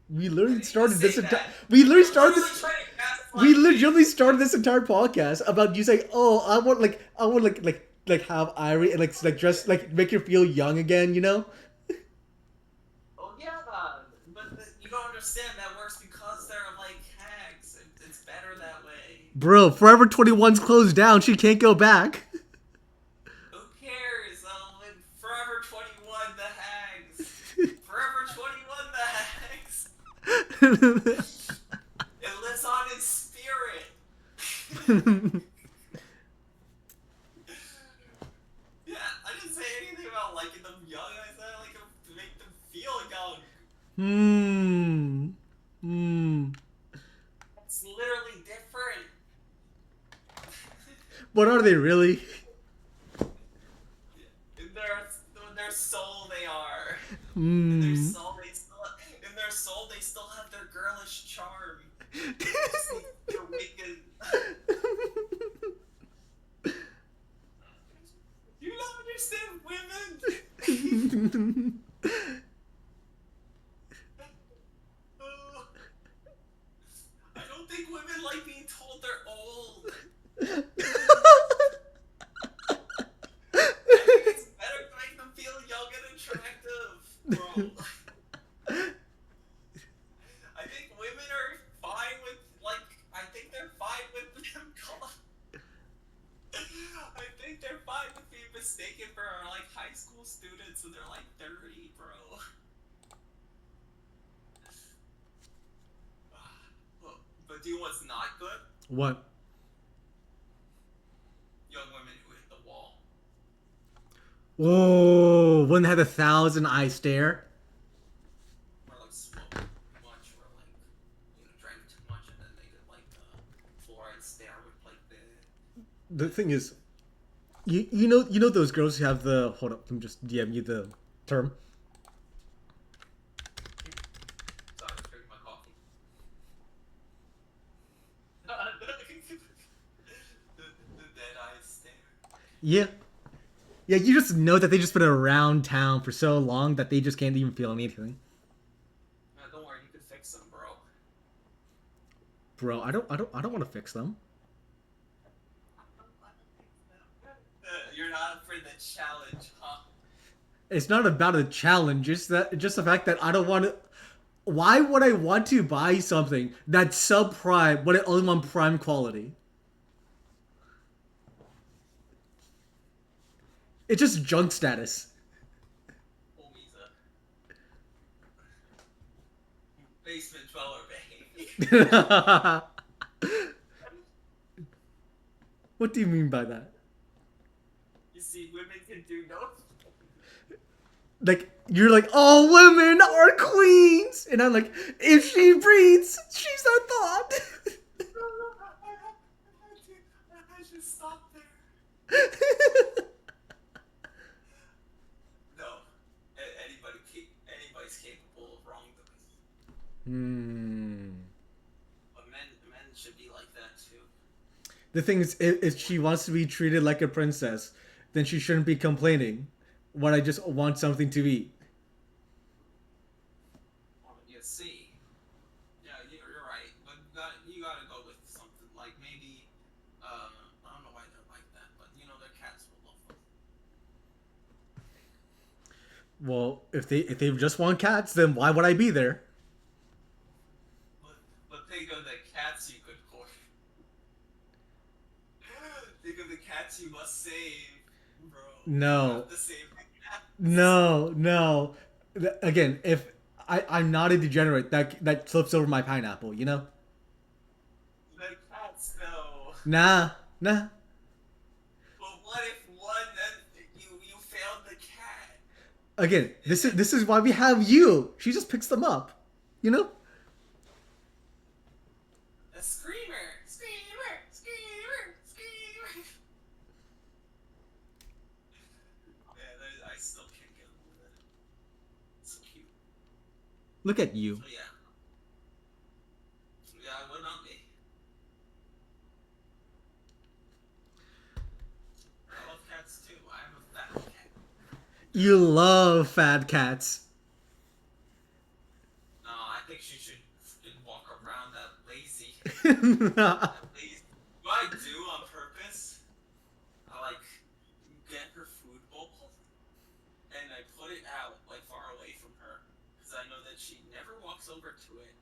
Speaker 1: We
Speaker 2: I
Speaker 1: literally
Speaker 2: didn't
Speaker 1: started
Speaker 2: even
Speaker 1: this
Speaker 2: say
Speaker 1: entire.
Speaker 2: that.
Speaker 1: We literally
Speaker 2: You're
Speaker 1: started
Speaker 2: literally
Speaker 1: this.
Speaker 2: trying to gaslight
Speaker 1: We
Speaker 2: me.
Speaker 1: literally started this entire podcast about you saying, "Oh, I want like have Irie and like dress like make her feel young again," you know?
Speaker 2: Oh yeah, but you don't understand. That works because they're like hags. It's better that way.
Speaker 1: Bro, Forever 21's closed down. She can't go back.
Speaker 2: Who cares? In Forever 21, the hags. Forever 21, the hags. It lives on in spirit. Yeah, I didn't say anything about liking them young. I said I like them to make them feel young.
Speaker 1: Hmm. Hmm.
Speaker 2: It's literally different.
Speaker 1: What are they really?
Speaker 2: In their soul, they are. In their
Speaker 1: Hmm.
Speaker 2: soul, they still have their girlish charm. They just need to be awakened. You don't understand women. I don't think women like being told they're old. I think it's better to make them feel young and attractive, bro. I think women are fine with, I think they're fine with them I think they're fine with being mistaken for, like, high school students and they're, like, 30, bro. But do you know what's not good?
Speaker 1: What?
Speaker 2: Young women who hit the wall.
Speaker 1: Oh, one that had 1,000 eye stare.
Speaker 2: Or, like, smoked too much, or, like, drank too much, and then they did, like, fluoride stare with, like,
Speaker 1: The thing is, you know those girls who have the hold up. Let me just DM you the term.
Speaker 2: Sorry, I was drinking my coffee. The dead eyes stare.
Speaker 1: Yeah. Yeah, you just know that they just been around town for so long that they just can't even feel anything.
Speaker 2: Don't worry, you can fix them, bro.
Speaker 1: Bro, I don't want to fix them.
Speaker 2: You're not up for the challenge, huh?
Speaker 1: It's not about a challenge. It's just the fact that I don't want to. Why would I want to buy something that's subprime but it only on prime quality? It's just junk status.
Speaker 2: Homies, basement dweller, baby.
Speaker 1: What do you mean by that?
Speaker 2: You see, women can do no.
Speaker 1: like you're like, all women are queens, and I'm like, if she breathes, she's our thought.
Speaker 2: I should stop there. No, anybody's capable of wrongdoing.
Speaker 1: Hmm.
Speaker 2: But men should be like that too.
Speaker 1: The thing is, if she wants to be treated like a princess, then she shouldn't be complaining when I just want something to eat.
Speaker 2: You see, yeah, you're right. But you gotta go with something like maybe, I don't know why they're like that, but their cats will love them.
Speaker 1: Well, if they just want cats, then why would I be there?
Speaker 2: But think of the cats you could court. Think of the cats you must save, bro. You
Speaker 1: No,
Speaker 2: have to save the cats.
Speaker 1: no. Again, if I'm not a degenerate, that flips over my pineapple. You know?
Speaker 2: The cats know.
Speaker 1: Nah, nah.
Speaker 2: But what if one you failed the cat?
Speaker 1: Again, this is why we have you. She just picks them up. You know?
Speaker 2: A screamer, screamer, screamer, screamer. Man, I still can't get over that. It's so cute.
Speaker 1: Look at you.
Speaker 2: So yeah, what not me? I love cats too. I have a fat cat.
Speaker 1: You love fat cats.
Speaker 2: No, I think she should walk around that lazy.
Speaker 1: Nah.
Speaker 2: At least what I do on purpose, I get her food bowl and I put it out far away from her because I know that she never walks over to it.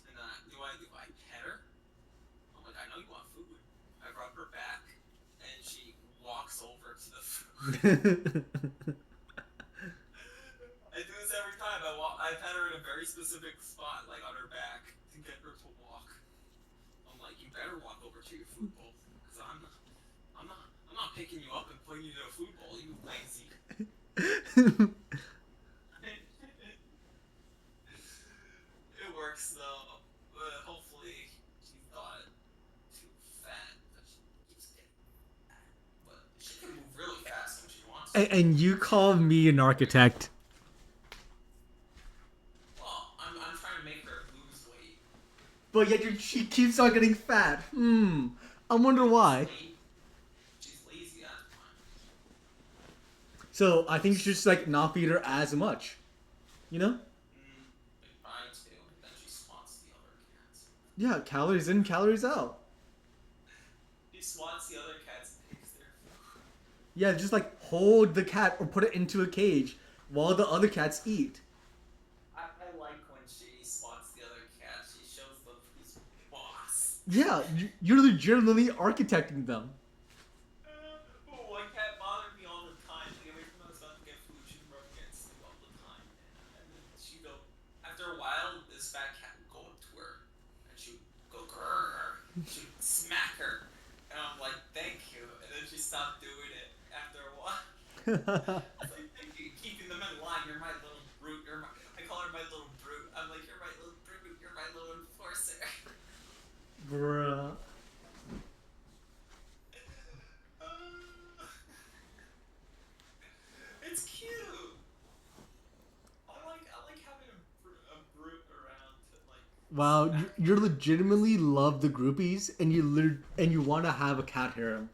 Speaker 2: And do I pet her? I'm like, I know you want food. I rub her back and she walks over to the food. I do this every time. I pet her in a very specific spot, like on her back, to get her to walk. I'm like, you better walk over to your food bowl, because I'm not picking you up and putting you in a food bowl. You lazy. It works though. But hopefully she's not too fat that she keeps getting fat. But she can move really fast when she wants to.
Speaker 1: And you call me an architect.
Speaker 2: Well, I'm trying to make her lose weight.
Speaker 1: But yet she keeps on getting fat. I wonder why.
Speaker 2: She's lazy at the time.
Speaker 1: So I think you should just like not feed her as much. You know?
Speaker 2: I try to, but then she swats the other cats.
Speaker 1: Yeah, calories in, calories out.
Speaker 2: She swats the other cats and takes their food.
Speaker 1: Yeah, just like hold the cat or put it into a cage while the other cats eat.
Speaker 2: I like when she swats the other cats. She shows them who's boss.
Speaker 1: Yeah, you're legitimately architecting them.
Speaker 2: One cat bothered me all the time. Every time I was about to get food, she'd rub against me all the time. And then she'd go, after a while, this fat cat would go up to her. And she would go, grrr. She would smack her. And I'm like, thank you. And then she stopped doing it after a while. It's like, thank you, keeping them in line. You're my little brute. I call her my little brute. I'm like, you're my little brute. You're my little enforcer.
Speaker 1: Bruh.
Speaker 2: It's cute. I like having a brute around to
Speaker 1: Wow,
Speaker 2: smack.
Speaker 1: you legitimately love the groupies, and you want to have a cat harem.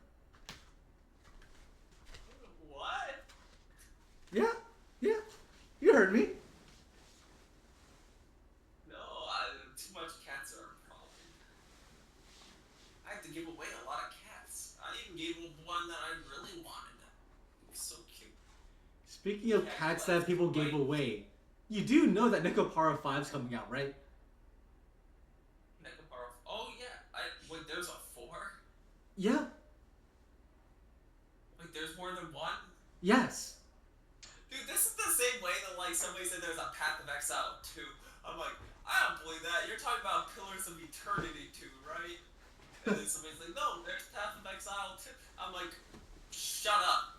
Speaker 2: What?
Speaker 1: Yeah, yeah, you heard me.
Speaker 2: No, too much cats are a problem. I have to give away a lot of cats. I even gave one that I really wanted. It was so cute.
Speaker 1: Speaking of cats that people gave away, you do know that Necopara 5's coming out, right?
Speaker 2: Necopara. Oh yeah. Wait, there's a 4?
Speaker 1: Yeah.
Speaker 2: Wait, there's more than one?
Speaker 1: Yes.
Speaker 2: Dude, this is the same way that somebody said there's a Path of Exile 2. I'm like, I don't believe that. You're talking about Pillars of Eternity 2, right? And then somebody's like, no, there's Path of Exile 2. I'm like, shut up.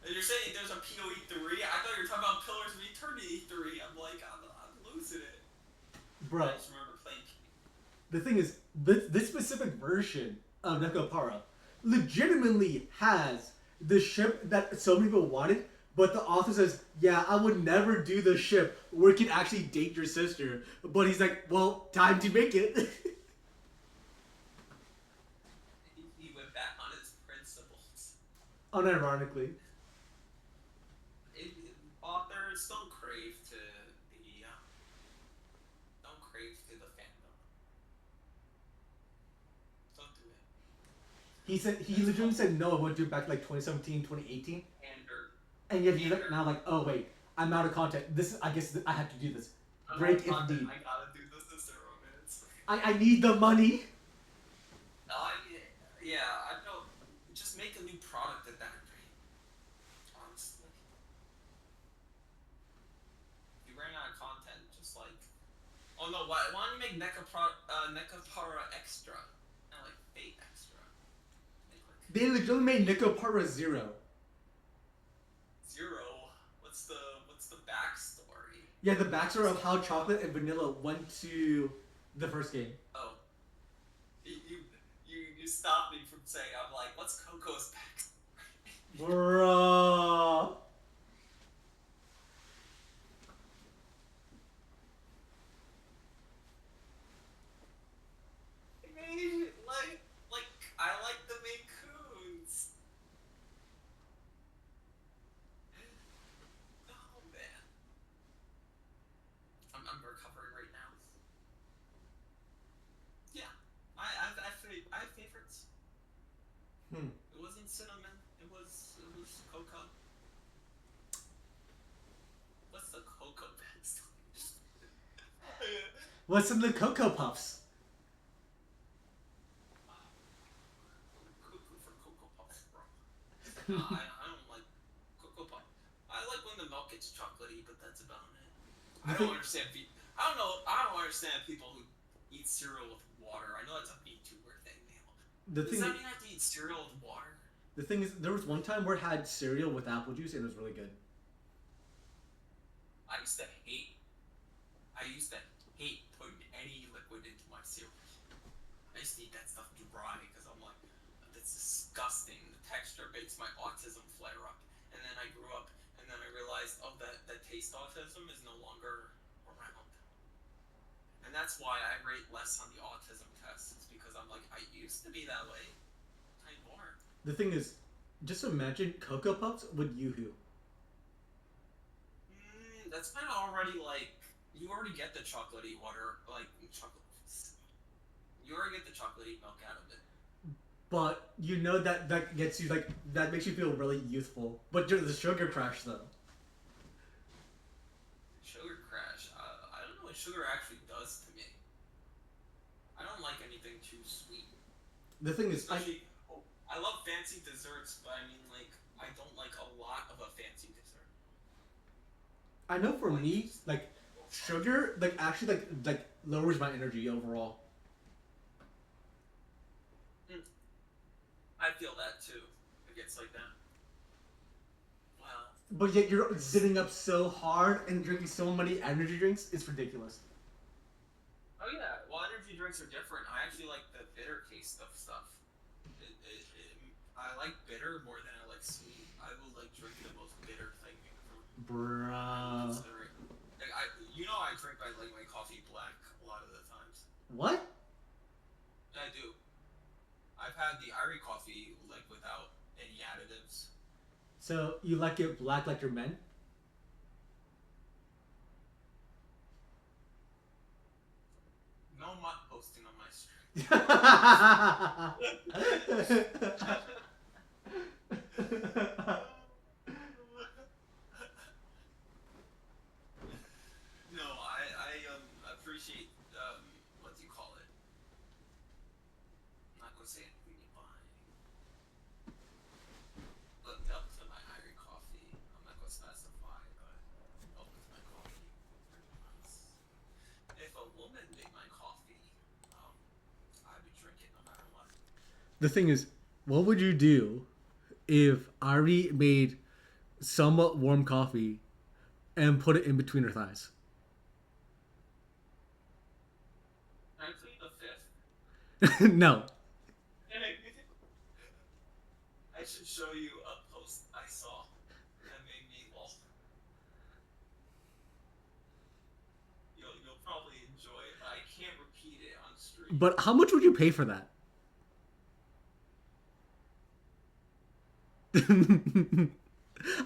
Speaker 2: You're saying there's a PoE 3? I thought you were talking about Pillars of Eternity 3. I'm like, I'm losing it. I
Speaker 1: Bruh,
Speaker 2: just remember playing
Speaker 1: the thing is, this specific version of Nekopara legitimately has the ship that so many people wanted, but the author says, yeah, I would never do the ship where it can actually date your sister. But he's like, well, time to make it.
Speaker 2: he went back on his principles.
Speaker 1: Unironically.
Speaker 2: Authors don't crave to the don't crave to the fandom. Don't do it.
Speaker 1: He
Speaker 2: That's
Speaker 1: literally
Speaker 2: called
Speaker 1: said no, I would do it back like 2017, 2018.
Speaker 2: pander.
Speaker 1: And yet he's like,
Speaker 2: Pander.
Speaker 1: now like, oh wait, I'm out of content. I guess I have to do this.
Speaker 2: I'm
Speaker 1: Break
Speaker 2: not
Speaker 1: if
Speaker 2: content.
Speaker 1: need.
Speaker 2: I gotta do this as a romance.
Speaker 1: I need the money.
Speaker 2: Yeah, I know. Just make a new product at that rate. Honestly, if you ran out of content, just like, oh no, why don't you make Nekapara extra and like Fate extra? Make like
Speaker 1: They literally made Nekopara Zero.
Speaker 2: Zero. What's the backstory?
Speaker 1: Yeah, the backstory of how chocolate and vanilla went to the first game.
Speaker 2: Oh, you stopped me from saying. I'm like, what's Coco's backstory?
Speaker 1: Bruh.
Speaker 2: like I like the Macoons. Oh man, I'm recovering right now. Yeah, I have favorites.
Speaker 1: Hmm.
Speaker 2: It wasn't cinnamon. It was cocoa. What's the cocoa backstory?
Speaker 1: What's in the Cocoa Puffs?
Speaker 2: Cuckoo for Cocoa Puffs, bro. I don't like Cocoa Puff. I like when the milk gets chocolatey, but that's about it. I don't understand. I don't know. I don't understand people who eat cereal with water. I know that's a VTuber thing.
Speaker 1: The
Speaker 2: Does
Speaker 1: thing,
Speaker 2: that mean I have to eat cereal with water?
Speaker 1: the thing is, there was one time where it had cereal with apple juice and it was really good.
Speaker 2: I used to hate. I used to hate putting any liquid into my cereal. I used to eat that stuff dry because I'm like, that's disgusting. The texture makes my autism flare up. And then I grew up, and then I realized, oh, that taste autism is no longer around. And that's why I rate less on the autism test. It's because I'm like, I used to be that way. I more.
Speaker 1: The thing is, just imagine Cocoa Puffs with Yoo-Hoo.
Speaker 2: That's kind of already like, you already get the chocolatey water, like chocolate. You already get the chocolatey milk out of it.
Speaker 1: But you know that gets you like that makes you feel really youthful. But the sugar crash though.
Speaker 2: Sugar crash. I don't know what sugar actually does to me. I don't like anything too sweet.
Speaker 1: The thing is,
Speaker 2: Especially, I love fancy desserts, but I mean, like, I don't like a lot of a fancy dessert.
Speaker 1: I know for me, like sugar, like actually like lowers my energy overall.
Speaker 2: I feel that too. It gets like that. Well,
Speaker 1: But yet you're sitting up so hard and drinking so many energy drinks. It's ridiculous.
Speaker 2: oh yeah. Well, energy drinks are different. I actually like the bitter taste of stuff. I like bitter more than I like sweet. I will like drink the most bitter thing from
Speaker 1: Bruh.
Speaker 2: considering. Like, I drink like my coffee black a lot of the times.
Speaker 1: What?
Speaker 2: I do. I've had the Irie coffee like without any additives.
Speaker 1: So you like it black like your men?
Speaker 2: No, I'm not posting on my stream. No, I appreciate what do you call it? I'm not gonna say anything divine. Look up to my Irie coffee. I'm not gonna specify, but up to my coffee. Pretty nice. If a woman made my coffee, I would drink it no matter what.
Speaker 1: The thing is, what would you do if Ari made somewhat warm coffee and put it in between her thighs.
Speaker 2: I plead the fifth.
Speaker 1: No.
Speaker 2: I should show you a post I saw that made me lol. You'll probably enjoy it, but I can't repeat it on stream.
Speaker 1: But how much would you pay for that?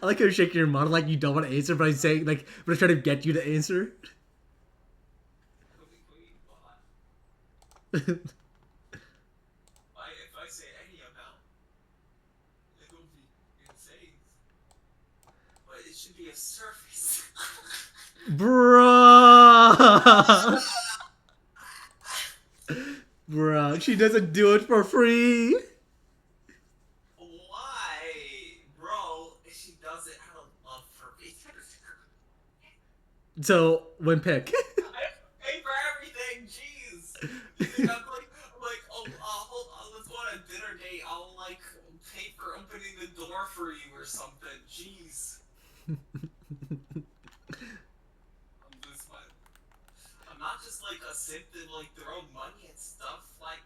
Speaker 1: I like how you're shaking your mouth like you don't want to answer, but I'm saying like, but I'm trying to get you to answer.
Speaker 2: Queen, if I say any amount, it will be insane. But it should be a surface.
Speaker 1: Bruh. Bruh, she doesn't do it for free.
Speaker 2: Why, bro? She does it out of love for me.
Speaker 1: So, when pick.
Speaker 2: I pay for everything. Jeez. You think I'm like, oh, hold on, let's go on a dinner date. I'll like pay for opening the door for you or something. Jeez. I'm not just like a simp that like throw money at stuff. Like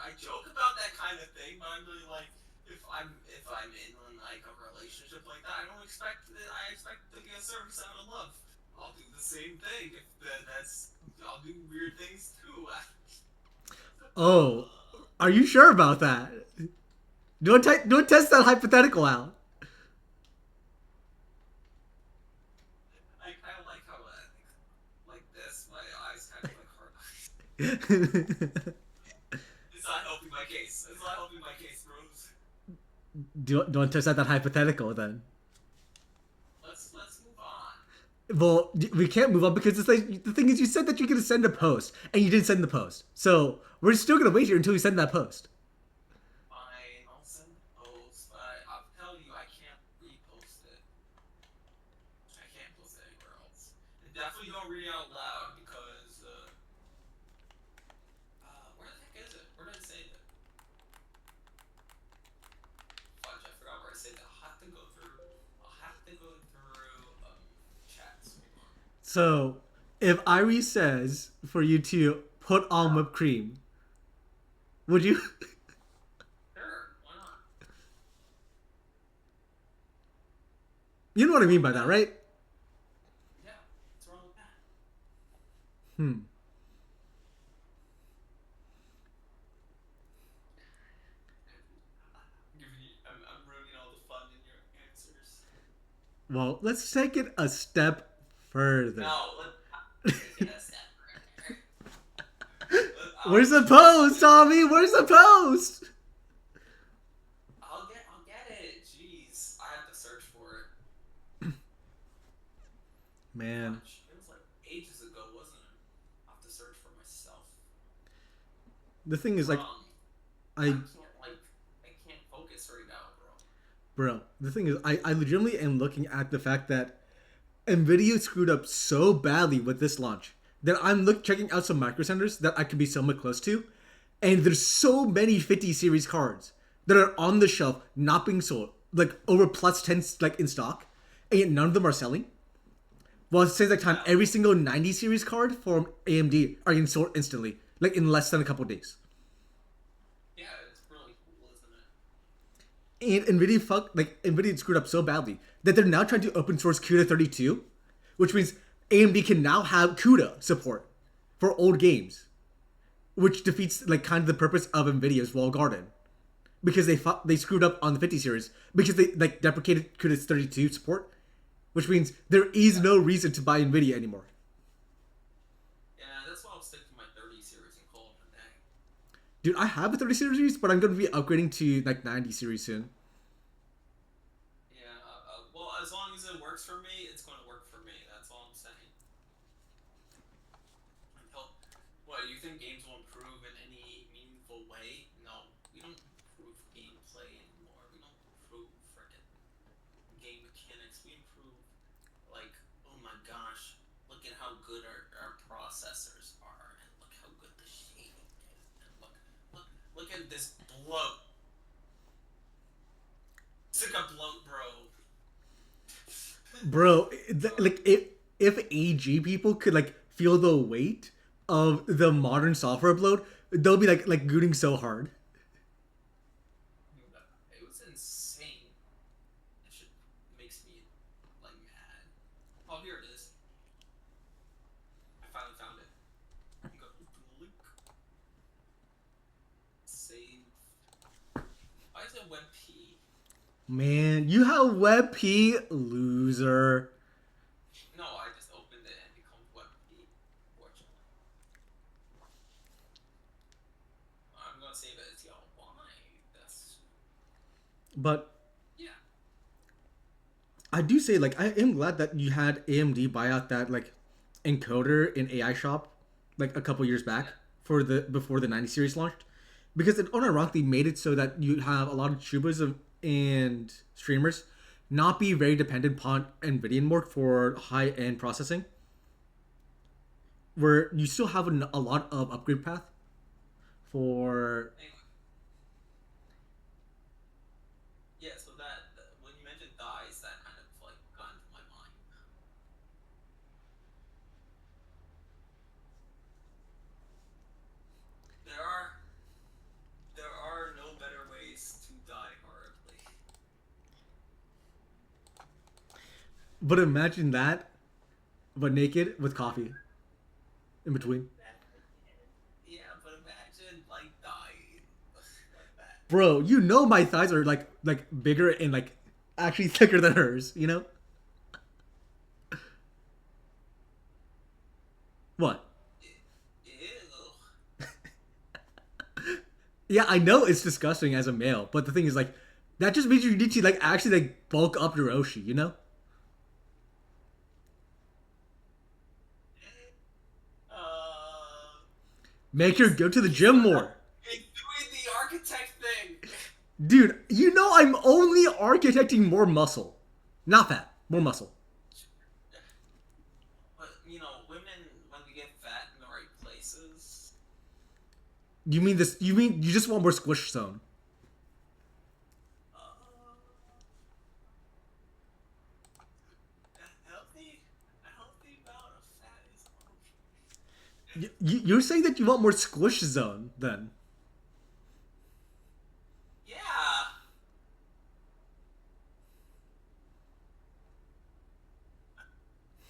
Speaker 2: I joke about that kind of thing, but I'm really like if I'm in like a relationship like that, I don't expect that. I expect to get a service out of love. I'll do the same thing. If that's I'll do weird things too.
Speaker 1: Oh, are you sure about that? Don't test that hypothetical out.
Speaker 2: I kind of like how like this. My eyes kind of like hard. It's not helping my case. It's not helping my case, bros.
Speaker 1: Don't test out that hypothetical then.
Speaker 2: Let's move on.
Speaker 1: Well, we can't move on because it's like the thing is, you said that you're gonna send a post, and you didn't send the post. So we're still gonna wait here until you send that post.
Speaker 2: Fine, I'll send the post, but I'll tell you I can't repost it. I can't post it anywhere else. And definitely don't read it out loud because where the heck is it? Where did I save it? Fudge, I forgot where I saved it. I'll have to go through chats. Hold on.
Speaker 1: So if Irie says for you to put on whipped cream, would you?
Speaker 2: Sure, why not?
Speaker 1: You know what I mean by that, right?
Speaker 2: Yeah, what's wrong with that?
Speaker 1: Hmm.
Speaker 2: I'm ruining all the fun in your answers.
Speaker 1: Well, let's take it a step further.
Speaker 2: No, let's take it a step further.
Speaker 1: Where's the post, Tommy? Where's the post?
Speaker 2: I'll get it. Jeez, I have to search for it.
Speaker 1: Man,
Speaker 2: It was like ages ago, wasn't it? I'll have to search for myself.
Speaker 1: the thing is, like,
Speaker 2: I
Speaker 1: I,
Speaker 2: can't I can't focus right now,
Speaker 1: bro, the thing is, I legitimately am looking at the fact that Nvidia screwed up so badly with this launch that I'm checking out some micro centers that I could be somewhat close to, and there's so many 50 series cards that are on the shelf not being sold, like over plus 10 like in stock, and yet none of them are selling. Well, at the same time, every single 90 series card from AMD are getting sold instantly, like in less than a couple days.
Speaker 2: Yeah, it's really cool, isn't it?
Speaker 1: And Nvidia screwed up so badly that they're now trying to open source CUDA 32, which means AMD can now have CUDA support for old games, which defeats like kind of the purpose of Nvidia's walled garden, because they screwed up on the 50 series because they like deprecated CUDA 32 support, which means there is no reason to buy Nvidia anymore.
Speaker 2: Yeah, that's why I'll stick to my 30 series and call it a day.
Speaker 1: Dude, I have a 30 series, but I'm going to be upgrading to like 90 series soon.
Speaker 2: Yeah, well, as long as it works for me, it's going to work for me. That's all I'm saying. Until, what, you think games will improve in any meaningful way? No, we don't improve gameplay anymore. We don't improve frickin' game mechanics. We improve, like, oh my gosh, look at how good our processors are, and look how good the shading is, and look at this bloat. It's like a bloat, bro.
Speaker 1: Bro, like if AG people could like feel the weight of the modern software upload, they'll be like gooning so hard.
Speaker 2: It was insane. It should makes me like mad. Oh, here it is. I finally found it. You go link. Save. Why is it WebP?
Speaker 1: Man, you have WebP loser.
Speaker 2: No, I just opened it and it becomes WebP. Fortunately, I'm gonna save it as y'all. Why? That's
Speaker 1: But
Speaker 2: yeah.
Speaker 1: I do say like I am glad that you had AMD buy out that like encoder in AI shop like a couple years back for the before the 90 series launched because it unironically made it so that you have a lot of tubers and streamers not be very dependent upon Nvidia anymore for high end processing where you still have a lot of upgrade path for
Speaker 2: Anyway, yeah. So when you mentioned dies, that kind of like got into my mind. There are there are no better ways to die horribly.
Speaker 1: but imagine that but naked with coffee in between.
Speaker 2: Yeah, but imagine like dying like that.
Speaker 1: Bro, you know my thighs are like bigger and like actually thicker than hers, you know? What?
Speaker 2: Ew.
Speaker 1: Yeah, I know it's disgusting as a male, but the thing is like that just means you need to like actually like bulk up your Oshi, you know?
Speaker 2: Uh,
Speaker 1: Make her go to the gym more.
Speaker 2: he's doing the architect thing.
Speaker 1: Dude, you know I'm only architecting more muscle. Not fat, more muscle.
Speaker 2: But women when they get fat in the right places,
Speaker 1: You mean this you mean you just want more squish zone.
Speaker 2: a healthy amount of fat is okay.
Speaker 1: You're saying that you want more squish zone then.
Speaker 2: Yeah.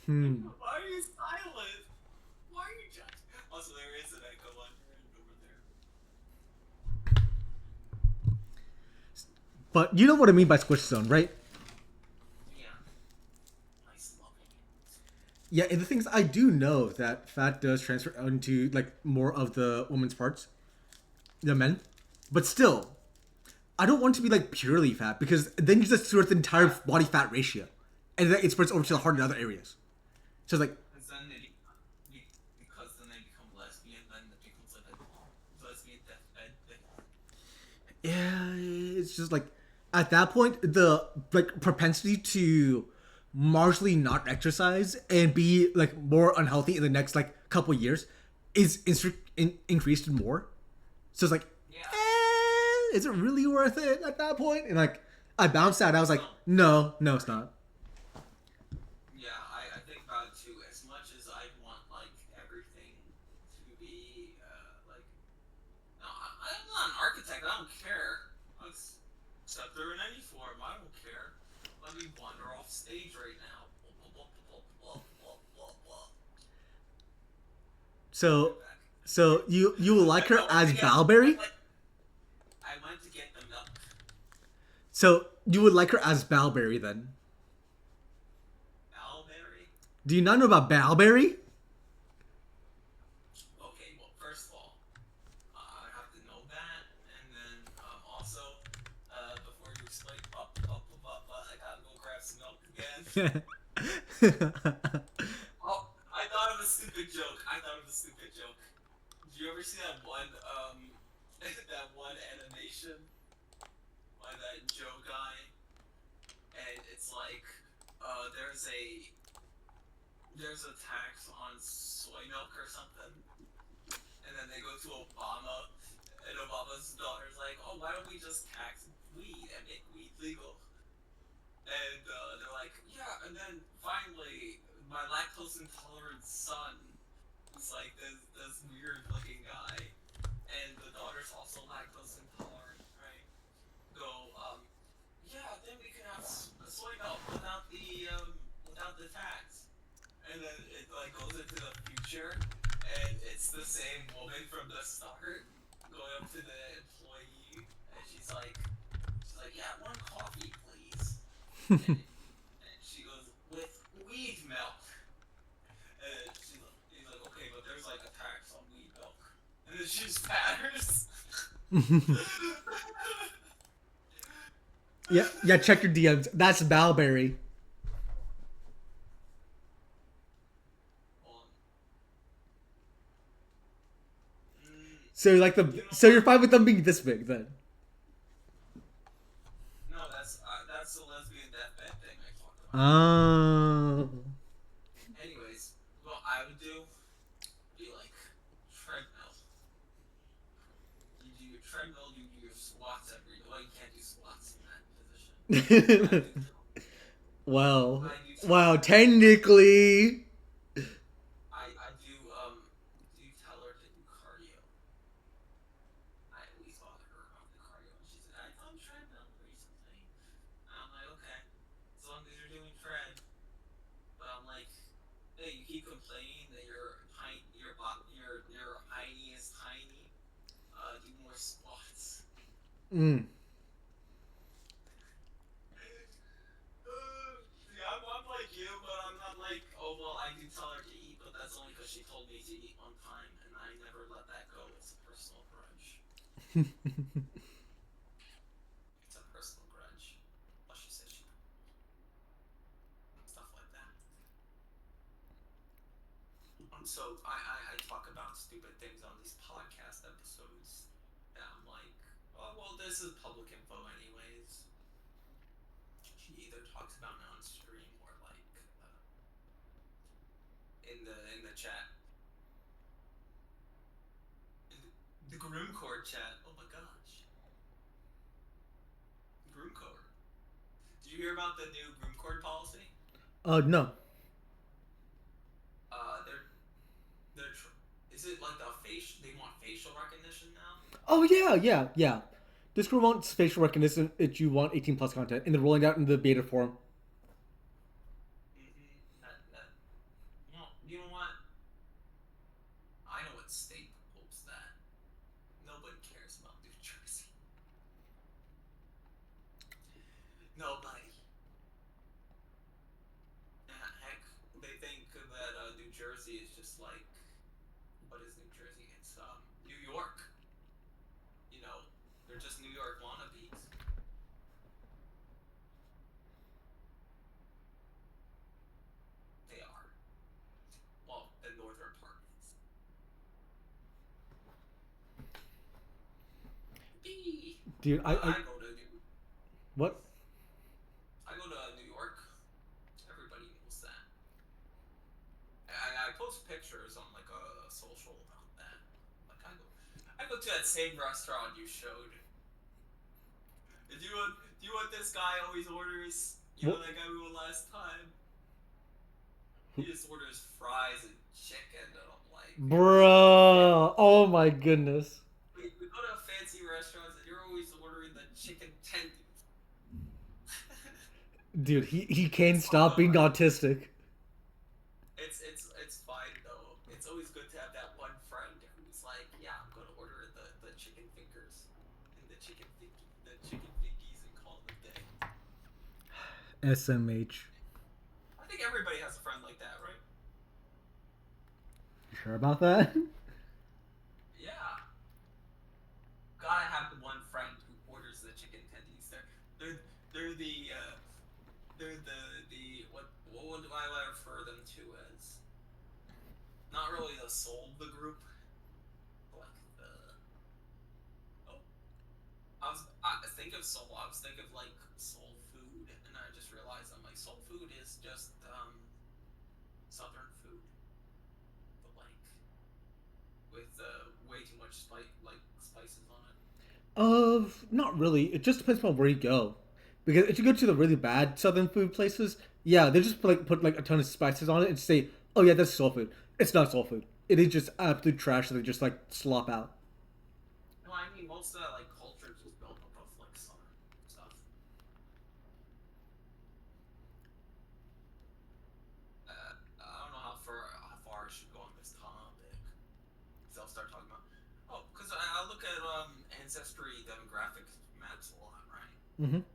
Speaker 1: Hmm.
Speaker 2: Why are you silent? Why are you judging? Also, there is an echo on your end over there.
Speaker 1: But you know what I mean by squish zone, right?
Speaker 2: Yeah. Nice loving it.
Speaker 1: Yeah, and the things I do know that fat does transfer into like more of the woman's parts, the men, but still, I don't want to be like purely fat because then you just sort the entire body fat ratio, and then it spreads over to the heart and other areas. So it's like,
Speaker 2: Because then because then they become lesbian, then it becomes like a lesbian deathbed thing.
Speaker 1: yeah, it's just like at that point the like propensity to marginally not exercise and be like more unhealthy in the next like couple years is increased more. So it's like,
Speaker 2: Yeah.
Speaker 1: is it really worth it at that point? And like, I bounced out. I was like,
Speaker 2: No.
Speaker 1: no, no, it's not.
Speaker 2: Yeah, I think about it too. As much as I want like everything to be like, no, I'm not an architect. I don't care. Except they're in any form. I don't care. Let me wander off stage right now.
Speaker 1: So,
Speaker 2: Get back.
Speaker 1: so you will like her
Speaker 2: I went
Speaker 1: as
Speaker 2: to get,
Speaker 1: Balberry.
Speaker 2: I went to get the milk.
Speaker 1: So you would like her as Balberry then.
Speaker 2: Alberry.
Speaker 1: Do you not know about Balberry?
Speaker 2: Okay, well, first of all, I have to know that, and then also, before you explain, I gotta go grab some milk again. Oh, I thought of a stupid joke. Did you ever see that one, that one animation by that Joe guy? And it's like, there's a tax on soy milk or something, and then they go to Obama, and Obama's daughter's like, oh, why don't we just tax weed and make weed legal? And they're like, yeah, and then finally, my lactose intolerant son, who's like this weird looking guy, and the daughter's also lactose intolerant, right? Go, yeah, then we can have soy milk without the tax. And then it like goes into the future, and it's the same woman from the start going up to the employee, and she's like, yeah, one coffee, please. And she goes with weed milk, and he's like, okay, but there's like a tax on weed milk, and then she spatters.
Speaker 1: Yeah, yeah. Check your DMs. That's Balberry.
Speaker 2: On,
Speaker 1: So like the
Speaker 2: you know
Speaker 1: so you're
Speaker 2: what?
Speaker 1: fine with them being this big then?
Speaker 2: No, that's the lesbian deathbed thing I talked about.
Speaker 1: Oh.
Speaker 2: Anyways, what I would do be like treadmill. You do your treadmill, you do your squats every day. Well, you can't do squats in that position. But
Speaker 1: Well,
Speaker 2: I do
Speaker 1: wow.
Speaker 2: tell her
Speaker 1: Technically,
Speaker 2: I do tell her to do cardio. I always bother her about the cardio, and she said I've done treadmill recently. And I'm like, okay, as long as you're doing tread. But I'm like, hey, you keep complaining that your hiney is tiny. Do more squats.
Speaker 1: mm.
Speaker 2: See, I'm like you, but I'm not like, oh, well, I do tell her to eat, but that's only because she told me to eat on time, and I never let that go. It's a personal grudge. It's a personal grudge. Well, she said she stuff like that. So I talk about stupid things on these podcast episodes that I'm like, oh, well, this is public info anyways. She either talks about it on stream or like in the chat. The Groomcore chat. Oh my gosh. Groomcore. Did you hear about the new Groomcore policy?
Speaker 1: No.
Speaker 2: They're is it like the face? They want facial recognition now.
Speaker 1: Oh yeah, yeah, yeah. Discord wants facial recognition if you want 18 plus content, and they're rolling out in the beta form.
Speaker 2: That you know what? I know what state proposed that. Nobody cares about New Jersey. Nobody. Heck, they think that New Jersey is just like what is New Jersey? It's New York. You know, they're just New York wannabes. They are. Well, the northern part is. Bee.
Speaker 1: Dude,
Speaker 2: I go to
Speaker 1: what?
Speaker 2: I go to New York. Everybody knows that. I post pictures on like a social about that. Like I go to that same restaurant you showed. Do you want this guy always orders? You know
Speaker 1: What?
Speaker 2: that guy we went last time? He just orders fries and chicken, and I'm like,
Speaker 1: Bruh. Oh my goodness.
Speaker 2: we go to fancy restaurants, and you're always ordering the chicken tendies.
Speaker 1: Dude, he can't
Speaker 2: It's fine
Speaker 1: stop
Speaker 2: though,
Speaker 1: being
Speaker 2: right?
Speaker 1: autistic.
Speaker 2: It's fine though. It's always good to have that one friend who's like, yeah, I'm gonna order the chicken fingers and the chicken fingies and call it a day.
Speaker 1: SMH.
Speaker 2: I think everybody has a friend like that, right?
Speaker 1: You sure about that?
Speaker 2: Yeah. Gotta have the one friend who orders the chicken tendies. They're they're the they're the what do I refer them to as? Not really the soul of the group, but like the oh I think of soul. I was thinking of like soul food, and I just realized I'm like soul food is just southern food, but like with way too much spices on it.
Speaker 1: Not really. It just depends on where you go. Because if you go to the really bad southern food places, yeah, they just put like a ton of spices on it and say, "Oh yeah, that's soul food." It's not soul food. It is just absolute trash that they just like slop out.
Speaker 2: No, I mean most of that like culture is just built up of like southern stuff. I don't know how far I should go on this topic. So I'll start talking about. Oh, because I look at ancestry demographic maps a lot, right?
Speaker 1: Mm-hmm.
Speaker 2: And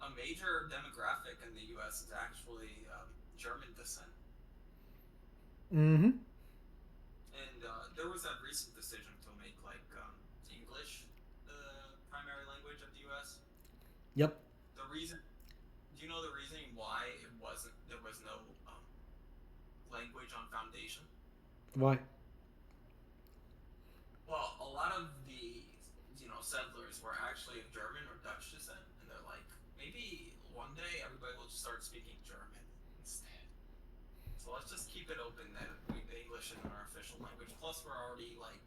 Speaker 2: a major demographic in the U.S. is actually German descent.
Speaker 1: Mm-hmm.
Speaker 2: And there was that recent decision to make like English the primary language of the U.S.
Speaker 1: Yep.
Speaker 2: The reason, do you know the reasoning why it wasn't? There was no language on foundation.
Speaker 1: Why?
Speaker 2: Well, a lot of the settlers were actually of German or Dutch descent, and they're like, maybe one day everybody will just start speaking German instead. So let's just keep it open that the English isn't our official language. Plus, we're already like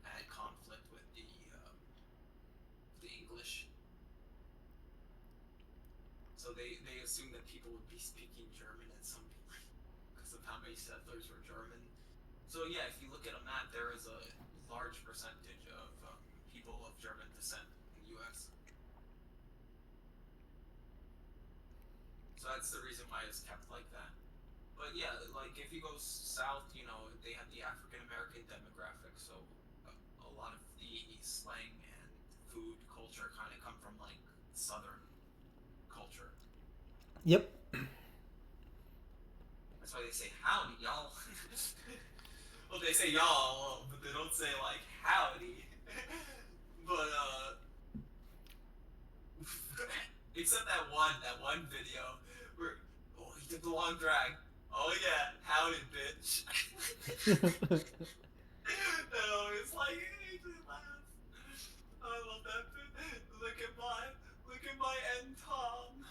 Speaker 2: at conflict with the English, so they assumed that people would be speaking German at some point because of how many settlers were German. So yeah, if you look at a map, there is a large percentage of people of German descent in the U.S. So that's the reason why it's kept like that. But yeah, like if you go south, they have the African American demographic, so a lot of the slang and food culture kind of come from like southern culture.
Speaker 1: Yep.
Speaker 2: That's why they say howdy, y'all. Well, they say y'all, but they don't say like howdy. But except that one video where he took the long drag. Oh yeah, howdy, bitch. No, it's like it makes me laugh. I love that bit. Look at my end Tom.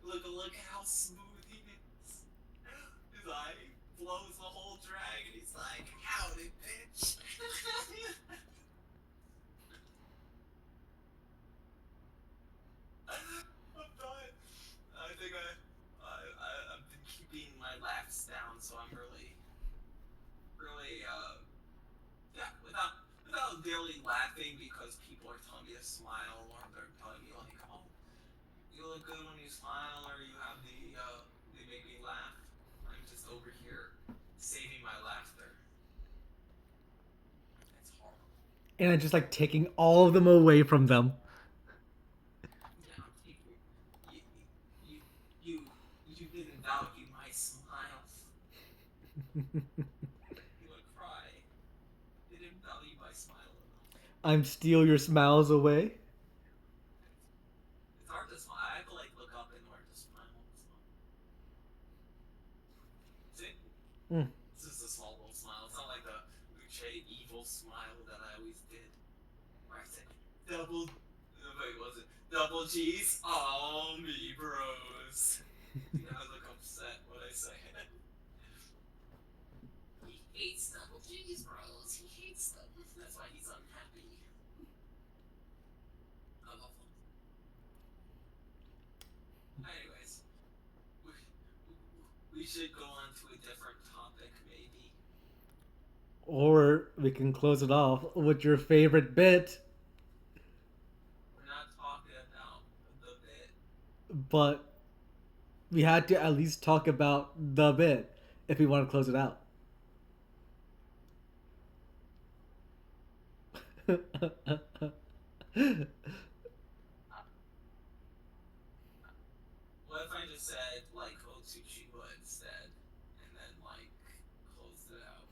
Speaker 2: Look how smooth he is. His eye blows the whole drag, and he's like, "Howdy, bitch." I'm dying. I think I've been keeping my laughs down, so I'm really yeah, without really laughing because people are telling me to smile or they're telling me like, oh, you look good when you smile or you have they make me laugh. I'm just over here saving my laughter. It's horrible.
Speaker 1: And I'm just like taking all of them away from them.
Speaker 2: Yeah, I'm taking you you you you didn't value my smile. You would cry. They didn't value my smile enough.
Speaker 1: I'm steal your smiles away.
Speaker 2: It's hard to smile. I have to like look up in order to smile. See?
Speaker 1: Mm.
Speaker 2: It's just a small little smile. It's not like the Uche evil smile that I always did. Where I said double wait, was it double G's? Oh me bros. You guys look upset when I say it. He hates double G's, bros. He hates them. That's why he's unhappy. I love them. Anyways, we, we should go on to a different topic, maybe.
Speaker 1: Or we can close it off with your favorite bit,
Speaker 2: We're not talking about the bit.
Speaker 1: but we had to at least talk about the bit if we want to close it out.
Speaker 2: What if I just said like Otsuchiba instead, and then like closed it out?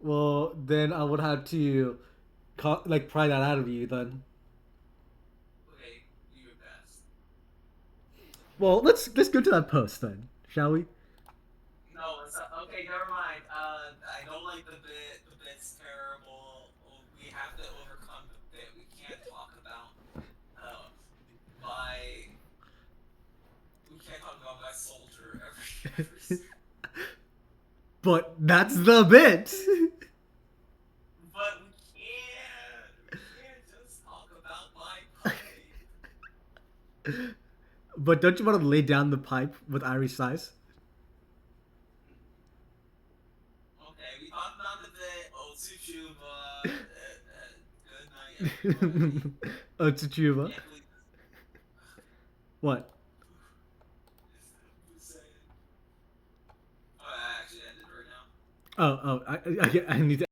Speaker 1: Well, then I would have to like pry that out of you then.
Speaker 2: Okay, do your best.
Speaker 1: Well, let's go to that post then, shall we?
Speaker 2: No, it's okay. Never mind. I don't like the bit. The bit's terrible. We have to overcome the bit. We can't talk about uh my. We can't talk about my soldier every.
Speaker 1: But that's the bit.
Speaker 2: But we can't. We can't just talk about my
Speaker 1: But don't you want to lay down the pipe with Irish size?
Speaker 2: Okay, we talked about the day. Otsuchuba. Good night, everybody.
Speaker 1: Oh, Tsuchiba.
Speaker 2: Can't believe this.
Speaker 1: What?
Speaker 2: Who's saying? Oh, I actually ended right now.
Speaker 1: Oh, I need to